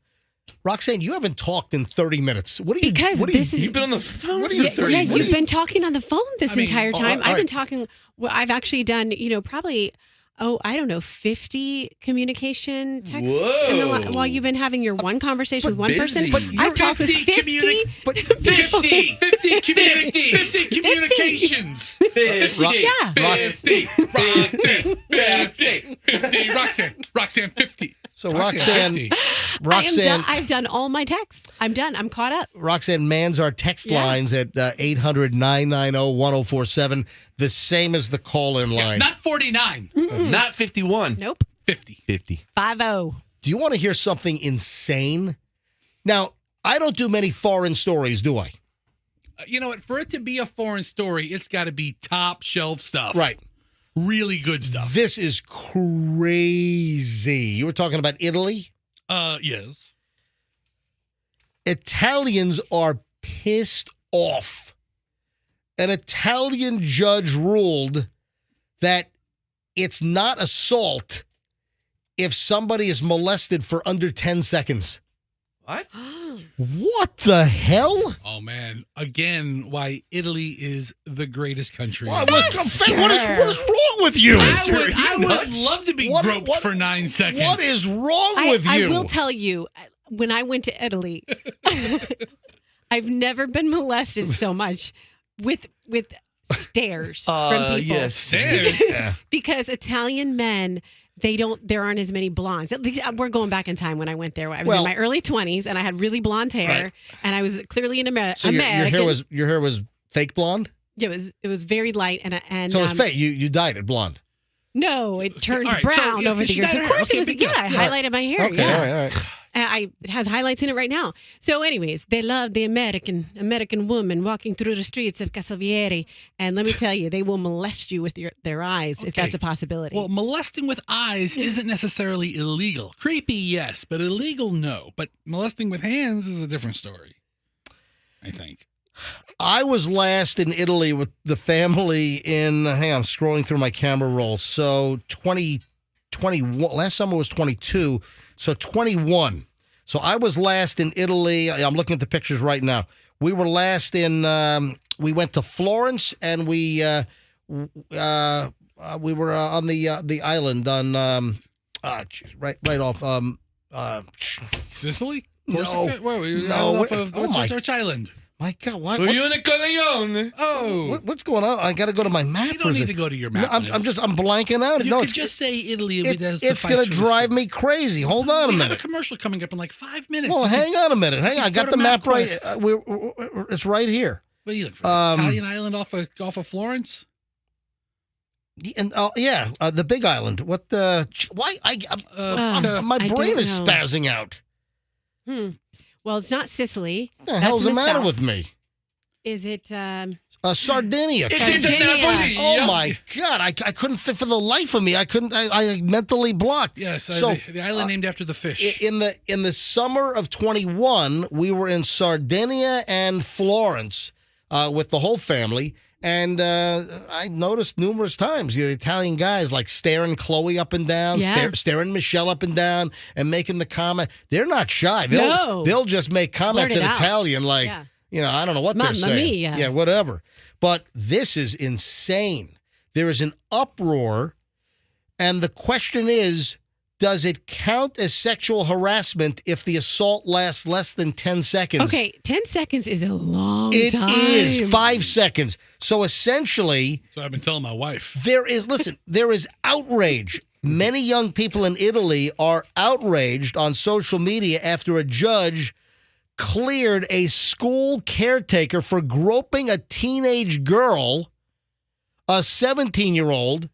Roxanne, you haven't talked in 30 minutes. What do you? Because what do you, this is You've been on the phone What for are you- 30 yeah, minutes. you've been talking on the phone this entire time. all I've been right. talking. Well, I've actually done, probably, I don't know, 50 communication texts Whoa. while you've been having your one conversation with one busy. person. But I've talked with 50. 50 communications. 50. Yeah. 50. Roxanne, 50. So Roxanne, I've done all my texts. I'm done. I'm caught up. Roxanne mans our text lines at 800-990-1047, the same as the call-in line. Not 49. Not 51. Nope. 50. 50. 50. Do you want to hear something insane? Now, I don't do many foreign stories, do I? You know what? For it to be a foreign story, it's got to be top shelf stuff. Right. Really good stuff. This is crazy. You were talking about Italy? Yes. Italians are pissed off. An Italian judge ruled that it's not assault if somebody is molested for under 10 seconds. What? What the hell? Oh, man. Again, why Italy is the greatest country. What is wrong with you? I would love to be groped for 9 seconds. What is wrong with you? I will tell you, when I went to Italy, I've never been molested so much with stares from people. Yes, stairs. Because Italian men, there aren't as many blondes. At least we're going back in time when I went there. I was in my early 20s and I had really blonde hair, and I was clearly an American. So your hair was fake blonde? Yeah, it was very light and so it's fake. You dyed it blonde. No, it turned All right, brown so, over the she years. dyed Of her course hair. it was. Okay, big Yeah, deal. I highlighted my hair. Okay, yeah. all right. It has highlights in it right now. So, anyways, they love the American woman walking through the streets of Casavieri, and let me tell you, they will molest you with their eyes if that's a possibility. Well, molesting with eyes isn't necessarily illegal. Creepy, yes, but illegal, no. But molesting with hands is a different story, I think. I was last in Italy with the family I'm scrolling through my camera roll. So 2021, last summer was 22. So 21. So I was last in Italy. I'm looking at the pictures right now. We were last in, we went to Florence, and we were on the island on, right off, Sicily? No. Which island? My God, what? Oh. What's going on? I got to go to my map. You don't need to go to your map. No, I'm blanking out. You No, could just say Italy. it's going to drive me crazy. Hold on a We have minute. a commercial coming up in like 5 minutes. Well, hang on a minute. Hang on. I got Go the to map right. MapQuest. It's right here. What are you looking for? Italian island off of Florence? And the Big Island. What the? Why? My I brain don't is know. spazzing out. Well, it's not Sicily. What the hell's the matter with me? Is it? Sardinia. Sardinia. Oh my God! I couldn't fit for the life of me. I couldn't. I mentally blocked. Yes. So the island named after the fish. in the summer of 21, we were in Sardinia and Florence with the whole family, and I noticed numerous times the Italian guys like staring Chloe up and down, staring Michelle up and down, and making the comment. They're not shy. They'll just make comments in Blurt it out. Italian like. Yeah. I don't know what they're Mamma saying. mia. Yeah, whatever. But this is insane. There is an uproar, and the question is, does it count as sexual harassment if the assault lasts less than 10 seconds? Okay, 10 seconds is a long It time. is 5 seconds. So essentially, So I've been telling my wife. there is outrage. Many young people in Italy are outraged on social media after a judge cleared a school caretaker for groping a teenage girl, a 17-year-old,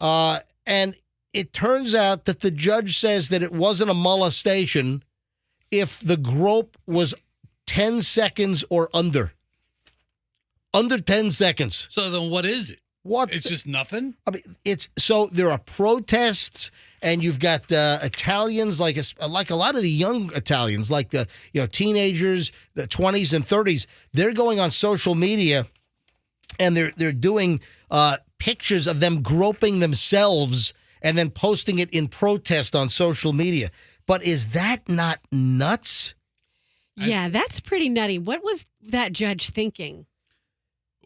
and it turns out that the judge says that it wasn't a molestation if the grope was 10 seconds or under. Under 10 seconds. So then what is it? What? It's just nothing? I mean, so there are protests, and you've got Italians, like a lot of the young Italians, like the teenagers, the 20s and 30s. They're going on social media, and they're doing pictures of them groping themselves and then posting it in protest on social media. But is that not nuts? Yeah, that's pretty nutty. What was that judge thinking?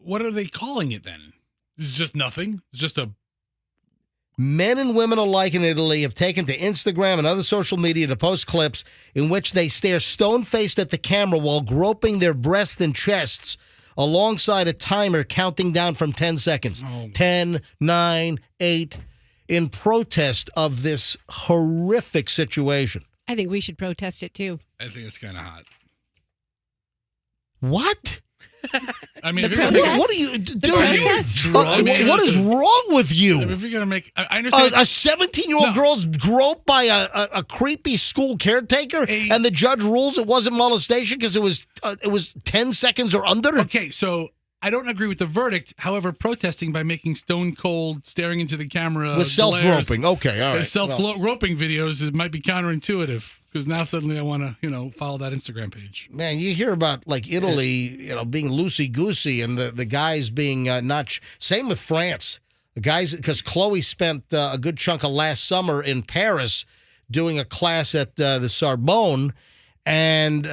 What are they calling it then? It's just nothing? It's just a... Men and women alike in Italy have taken to Instagram and other social media to post clips in which they stare stone-faced at the camera while groping their breasts and chests alongside a timer counting down from 10 seconds. 10, 9, 8, in protest of this horrific situation. I think we should protest it too. I think it's kind of hot. What? I mean, The if you're protest? What are you doing? I mean, What is wrong with you? If you're going to make... I understand... A 17-year-old girl's groped by a creepy school caretaker, and the judge rules it wasn't molestation because it was 10 seconds or under? Okay, so I don't agree with the verdict. However, protesting by making stone cold, staring into the camera... With self-groping. Okay, all right. Self-groping videos, it might be counterintuitive. Because now suddenly I want to, follow that Instagram page. Man, you hear about like Italy, being loosey-goosey and the guys being not... Same with France. The guys, because Chloe spent a good chunk of last summer in Paris doing a class at the Sorbonne. And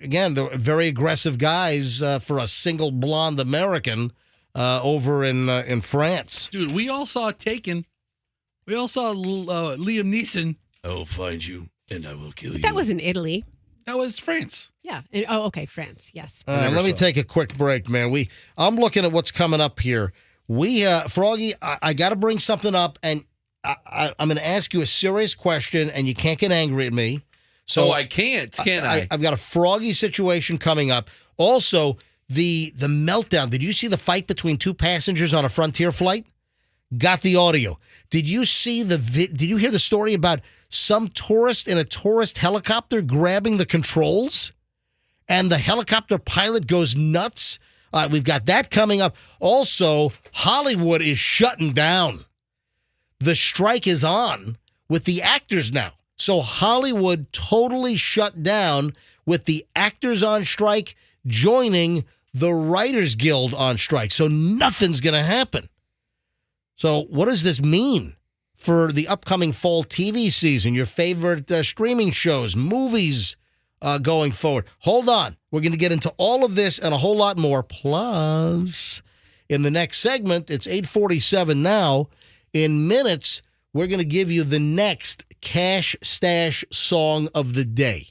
again, they're very aggressive guys for a single blonde American over in France. Dude, we all saw Taken. We all saw Liam Neeson. I'll find you. And I will kill you. That was in Italy. That was France. Yeah. Okay, France. Yes. Let me take a quick break, man. I'm looking at what's coming up here. Froggy, I got to bring something up, and I'm going to ask you a serious question, and you can't get angry at me. So I can't, can I? I've got a Froggy situation coming up. Also, the meltdown. Did you see the fight between two passengers on a Frontier flight? Got the audio. Did you see Did you hear the story about some tourist in a tourist helicopter grabbing the controls? And the helicopter pilot goes nuts. We've got that coming up. Also, Hollywood is shutting down. The strike is on with the actors now. So Hollywood totally shut down with the actors on strike joining the Writers Guild on strike. So nothing's going to happen. So what does this mean for the upcoming fall TV season, your favorite streaming shows, movies going forward? Hold on. We're going to get into all of this and a whole lot more. Plus, in the next segment, it's 8:47 now. In minutes, we're going to give you the next Cash Stash song of the day.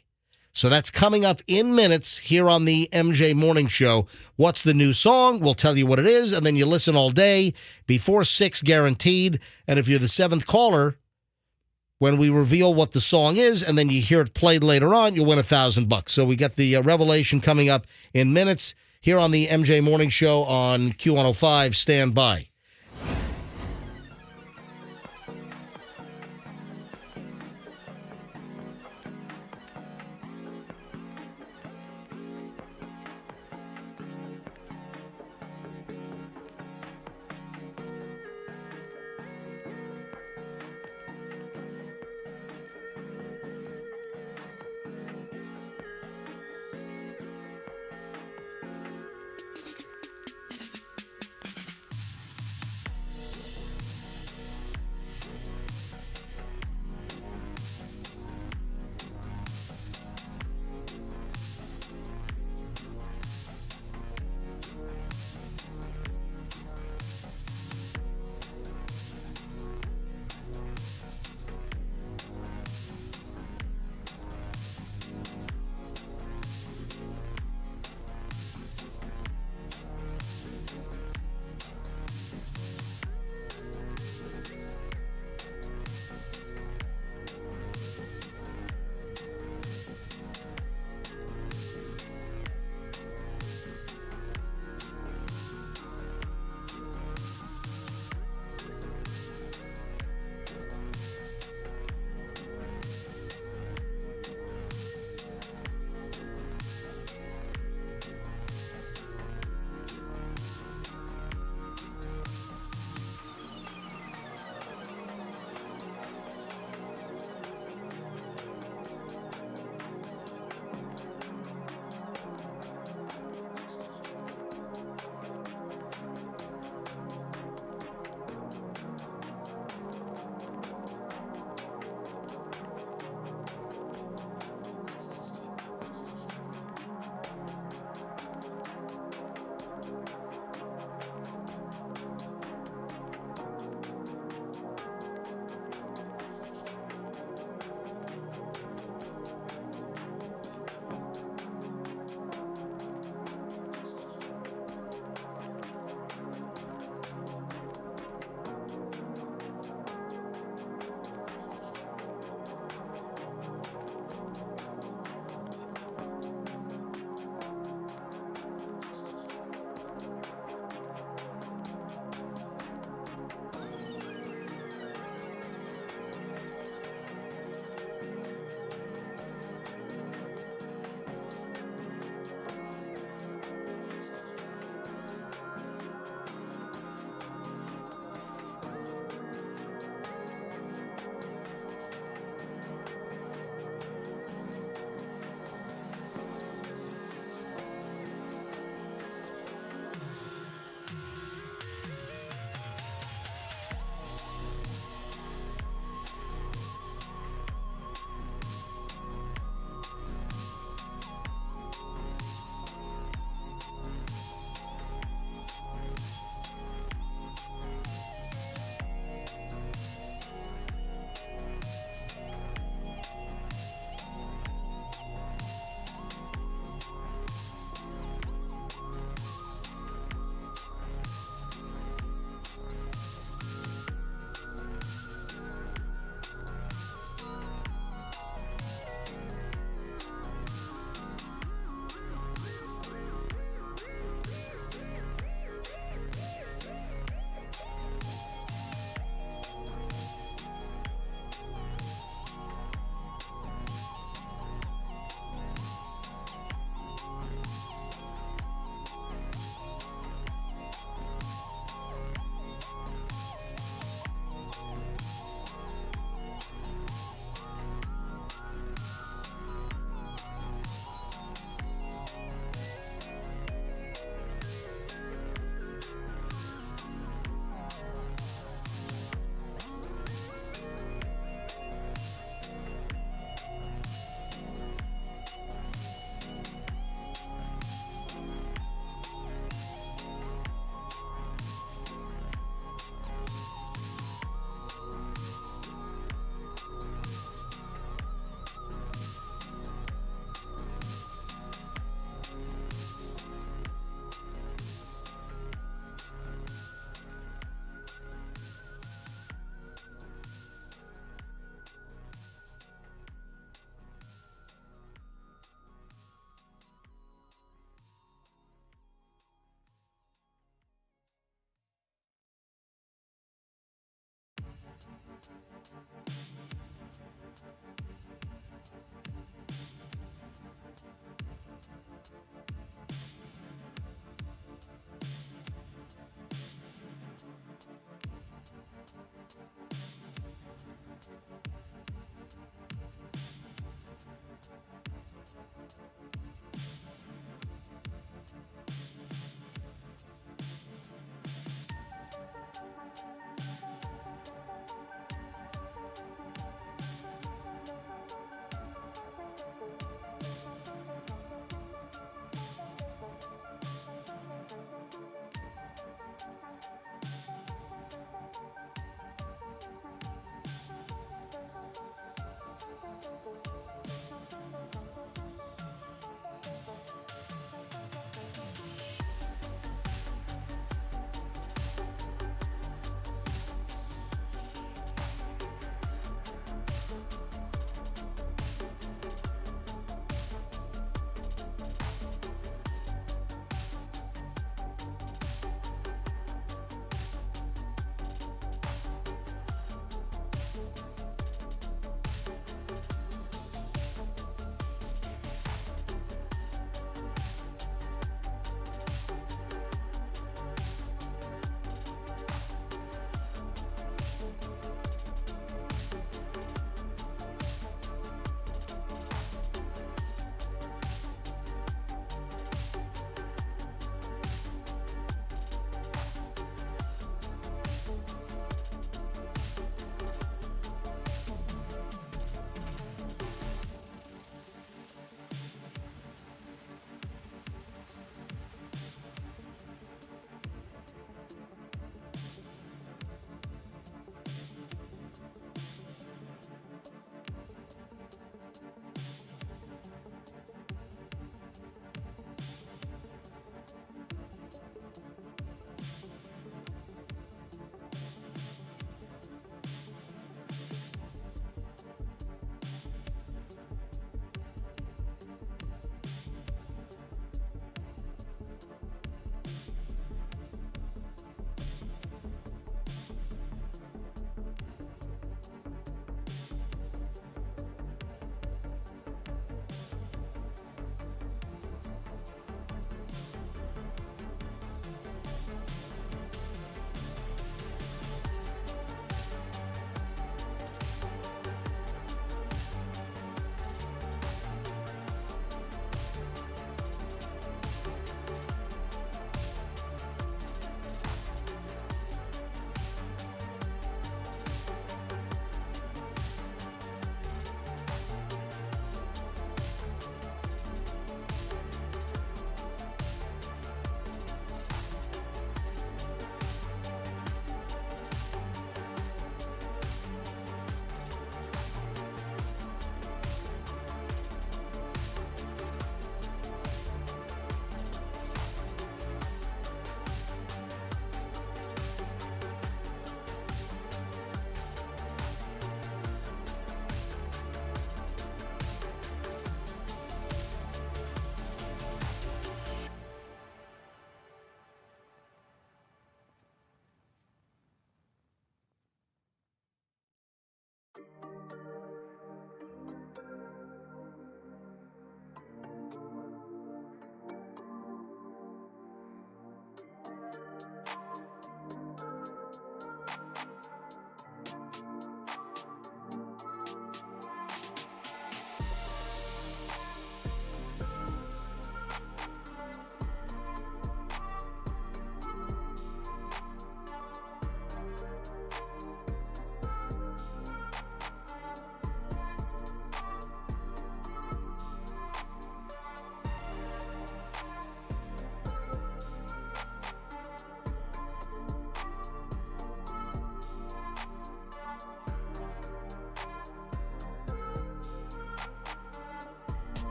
So that's coming up in minutes here on the MJ Morning Show. What's the new song? We'll tell you what it is, and then you listen all day before 6 guaranteed. And if you're the 7th caller, when we reveal what the song is, and then you hear it played later on, you'll win $1,000. So we got the revelation coming up in minutes here on the MJ Morning Show on Q105. Stand by.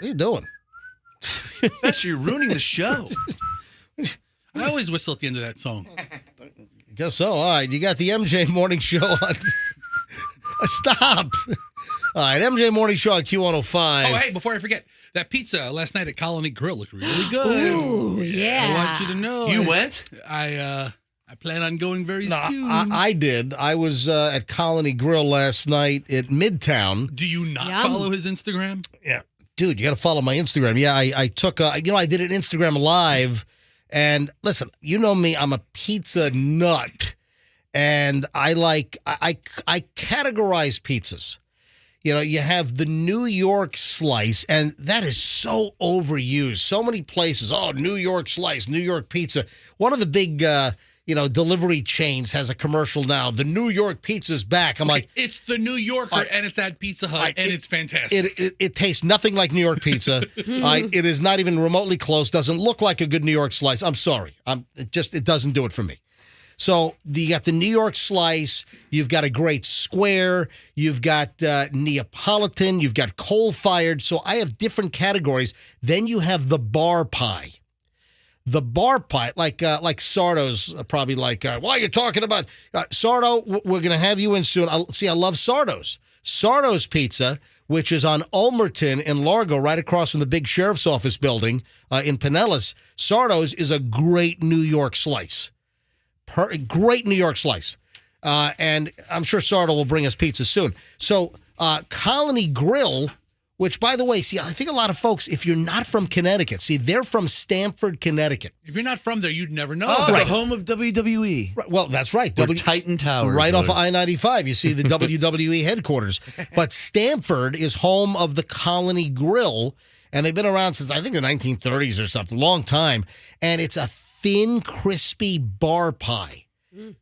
What are you doing? That's you're ruining the show. I always whistle at the end of that song. Guess so. All right, you got the MJ Morning Show on. Stop. All right, MJ Morning Show on Q105. Oh, hey, before I forget, that pizza last night at Colony Grill looked really good. Ooh, yeah. I want you to know. You went? I plan on going very soon. I did. I was at Colony Grill last night at Midtown. Do you not Yum. follow his Instagram? Yeah. Dude, you got to follow my Instagram. Yeah, I took, I did an Instagram live. And listen, you know me, I'm a pizza nut. And I categorize pizzas. You know, you have the New York slice, and that is so overused. So many places, New York slice, New York pizza. One of the big, delivery chains has a commercial now. The New York pizza's back. I'm like, it's the New Yorker, and it's at Pizza Hut, and it's fantastic. It tastes nothing like New York pizza. It is not even remotely close. Doesn't look like a good New York slice. I'm sorry. It doesn't do it for me. So you got the New York slice, you've got a great square, you've got Neapolitan, you've got coal-fired. So I have different categories. Then you have the bar pie. The bar pie, like Sardo's probably like, why are you talking about? Sardo, we're going to have you in soon. I love Sardo's. Sardo's Pizza, which is on Ulmerton in Largo, right across from the big sheriff's office building in Pinellas. Sardo's is a great New York slice. Great New York slice. And I'm sure Sardo will bring us pizza soon. So Colony Grill, which, by the way, I think a lot of folks, if you're not from Connecticut, they're from Stamford, Connecticut. If you're not from there, you'd never know. Oh, right. The home of WWE. Right. Well, that's right. Titan Towers. Right off of I-95. You see the WWE headquarters. But Stamford is home of the Colony Grill, and they've been around since, I think, the 1930s or something. Long time. And it's a thin, crispy bar pie.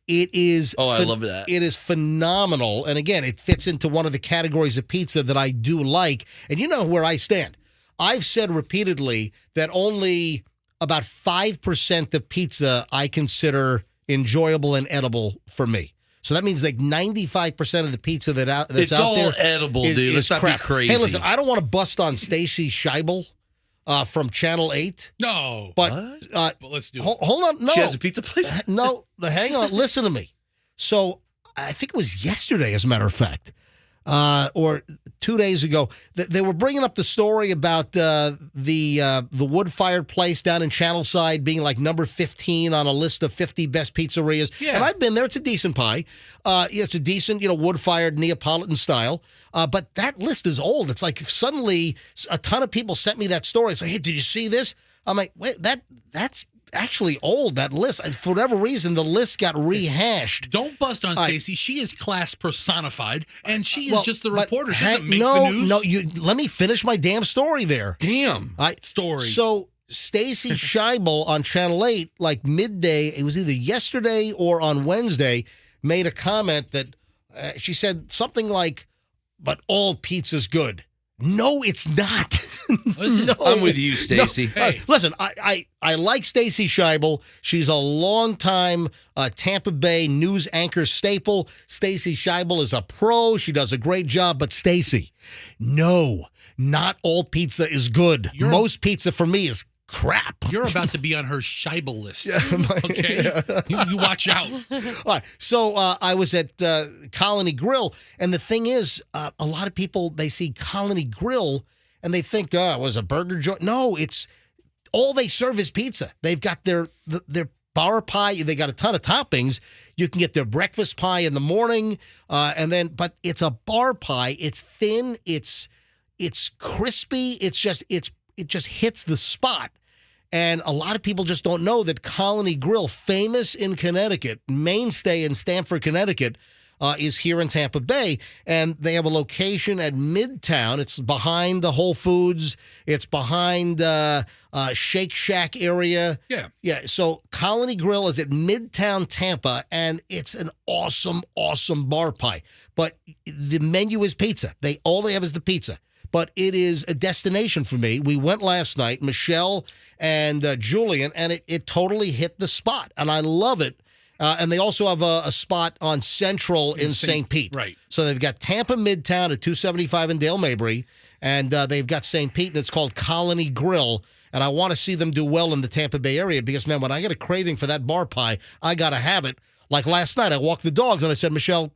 It is. Oh, I love that. It is phenomenal. And again, it fits into one of the categories of pizza that I do like. And you know where I stand. I've said repeatedly that only about 5% of pizza I consider enjoyable and edible for me. So that means like 95% of the pizza that's out there. It's all edible, dude. Let's not be crazy. Hey, listen, I don't want to bust on Stacy Scheibel. From Channel 8. No. But let's do it. Hold on. No. She has a pizza place? No. Hang on. Listen to me. So I think it was yesterday, as a matter of fact, or 2 days ago, they were bringing up the story about the wood-fired place down in Channelside being like number 15 on a list of 50 best pizzerias. Yeah. And I've been there. It's a decent pie. It's a decent, wood-fired Neapolitan style. But that list is old. It's like suddenly a ton of people sent me that story. It's like, hey, did you see this? I'm like, wait, that's actually old, that list. For whatever reason, the list got rehashed. Don't bust on Stacy. She is class personified, and she is just the reporter. She doesn't make the news. No, let me finish my damn story there. Damn. Story. So Stacy Scheibel on Channel 8, like midday, it was either yesterday or on Wednesday, made a comment that she said something like, but all pizza's good. No, it's not. Listen, I'm with you, Stacy. No. Hey. Listen, I like Stacy Scheibel. She's a longtime Tampa Bay news anchor staple. Stacy Scheibel is a pro. She does a great job. But Stacy, no, not all pizza is good. Most pizza for me is crap. You're about to be on her Scheibel list. Okay? You watch out. All right. So I was at Colony Grill, and the thing is, a lot of people, they see Colony Grill, and they think, it was a burger joint. No, it's all they serve is pizza. They've got their bar pie. They got a ton of toppings. You can get their breakfast pie in the morning, but it's a bar pie. It's thin. It's crispy. It just hits the spot. And a lot of people just don't know that Colony Grill, famous in Connecticut, mainstay in Stamford, Connecticut, is here in Tampa Bay. And they have a location at Midtown. It's behind the Whole Foods. It's behind Shake Shack area. Yeah. Yeah. So Colony Grill is at Midtown Tampa, and it's an awesome, awesome bar pie. But the menu is pizza. All they have is the pizza. But it is a destination for me. We went last night, Michelle and Julian, and it totally hit the spot. And I love it. And they also have a spot on Central in St. Pete. Right. So they've got Tampa Midtown at 275 in Dale Mabry. And they've got St. Pete, and it's called Colony Grill. And I want to see them do well in the Tampa Bay area because, man, when I get a craving for that bar pie, I got to have it. Like last night, I walked the dogs, and I said, Michelle,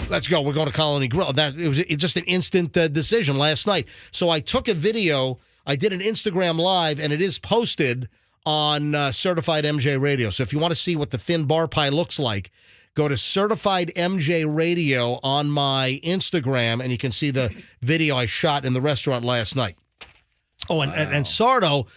let's go. We're going to Colony Grill. It was just an instant decision last night. So I took a video. I did an Instagram Live, and it is posted on Certified MJ Radio. So if you want to see what the thin bar pie looks like, go to Certified MJ Radio on my Instagram, and you can see the video I shot in the restaurant last night. Oh, and Sardo,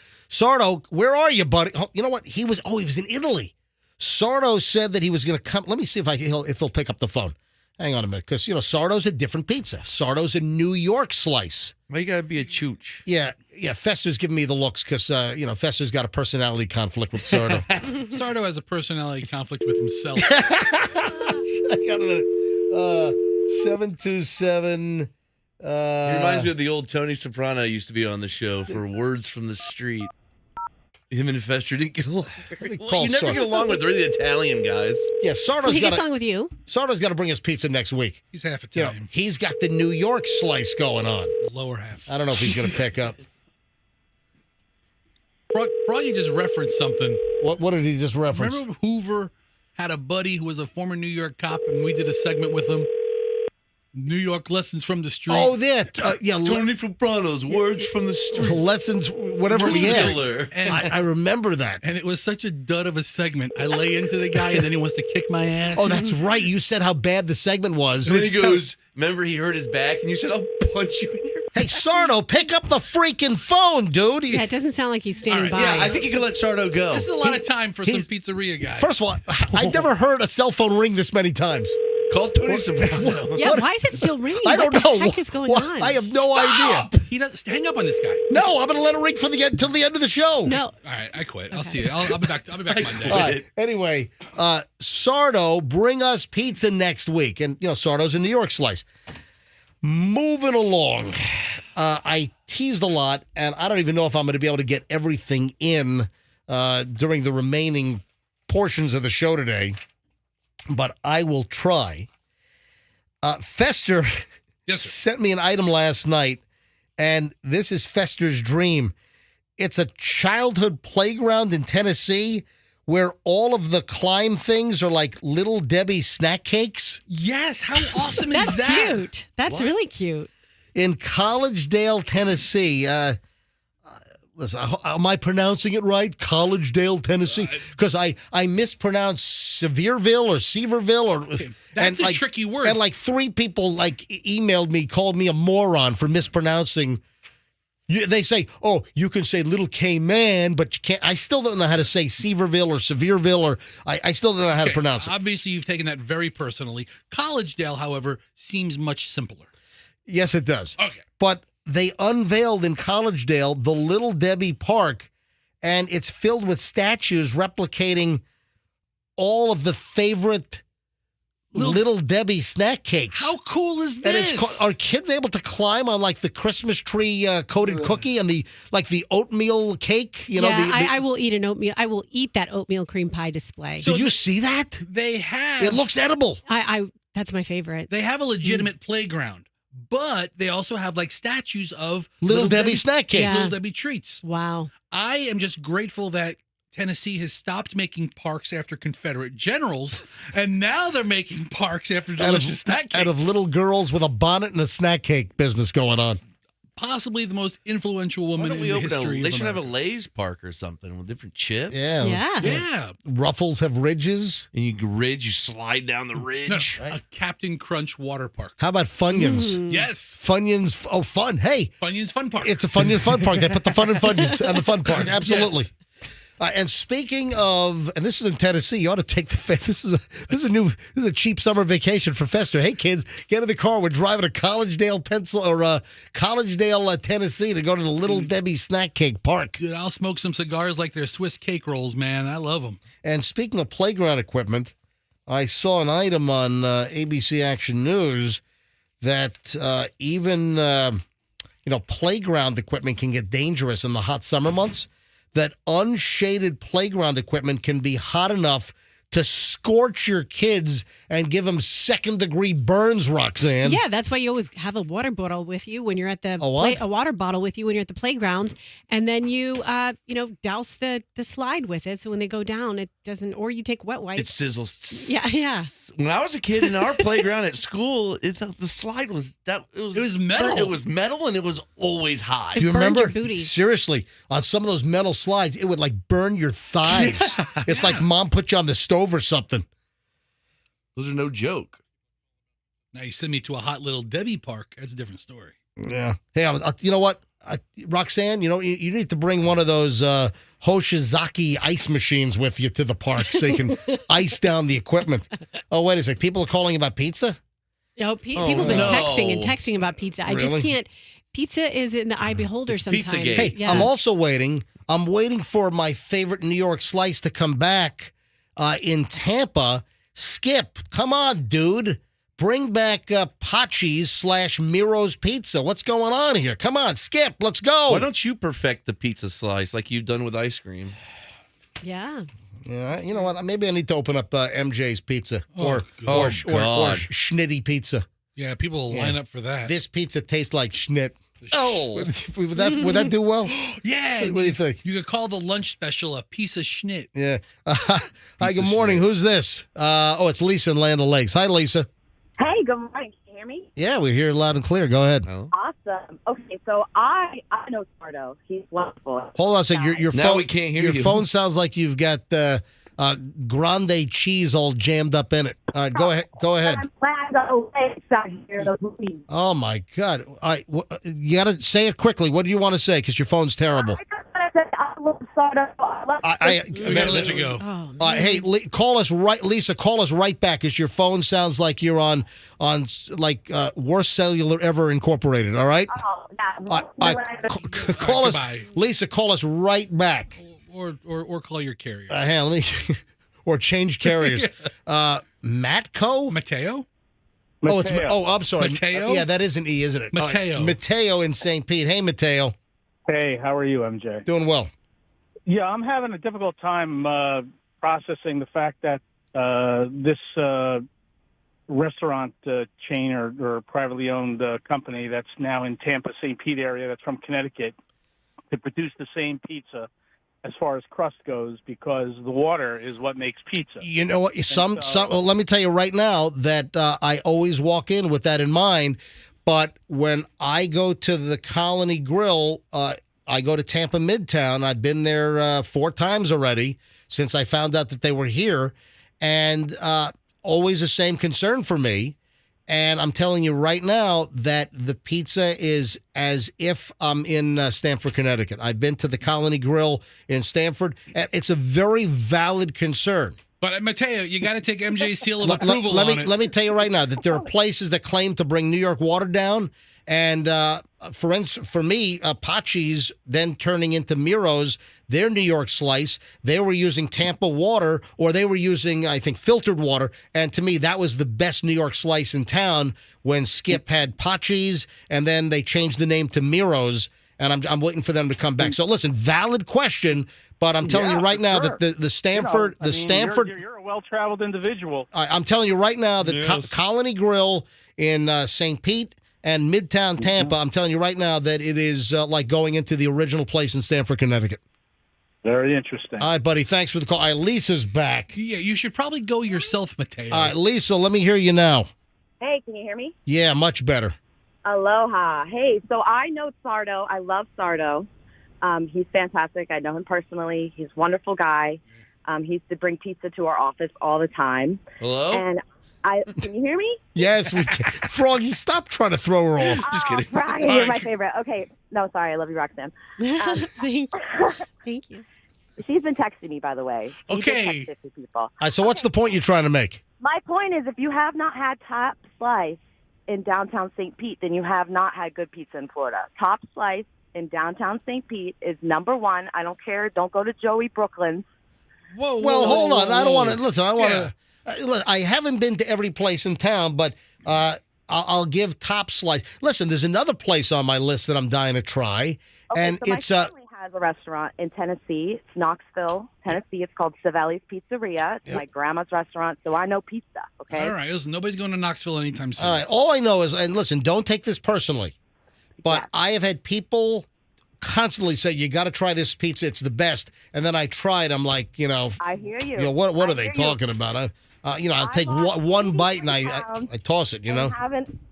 where are you, buddy? Oh, you know what? He was in Italy. Sardo said that he was going to come. Let me see if he'll pick up the phone. Hang on a minute, because, Sardo's a different pizza. Sardo's a New York slice. Why you got to be a chooch? Yeah, Fester's giving me the looks because, Fester's got a personality conflict with Sardo. Sardo has a personality conflict with himself. I got a minute. 727. He reminds me of the old Tony Soprano used to be on the show for Words from the Street. Him and Fester didn't get along very well. You never get along with really Italian guys. Yeah, Sardo's he gets along with you. Sardo's got to bring us pizza next week. He's half Italian. He's got the New York slice going on. The lower half. I don't know if he's going to pick up. Froggy just referenced something. What did he just reference? Remember Hoover had a buddy who was a former New York cop, and we did a segment with him. New York Lessons from the Street. Oh, that. Tony Soprano's Words from the Street. Lessons, whatever we had. And I remember that. And it was such a dud of a segment. I lay into the guy, and then he wants to kick my ass. Oh, that's right. You said how bad the segment was. And then he goes, remember he hurt his back, and you said, I'll punch you in your Hey, Sardo, pick up the freaking phone, dude. Yeah, it doesn't sound like he's standing by. Yeah, I think you can let Sardo go. This is a lot of time for some pizzeria guy. First of all, I've never heard a cell phone ring this many times. Call Tony Soprano. Yeah, why is it still ringing? I don't what know. The heck is going on? I have no idea. He doesn't hang up on this guy. No, I'm going to let it ring till the end of the show. No. All right, I quit. I'll see you. I'll be back Monday. All right. Anyway, Sardo, bring us pizza next week. And, Sardo's a New York slice. Moving along. I teased a lot, and I don't even know if I'm going to be able to get everything in during the remaining portions of the show today, but I will try. Fester sent me an item last night, and this is Fester's dream. It's a childhood playground in Tennessee where all of the climb things are like Little Debbie snack cakes. Yes, how awesome is That's that? cute. That's really cute. In Collegedale, Tennessee. Listen, am I pronouncing it right? Collegedale, Tennessee? Because I mispronounced Sevierville or Seaverville. That's a tricky word. And like 3 people emailed me, called me a moron for mispronouncing. They say, oh, you can say Little K-Man, but you can't. I still don't know how to say Seaverville or Sevierville, or I still don't know how to pronounce it. Obviously, you've taken that very personally. Collegedale, however, seems much simpler. Yes, it does. Okay. But they unveiled in Collegedale the Little Debbie Park, and it's filled with statues replicating all of the favorite Little Debbie snack cakes. How cool is this? And are kids able to climb on like the Christmas tree coated cookie and the oatmeal cake? I will eat an oatmeal. I will eat that oatmeal cream pie display. Did you see that? They have. It looks edible. That's my favorite. They have a legitimate playground, but they also have like statues of Little Debbie snack cakes, Little Debbie treats. Wow. I am just grateful that Tennessee has stopped making parks after Confederate generals, and now they're making parks after delicious snack cakes. Out of little girls with a bonnet and a snack cake business going on. Possibly the most influential woman in the history. They should have a Lay's park or something with different chips. Yeah. Ruffles have ridges. And you slide down the ridge. No, a Captain Crunch water park. How about Funyuns? Yes. Funyuns. Oh, fun. Hey. Funyuns Fun Park. It's a Funyuns Fun Park. They put the fun in Funyuns and the fun park. Absolutely. Yes. And speaking of, and this is in Tennessee, you ought to take this is a cheap summer vacation for Fester. Hey kids, get in the car. We're driving to Collegedale, Tennessee, to go to the Little Debbie Snack Cake Park. Dude, I'll smoke some cigars like they're Swiss cake rolls, man. I love them. And speaking of playground equipment, I saw an item on ABC Action News that even playground equipment can get dangerous in the hot summer months. That unshaded playground equipment can be hot enough to scorch your kids and give them second-degree burns, Roxanne. Yeah, that's why you always have a water bottle with you when you're at the A water bottle with you when you're at the playground, and then you douse the slide with it, so when they go down, it doesn't. Or you take wet wipes. It sizzles. Yeah. When I was a kid in our playground at school, the slide was it was metal. It was metal, and it was always hot. Do you remember? Your booty. Seriously, on some of those metal slides, it would like burn your thighs. It's like mom put you on the stove or something. Those are no joke. Now you send me to a hot little Debbie park. That's a different story. Yeah. Hey, you know what, Roxanne? You need to bring one of those Hoshizaki ice machines with you to the park so you can ice down the equipment. Oh, wait a second. People are calling about pizza? People have been texting about pizza. I just Really? can't. Pizza is in the eye beholder sometimes. Pizzagate. Hey, Yeah. I'm also waiting. I'm waiting for my favorite New York slice to come back in Tampa. Skip, come on, dude. Bring back Pachi's / Miro's Pizza. What's going on here? Come on, Skip, let's go. Why don't you perfect the pizza slice like you've done with ice cream? Yeah. Yeah, you know what? Maybe I need to open up MJ's Pizza or God. Schnitty Pizza. Yeah, people will line up for that. This pizza tastes like schnit. Oh, Would that do well? Yeah. What do you think? You could call the lunch special a piece of schnit. Yeah. Hi, good morning. Who's this? It's Lisa in Land O'Lakes. Hi, Lisa. Hey, good morning. Can you hear me? Yeah, we hear it loud and clear. Go ahead. Awesome. Okay, so I know Sardo. He's wonderful. Hold on a second. Your Now phone, we can't hear your you. phone sounds like you've got grande cheese all jammed up in it. All right, go ahead. Go ahead. I'm glad the legs out here. Those movies. Oh, my God. All right, you got to say it quickly. What do you want to say? Because your phone's terrible. I love Sardo. We gotta let you go. Oh, Hey, call us right, Lisa. Call us right back, because your phone sounds like you're on worst cellular ever incorporated. All right. Oh, yeah. Call us, Goodbye. Lisa. Call us right back. Or call your carrier. Hang on, let me or change carriers. Matco. Mateo? I'm sorry. Mateo? Yeah, that is an E, isn't it? Mateo. Mateo in St. Pete. Hey, Mateo. Hey, how are you, MJ? Doing well. Yeah, I'm having a difficult time processing the fact that this restaurant chain or privately owned company that's now in Tampa, St. Pete area, that's from Connecticut, to produce the same pizza as far as crust goes, because the water is what makes pizza. You know what? Well, let me tell you right now that I always walk in with that in mind. But when I go to the Colony Grill, I go to Tampa Midtown. I've been there 4 times already since I found out that they were here. And always the same concern for me. And I'm telling you right now that the pizza is as if I'm in Stamford, Connecticut. I've been to the Colony Grill in Stamford. And it's a very valid concern. But Mateo, you got to take MJ's seal of approval on it. Let me tell you right now that there are places that claim to bring New York water down. And for me, Pachi's then turning into Miro's, their New York slice, they were using Tampa water, or they were using, I think, filtered water. And to me, that was the best New York slice in town when Skip had Pachi's, and then they changed the name to Miro's. And I'm waiting for them to come back. So listen, valid question, but I'm telling you right now that the Stanford, you're a well-traveled individual. I'm telling you right now that Colony Grill in St. Pete and Midtown Tampa, I'm telling you right now that it is like going into the original place in Stamford, Connecticut. Very interesting. All right, buddy. Thanks for the call. All right, Lisa's back. Yeah, you should probably go yourself, Mateo. All right, Lisa, let me hear you now. Hey, can you hear me? Yeah, much better. Aloha. Hey, so I know Sardo. I love Sardo. He's fantastic. I know him personally. He's a wonderful guy. He used to bring pizza to our office all the time. Hello? And can you hear me? Yes, we can. Froggy, stop trying to throw her off. Just kidding. Froggy, you're my favorite. Okay. No, sorry. I love you, Roxanne. Thank you. She's been texting me, by the way. Okay. Texted to people. All right, so what's the point you're trying to make? My point is, if you have not had Top Slice in downtown St. Pete, then you have not had good pizza in Florida. Top Slice in downtown St. Pete is number one. I don't care. Don't go to Joey Brooklyn's. Whoa. Hold on. I don't want to listen. I want to. I haven't been to every place in town, but I'll give Top Slice. Listen, there's another place on my list that I'm dying to try, and so it's my family has a restaurant in Tennessee. It's Knoxville, Tennessee. It's called Savelli's Pizzeria. It's my grandma's restaurant, so I know pizza, okay? All right, listen, nobody's going to Knoxville anytime soon. All right, all I know is, and listen, don't take this personally, but I have had people constantly say, you got to try this pizza. It's the best. And then I tried. I'm like, I hear you. What are they talking about? I'll take one bite and I toss it,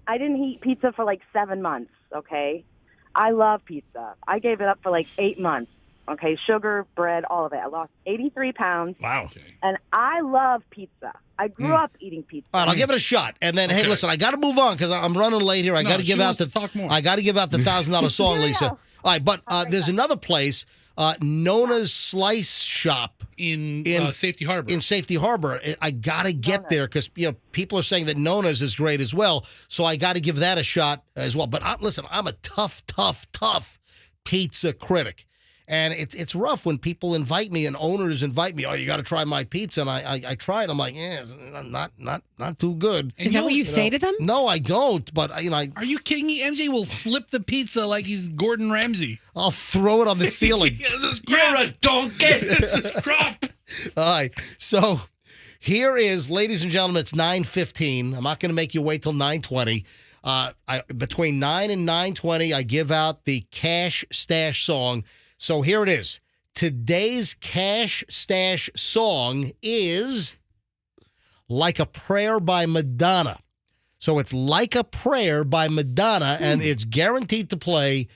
I didn't eat pizza for like 7 months, okay? I love pizza. I gave it up for like 8 months, okay? Sugar, bread, all of it. I lost 83 pounds. Wow. And I love pizza. I grew up eating pizza. All right, I'll give it a shot. And then, hey, listen, I got to move on because I'm running late here. I got to give out the $1,000 song, Lisa. All right, but there's another place, Nona's Slice Shop in Safety Harbor. In Safety Harbor, I got to get there because people are saying that Nona's is great as well. So I got to give that a shot as well. But listen, I'm a tough pizza critic. And it's rough when people invite me and owners invite me. Oh, you got to try my pizza, and I tried. I'm like, not too good. Is that what you say to them? No, I don't. But are you kidding me? MJ will flip the pizza like he's Gordon Ramsay. I'll throw it on the ceiling. You're a donkey. This is crap. All right, so here is, ladies and gentlemen, it's 9:15. I'm not going to make you wait till 9:20. Between 9 and 9:20, I give out the Cash Stash song. So here it is. Today's Cash Stash song is Like a Prayer by Madonna. So it's Like a Prayer by Madonna, and it's guaranteed to play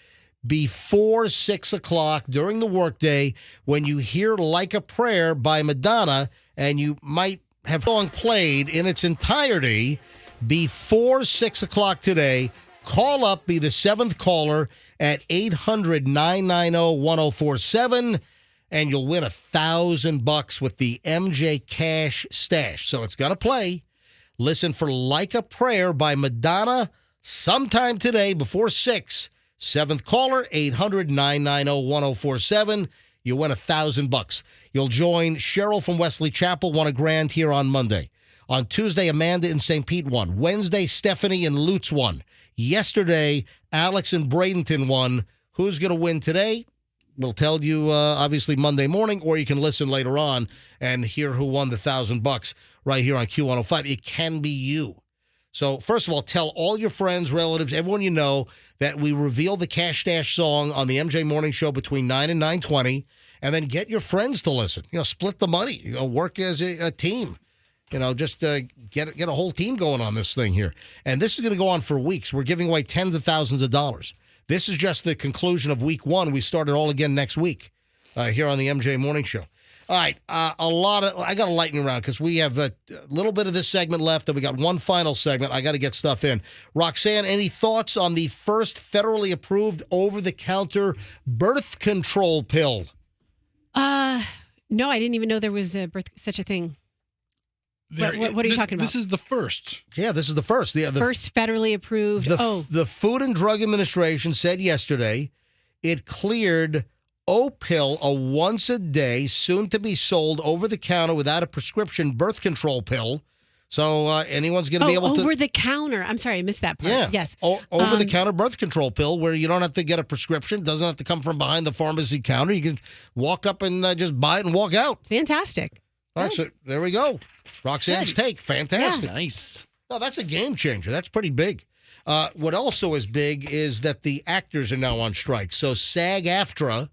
before 6 o'clock during the workday. When you hear Like a Prayer by Madonna, and you might have the song played in its entirety before 6 o'clock today, call up, be the seventh caller at 800-990-1047, and you'll win $1,000 with the MJ Cash Stash. So it's got to play. Listen for Like a Prayer by Madonna sometime today before 6. Seventh caller, 800-990-1047. You win $1,000. You'll join Cheryl from Wesley Chapel, won $1,000 here on Monday. On Tuesday, Amanda in St. Pete won. Wednesday, Stephanie in Lutz won. Yesterday, Alex in Bradenton won. Who's going to win today? We'll tell you, obviously, Monday morning, or you can listen later on and hear who won the $1,000 right here on Q105. It can be you. So, first of all, tell all your friends, relatives, everyone you know that we reveal the Cash Stash song on the MJ Morning Show between 9 and 9:20, and then get your friends to listen. Split the money. Work as a team. Just get a whole team going on this thing here. And this is going to go on for weeks. We're giving away tens of thousands of dollars. This is just the conclusion of week one. We start it all again next week here on the MJ Morning Show. All right, I got a lightning round because we have a little bit of this segment left, and we got one final segment. I got to get stuff in. Roxanne, any thoughts on the first federally approved over-the-counter birth control pill? No, I didn't even know there was such a thing. What are you talking about? This is the first. Yeah, this is the first. The first federally approved. The Food and Drug Administration said yesterday it cleared O-Pill, a once-a-day, soon-to-be sold over-the-counter without a prescription birth control pill. So anyone's going to be able to... Over-the-counter. I'm sorry, I missed that part. Yeah. Yes. Over-the-counter birth control pill where you don't have to get a prescription. It doesn't have to come from behind the pharmacy counter. You can walk up and just buy it and walk out. Fantastic. All right, so there we go. Roxanne's take. Fantastic. Yeah. Nice. No, that's a game changer. That's pretty big. What also is big is that the actors are now on strike. So SAG-AFTRA,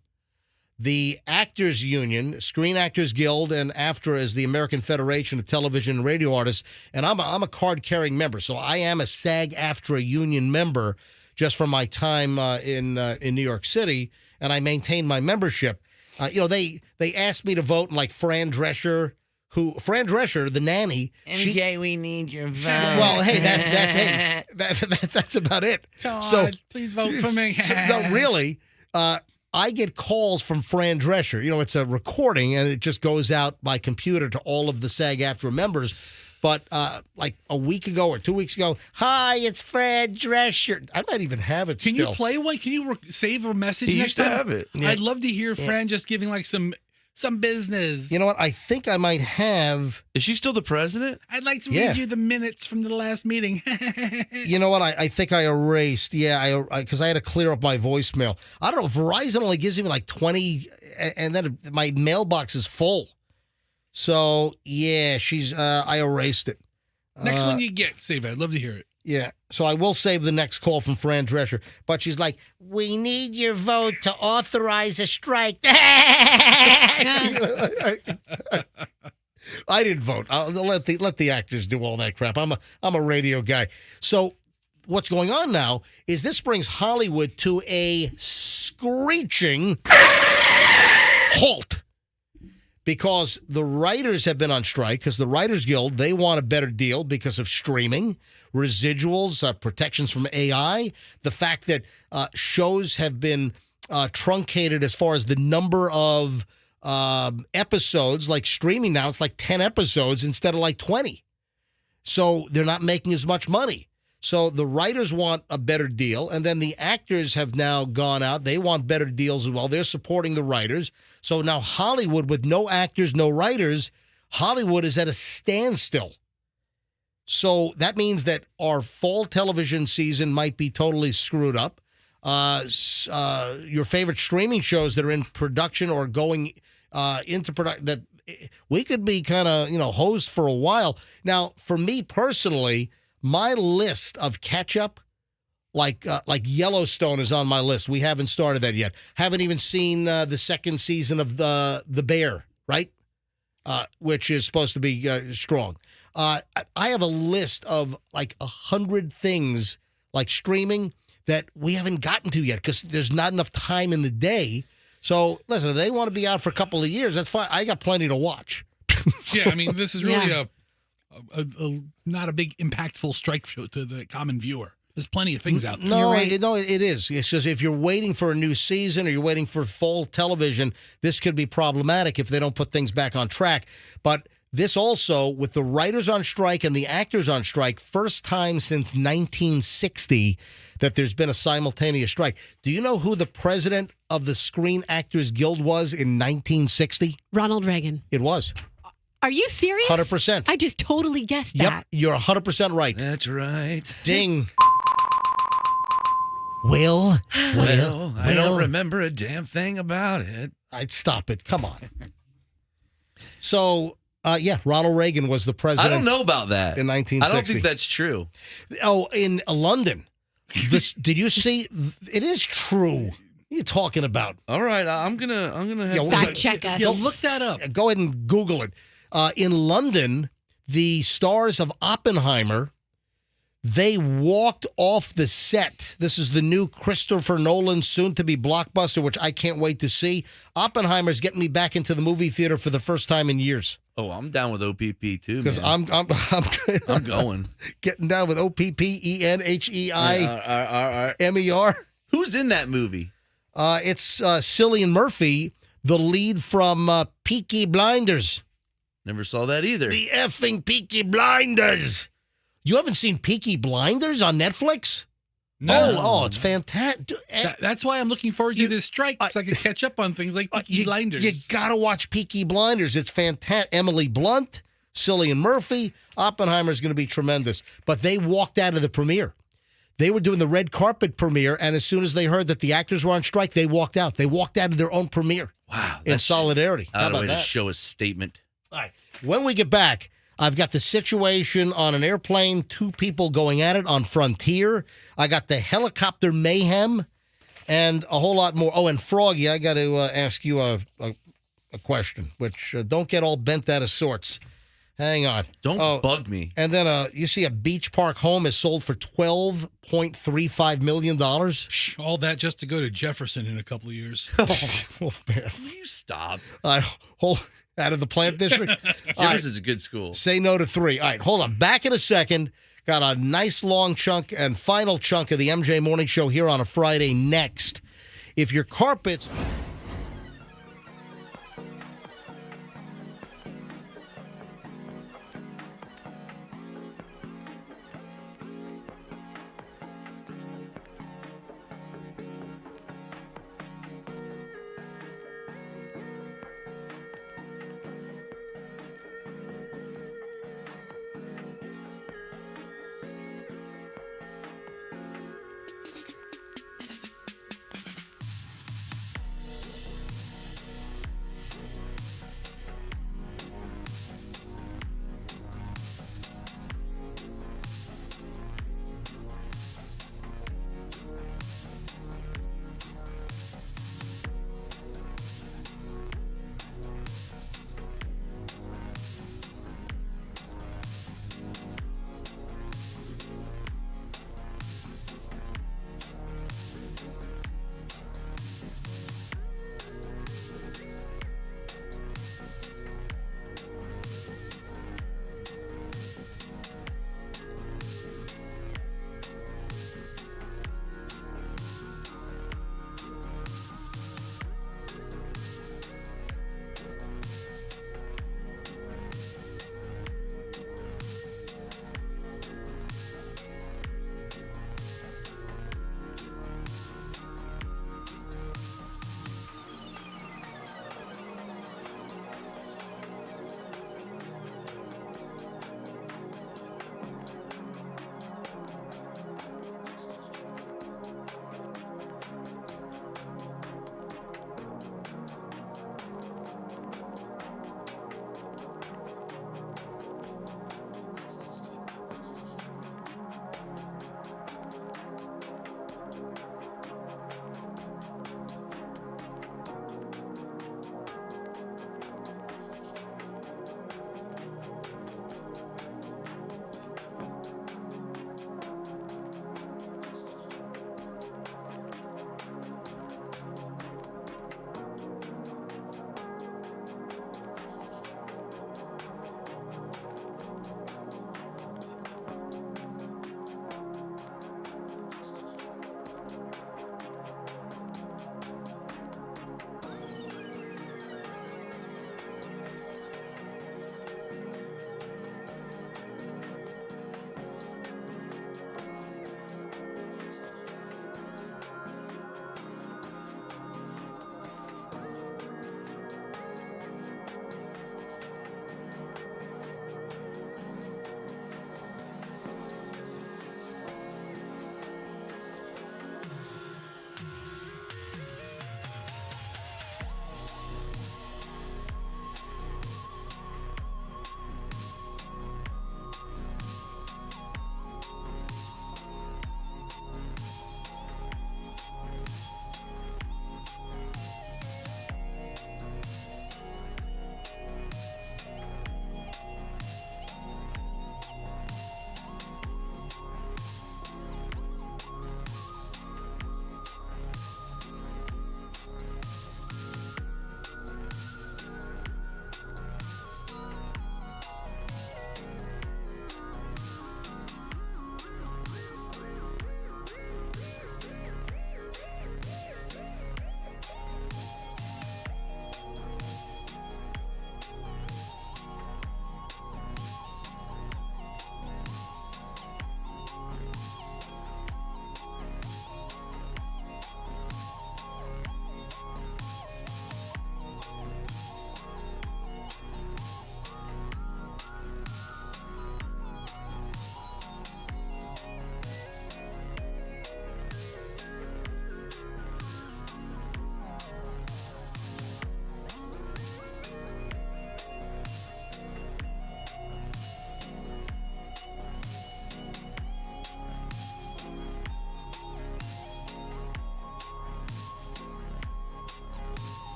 the Actors Union, Screen Actors Guild, and AFTRA is the American Federation of Television and Radio Artists. And I'm a card-carrying member, so I am a SAG-AFTRA union member just from my time in New York City, and I maintain my membership. They asked me to vote, and like Fran Drescher, the nanny. MJ, we need your vote. Well, hey, that's about it. So please vote for me. No, really. I get calls from Fran Drescher. It's a recording, and it just goes out by computer to all of the SAG-AFTRA members. But like a week ago or 2 weeks ago, hi, it's Fran Drescher. I might even have it still. Can you play one? Can you save a message he next used to time? have it. Yeah. I'd love to hear Fran just giving like some some business. You know what? I think I might have. Is she still the president? I'd like to Yeah. read you the minutes from the last meeting. You know what? I think I erased. Yeah, because I had to clear up my voicemail. I don't know. Verizon only gives me like 20, and then my mailbox is full. So yeah, I erased it. Next one you get, save it. I'd love to hear it. Yeah. So I will save the next call from Fran Drescher. But she's like, we need your vote to authorize a strike. I didn't vote. I'll let the actors do all that crap. I'm a radio guy. So what's going on now is this brings Hollywood to a screeching halt. Because the writers have been on strike, because the Writers Guild, they want a better deal because of streaming, residuals, protections from AI, the fact that shows have been truncated as far as the number of episodes, like streaming now, it's like 10 episodes instead of like 20. So they're not making as much money. So the writers want a better deal, and then the actors have now gone out. They want better deals as well. They're supporting the writers. So now Hollywood, with no actors, no writers, Hollywood is at a standstill. So that means that our fall television season might be totally screwed up. Your favorite streaming shows that are in production or going into production, that we could be kind of, hosed for a while. Now, for me personally, my list of catch-up, like Yellowstone is on my list. We haven't started that yet. Haven't even seen the second season of The Bear, right? Which is supposed to be strong. I have a list of like 100 things like streaming that we haven't gotten to yet because there's not enough time in the day. So, listen, if they want to be out for a couple of years, that's fine. I got plenty to watch. Yeah, I mean, this is really a not a big impactful strike show to the common viewer. There's plenty of things out there. No, it is. It's just if you're waiting for a new season or you're waiting for fall television, this could be problematic if they don't put things back on track. But this also, with the writers on strike and the actors on strike, first time since 1960 that there's been a simultaneous strike. Do you know who the president of the Screen Actors Guild was in 1960? Ronald Reagan. It was. Are you serious? 100%. I just totally guessed Yep, that. you're 100% right. That's right. Ding. Well, I don't remember a damn thing about it. I'd stop it. Come on. So, Ronald Reagan was the president. I don't know about that. In 1960. I don't think that's true. Oh, in London. Did you see? It is true. What are you talking about? All right, I'm gonna have fact check us. Yeah, look that up. Go ahead and Google it. In London, the stars of Oppenheimer, they walked off the set. This is the new Christopher Nolan soon-to-be blockbuster, which I can't wait to see. Oppenheimer's getting me back into the movie theater for the first time in years. Oh, I'm down with OPP too, because I'm going. Getting down with OPPENHEIMER. Who's in that movie? It's Cillian Murphy, the lead from Peaky Blinders. Never saw that either. The effing Peaky Blinders. You haven't seen Peaky Blinders on Netflix? No. Oh, it's fantastic. That's why I'm looking forward to this strike, so I can catch up on things like Peaky Blinders. You got to watch Peaky Blinders. It's fantastic. Emily Blunt, Cillian Murphy, Oppenheimer's going to be tremendous. But they walked out of the premiere. They were doing the red carpet premiere, and as soon as they heard that the actors were on strike, they walked out. They walked out of their own premiere. Wow. In solidarity. How Out of about way to that? show a statement. All right. When we get back, I've got the situation on an airplane, 2 people going at it on Frontier. I got the helicopter mayhem and a whole lot more. Oh, and Froggy, I got to ask you a question, which don't get all bent out of sorts. Hang on. Don't bug me. And then you see a beach park home is sold for $12.35 million. All that just to go to Jefferson in a couple of years. Oh, man. Will you stop? Out of the plant district. Jefferson's is a good school. Say no to 3. All right, hold on. Back in a second. Got a nice long chunk and final chunk of the MJ Morning Show here on a Friday next. If your carpets...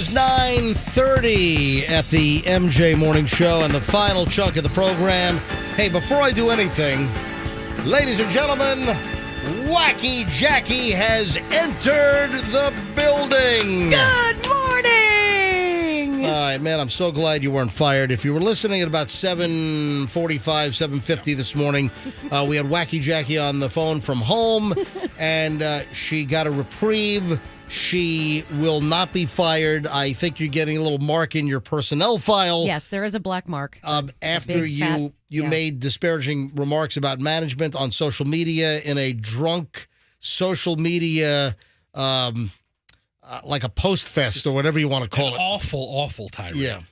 is 9:30 at the MJ Morning Show and the final chunk of the program. Hey, before I do anything, ladies and gentlemen, Wacky Jackie has entered the building. Good morning! All right, man, I'm so glad you weren't fired. If you were listening at about 7:45, 7:50 this morning, we had Wacky Jackie on the phone from home, and she got a reprieve. She will not be fired. I think you're getting a little mark in your personnel file. Yes, there is a black mark. After you made disparaging remarks about management on social media in a drunk social media, like a post fest or whatever you want to call it. Awful tirade. Yeah.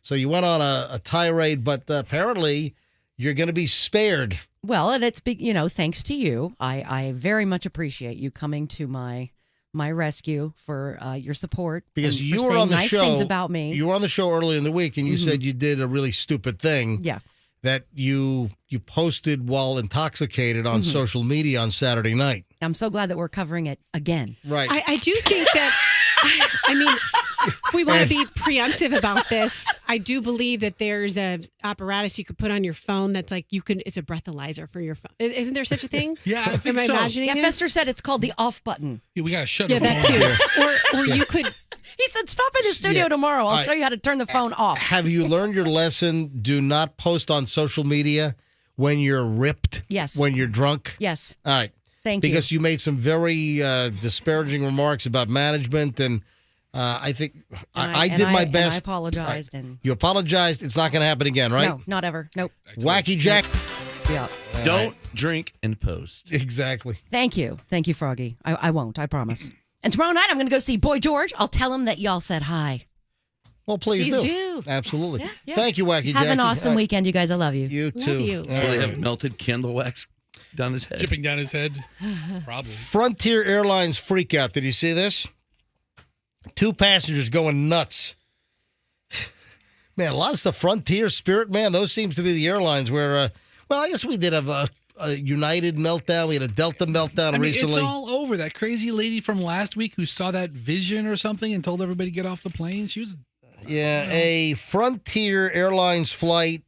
So you went on a tirade, but apparently you're going to be spared. Well, and it's, thanks to you. I very much appreciate you coming to my rescue for your support. Because and you for were saying on the nice show. things about me. You were on the show earlier in the week, and you said you did a really stupid thing. Yeah. That you posted while intoxicated on social media on Saturday night. I'm so glad that we're covering it again. Right. I do think that, I mean, we want to be preemptive about this. I do believe that there's a apparatus you could put on your phone that's like it's a breathalyzer for your phone. Isn't there such a thing? Yeah, I think Am I so. imagining Yeah, it? Fester said it's called the off button. Yeah, we got to shut Yeah, it that off. too. Or you could. He said, stop in the studio tomorrow. I'll show you how to turn the phone off. Have you learned your lesson? Do not post on social media when you're ripped. Yes. When you're drunk. Yes. All right. Thank you. Because you made some very disparaging remarks about management, and I think I did my best. And I apologized. And you apologized. It's not going to happen again, right? No, not ever. Nope. Wacky Jack. Yeah. Don't drink and post. Exactly. Thank you, Froggy. I won't. I promise. And tomorrow night I'm going to go see Boy George. I'll tell him that y'all said hi. Well, please do. Absolutely. Yeah. Thank you, Wacky Jackie. Have an awesome weekend, you guys. I love you. You too. you. All Will they right. have melted candle wax down his head? Dripping down his head. Probably. Frontier Airlines freak out. Did you see this? 2 passengers going nuts. Man, a lot of stuff. Frontier, Spirit, man, those seems to be the airlines where, I guess we did have a United meltdown. We had a Delta meltdown recently. It's all over. That crazy lady from last week who saw that vision or something and told everybody to get off the plane. She was... Yeah, a Frontier Airlines flight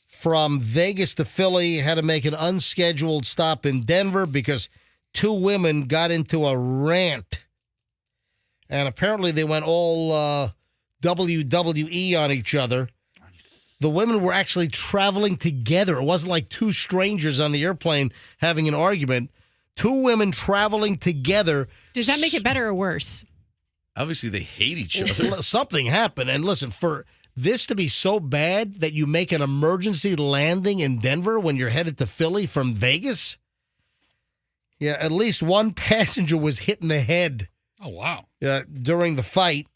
from Vegas to Philly had to make an unscheduled stop in Denver because 2 women got into a rant. And apparently they went all WWE on each other. The women were actually traveling together. It wasn't like two strangers on the airplane having an argument. Two women traveling together. Does that make it better or worse? Obviously, they hate each other. Something happened. And listen, for this to be so bad that you make an emergency landing in Denver when you're headed to Philly from Vegas? Yeah, at least one passenger was hit in the head. Oh, wow. During the fight.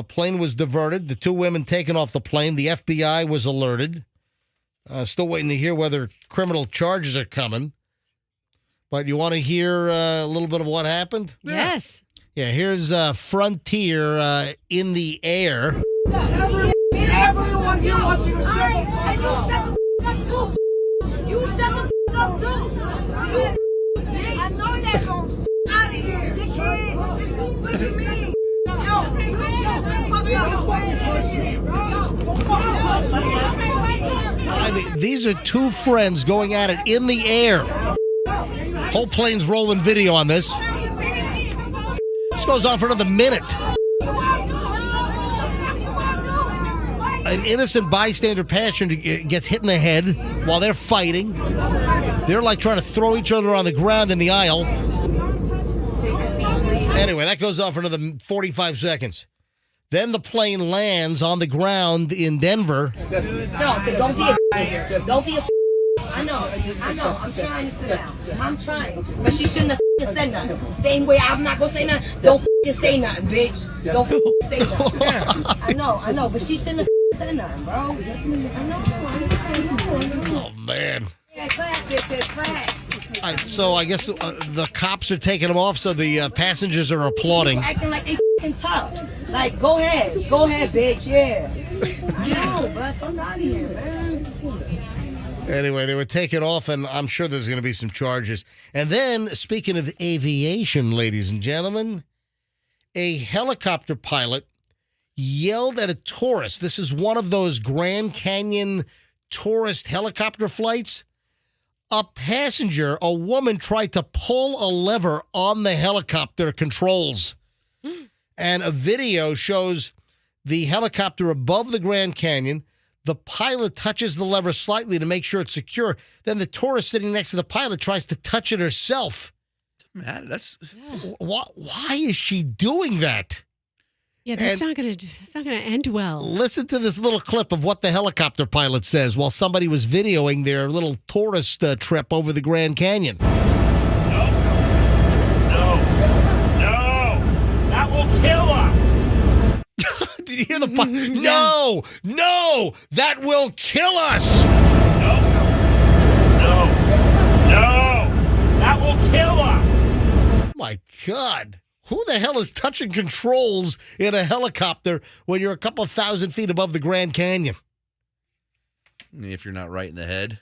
Plane was diverted. The two women taken off the plane. The FBI was alerted. Still waiting to hear whether criminal charges are coming. But you want to hear a little bit of what happened? Yes. Yeah, here's Frontier in the air. Everyone here wants you to shut the fuck up. You shut the fuck up too. I know that going out of here. What do you mean? I mean, these are two friends going at it in the air. Whole plane's rolling video on this. This goes on for another minute. An innocent bystander passenger gets hit in the head while they're fighting. They're like trying to throw each other on the ground in the aisle. Anyway, that goes on for another 45 seconds. Then the plane lands on the ground in Denver. No, don't be a here. Don't be a I know. I'm trying to sit down. I'm trying. But she shouldn't have said nothing. Same way I'm not going to say nothing. Don't say nothing, bitch. Don't say nothing. I know. But she shouldn't have said nothing, bro. I know. Oh, man. Yeah, clap, bitches, clap. All right, so I guess the cops are taking them off, so the passengers are applauding. Acting like they f***ing tough. Like, go ahead, bitch, yeah. I know, but fuck out of here, man. Anyway, they were taken off, and I'm sure there's going to be some charges. And then, speaking of aviation, ladies and gentlemen, a helicopter pilot yelled at a tourist. This is one of those Grand Canyon tourist helicopter flights. A passenger, a woman, tried to pull a lever on the helicopter controls. And a video shows the helicopter above the Grand Canyon. The pilot touches the lever slightly to make sure it's secure. Then the tourist sitting next to the pilot tries to touch it herself. Man, that's... Why is she doing that? Yeah, that's not gonna end well. Listen to this little clip of what the helicopter pilot says while somebody was videoing their little tourist trip over the Grand Canyon. No, that will kill us. Did you hear the No, that will kill us. No, that will kill us. My God. Who the hell is touching controls in a helicopter when you're a couple thousand feet above the Grand Canyon? If you're not right in the head.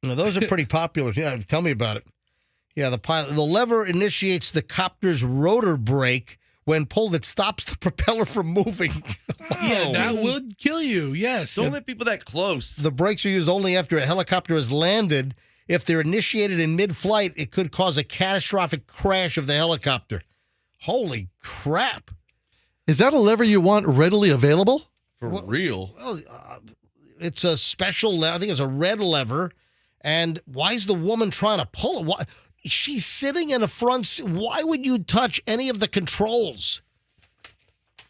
Now, those are pretty popular. Yeah, tell me about it. Yeah, the lever initiates the copter's rotor brake. When pulled, it stops the propeller from moving. Yeah, that would kill you, yes. Don't let people that close. The brakes are used only after a helicopter has landed. If they're initiated in mid-flight, it could cause a catastrophic crash of the helicopter. Holy crap. Is that a lever you want readily available? For real? Well, it's a special lever. I think it's a red lever. And why is the woman trying to pull it? Why? She's sitting in a front seat. Why would you touch any of the controls?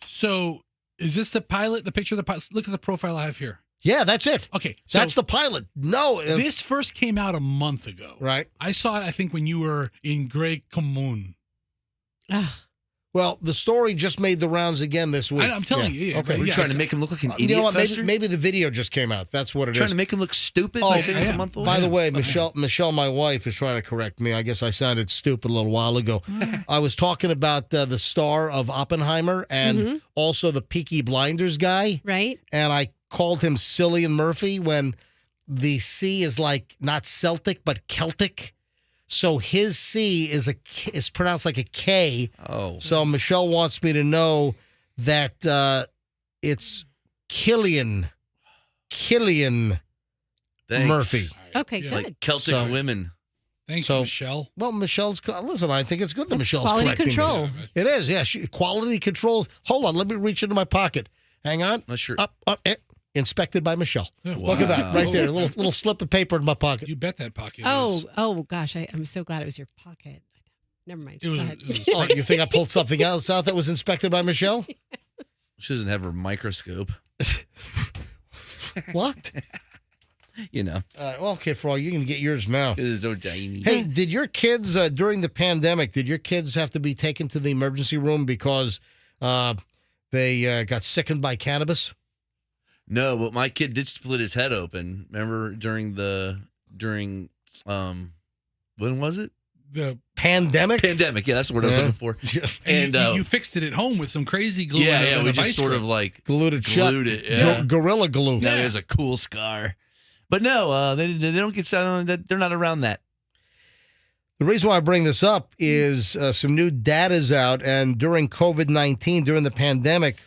So, is this the pilot? The picture of the pilot? Look at the profile I have here. Yeah, that's it. Okay. So that's the pilot. No. This first came out a month ago. Right. I saw it, I think, when you were in Grey Commune. Well, the story just made the rounds again this week. I'm telling you. Yeah, okay. We're trying to make him look like an idiot. You know what? Maybe the video just came out. That's what it is. Trying to make him look stupid by saying it's a month old. By the way, Michelle, my wife, is trying to correct me. I guess I sounded stupid a little while ago. I was talking about the star of Oppenheimer and also the Peaky Blinders guy. Right. And I called him Cillian Murphy when the C is like not Celtic, but Celtic. So his C is pronounced like a K. Oh. So Michelle wants me to know that it's Killian Murphy. Okay, good. Like Celtic women. Thanks, Michelle. Well, Michelle's, listen, I think it's good that That's Michelle's quality correcting control. me. It is, yeah. Quality control. Hold on, let me reach into my pocket. Hang on. Not sure. Up. Inspected by Michelle. Oh, Look at that right there. A little slip of paper in my pocket. You bet that pocket Oh gosh, I'm so glad it was your pocket. Never mind. It was- Go ahead. it was- Oh, you think I pulled something else out that was inspected by Michelle? She doesn't have her microscope. What? You know. Well, okay, Frog, you can get yours now. It is so tiny. Hey, did your kids, during the pandemic, did your kids have to be taken to the emergency room because they got sickened by cannabis? No, but my kid did split his head open. Remember during when was it? The pandemic? Pandemic, yeah, that's the word I was looking for. And you fixed it at home with some crazy glue. Yeah, and we a just vice sort grip. of like glued it shut. it. Yeah. Gorilla glue. Now there's a cool scar. But no, they don't get that. They're not around that. The reason why I bring this up is some new data's out, and during COVID-19, during the pandemic,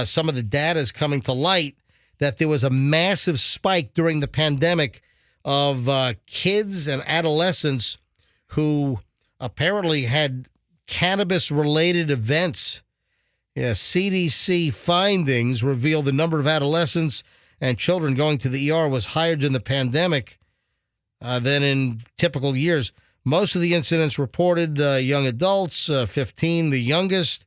some of the data is coming to light that there was a massive spike during the pandemic of kids and adolescents who apparently had cannabis-related events. Yeah, CDC findings reveal the number of adolescents and children going to the ER was higher during the pandemic than in typical years. Most of the incidents reported young adults, 15, the youngest.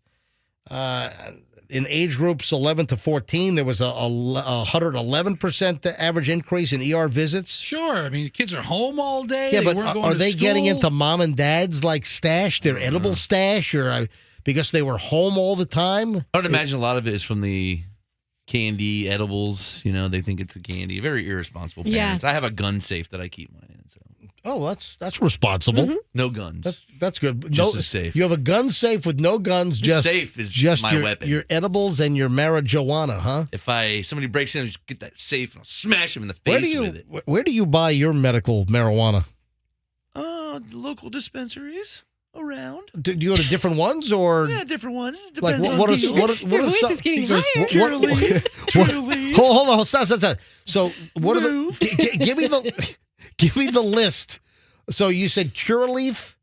In age groups 11 to 14, there was a 111% average increase in ER visits. Sure. I mean, the kids are home all day. Yeah, They but weren't going are to they getting school. into mom and dad's like stash, their edible stash, or because they were home all the time? I would imagine a lot of it is from the candy, edibles. You know, they think it's a candy. Very irresponsible parents. I have a gun safe that I keep mine in. So. Oh, that's responsible. No guns. That's good. Just no, a safe. You have a gun safe with no guns. The Just safe is just my weapon. Your edibles and your marijuana, huh? If somebody breaks in, I'll just get that safe and I'll smash them in the face with it. Where do you buy your medical marijuana? Local dispensaries around. Do you go to different ones or? Yeah, different ones. It Like depends what on are deals. what Your are voice some? is getting What- higher. Hold on, stop. So what are the? Give me the list. So you said Curaleaf,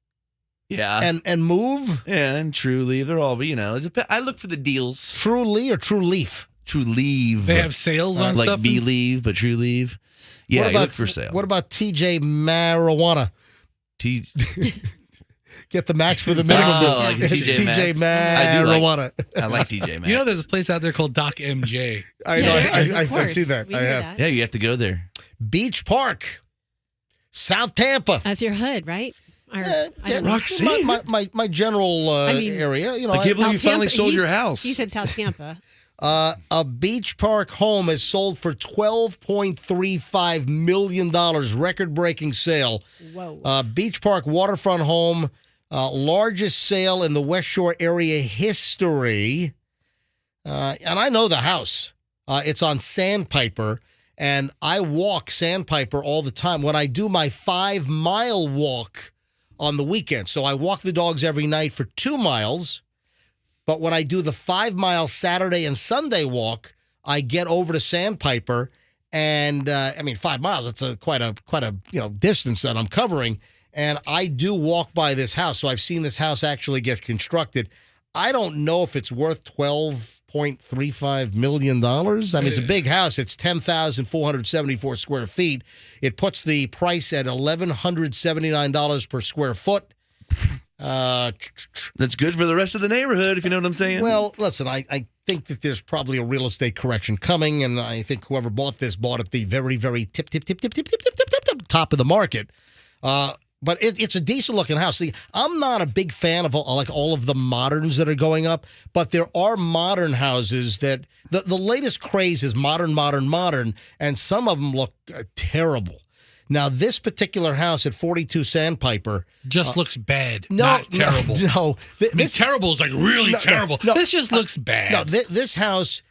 Yeah. and Move, and Truly. They're all, I look for the deals. Truly or True Leaf? True Leave. They have sales on like stuff. Believe, but True Leave. Yeah, What you about, look for sale. What about TJ Marijuana? Get the max for the minimum. Oh, like TJ Maxx. I do Marijuana. I like TJ Maxx. You know, there's a place out there called Doc MJ. I know. Of I've course. seen that. We I knew have. that. Yeah, you have to go there. Beach Park, South Tampa. That's your hood, right? Or, I Yeah, don't know. Roxanne. my general area. You know, I can't believe you South finally Tampa. sold your house. He said South Tampa. a beach park home is sold for $12.35 million, record-breaking sale. Whoa. Beach Park waterfront home, largest sale in the West Shore area history. And I know the house. It's on Sandpiper, and I walk Sandpiper all the time when I do my 5-mile walk on the weekend. So I walk the dogs every night for 2 miles. But when I do the 5-mile Saturday and Sunday walk, I get over to Sandpiper, and 5 miles. It's quite a distance that I'm covering, and I do walk by this house. So I've seen this house actually get constructed. I don't know if it's worth $12.35 million. I mean, it's a big house. It's 10,474 square feet. It puts the price at $1,179 per square foot. That's good for the rest of the neighborhood, if you know what I'm saying. Well, listen, I think that there's probably a real estate correction coming, and I think whoever bought this bought at the very, very tip top of the market. But it's a decent looking house. See, I'm not a big fan of all of the moderns that are going up, but there are modern houses that the latest craze is modern, and some of them look terrible. Now, this particular house at 42 Sandpiper Just looks bad. no, not terrible. No, terrible is like really terrible. no. This just looks bad. No, this house,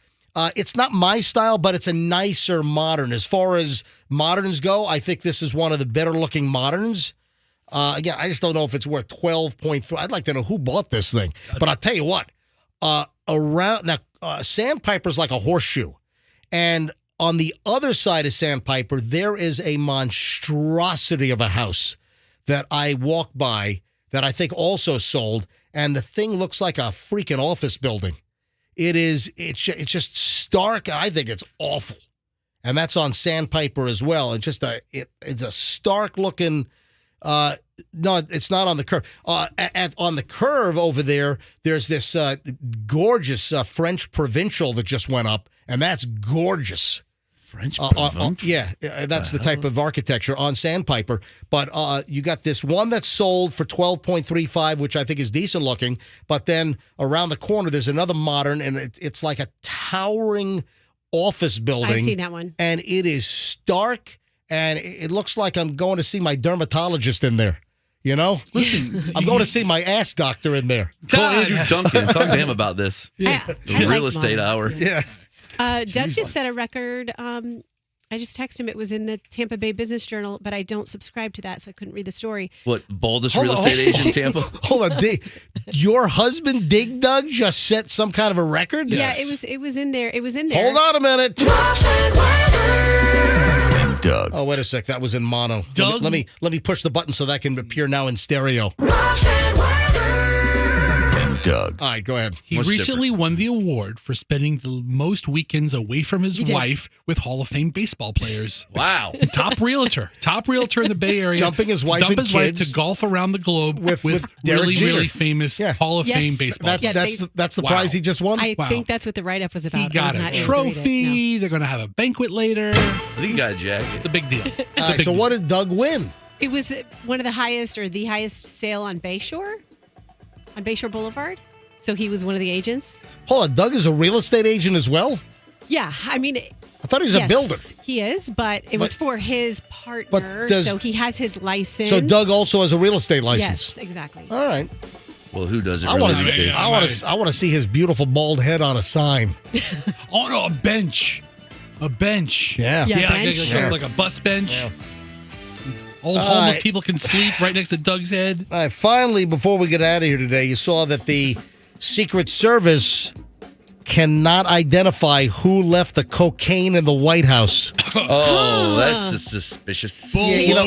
it's not my style, but it's a nicer modern. As far as moderns go, I think this is one of the better looking moderns. Again, I just don't know if it's worth 12.3. I'd like to know who bought this thing. But I'll tell you what, Sandpiper's like a horseshoe. And on the other side of Sandpiper, there is a monstrosity of a house that I walk by that I think also sold, and the thing looks like a freaking office building. It's just stark, and I think it's awful. and that's on Sandpiper as well. And just it's a stark looking. No, it's not on the curve. On the curve over there, there's this gorgeous French Provincial that just went up, and that's gorgeous. French that's the type of architecture on Sandpiper. But you got this one that's sold for $12.35, which I think is decent looking. But then around the corner, there's another modern, and it's like a towering office building. I've seen that one. And it is stark, and it looks like I'm going to see my dermatologist in there. You know? Listen, I'm going to see my ass doctor in there. Call Andrew Duncan. Talk to him about this. Yeah. Real estate hour. Yeah. Doug just set a record. I just texted him. It was in the Tampa Bay Business Journal, but I don't subscribe to that, so I couldn't read the story. What, boldest real estate agent in Tampa? Hold on, your husband, Dig Doug, just set some kind of a record? Yeah, it was in there. It was in there. Hold on a minute. Doug. Oh, wait a sec. That was in mono. Doug? Let me push the button so that can appear now in stereo. Doug. All right, go ahead. He recently won the award for spending the most weekends away from his wife with Hall of Fame baseball players. Wow. Top realtor in the Bay Area. Dumping his wife and kids to golf around the globe with Derek really, Jeter. really famous Hall of Fame baseball players. That's the prize he just won? I think that's what the write-up was about. He got a trophy. They're going to have a banquet later. I think he got a jacket. It's a big deal. All right, so what did Doug win? It was one of the highest or the highest sale on Bayshore Boulevard. So he was one of the agents. Hold on, Doug is a real estate agent as well? Yeah, I mean, I thought he was a builder. He is, but it was for his partner, so he has his license. So Doug also has a real estate license. Yes, exactly. All right. Well, who doesn't? I want to see his beautiful bald head on a sign. On a bench. A bench. Yeah. Like a bus bench. Yeah. Old homeless people can sleep right next to Doug's head. All right, finally, before we get out of here today, you saw that the Secret Service cannot identify who left the cocaine in the White House. Oh, that's just suspicious. Yeah,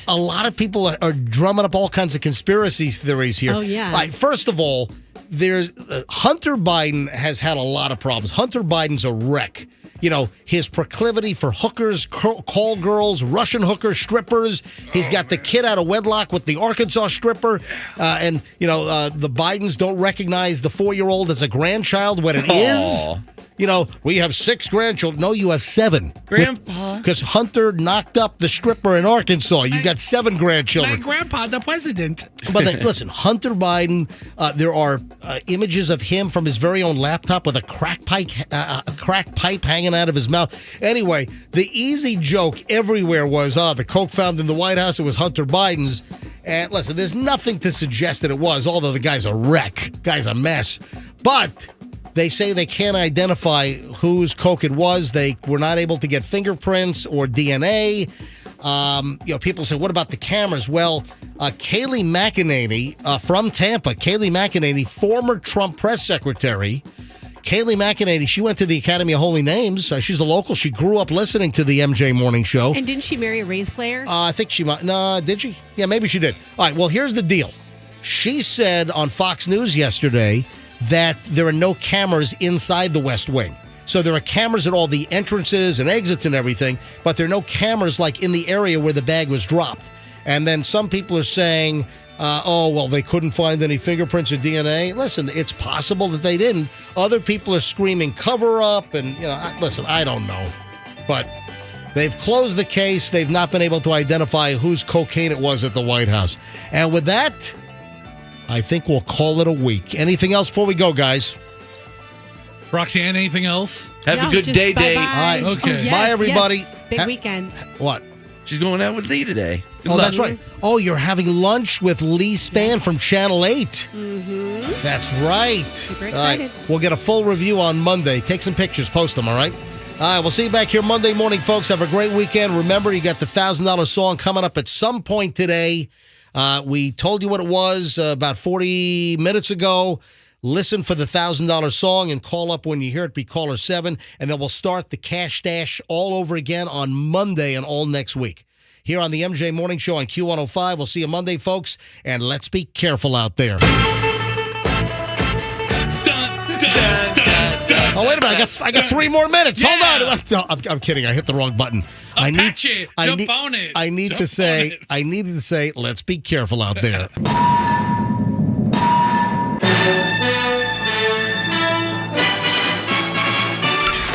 a lot of people are drumming up all kinds of conspiracy theories here. Oh, yeah. All right, first of all, there's Hunter Biden has had a lot of problems. Hunter Biden's a wreck. You know, his proclivity for hookers, call girls, Russian hookers, strippers. He's got the kid out of wedlock with the Arkansas stripper. And, the Bidens don't recognize the 4-year-old as a grandchild when it is. You know, we have 6 grandchildren. No, you have 7. Grandpa. Because Hunter knocked up the stripper in Arkansas. You got 7 grandchildren. My grandpa, the president. But listen, Hunter Biden, there are images of him from his very own laptop with a crack pipe hanging out of his mouth. Anyway, the easy joke everywhere was, the coke found in the White House, it was Hunter Biden's. And listen, there's nothing to suggest that it was, although the guy's a wreck. Guy's a mess. But they say they can't identify whose coke it was. They were not able to get fingerprints or DNA. People say, what about the cameras? Well, Kayleigh McEnany from Tampa, Kayleigh McEnany, former Trump press secretary. Kayleigh McEnany, she went to the Academy of Holy Names. She's a local. She grew up listening to the MJ Morning Show. And didn't she marry a Rays player? I think she might. No, did she? Yeah, maybe she did. All right, well, here's the deal. She said on Fox News yesterday that there are no cameras inside the West Wing. So there are cameras at all the entrances and exits and everything, but there are no cameras like in the area where the bag was dropped. And then some people are saying, they couldn't find any fingerprints or DNA. Listen, it's possible that they didn't. Other people are screaming cover up and, listen, I don't know. But they've closed the case. They've not been able to identify whose cocaine it was at the White House. And with that, I think we'll call it a week. Anything else before we go, guys? Roxanne, anything else? Have a good day, bye-bye. Dave. All right. Okay. Yes, Bye, everybody. Yes. Big weekend. What? She's going out with Lee today. Good Oh, luck. that's right. Oh, you're having lunch with Lee Spann from Channel 8. Mm-hmm. That's right. Super All right. excited. We'll get a full review on Monday. Take some pictures. Post them, all right? All right, we'll see you back here Monday morning, folks. Have a great weekend. Remember, you got the $1,000 song coming up at some point today. We told you what it was about 40 minutes ago. Listen for the $1,000 song and call up when you hear it. Be caller 7. And then we'll start the Cash Dash all over again on Monday and all next week. Here on the MJ Morning Show on Q105. We'll see you Monday, folks. And let's be careful out there. Oh, wait a minute. I got 3 more minutes. Hold on. No, I'm kidding. I hit the wrong button. I needed to say, let's be careful out there.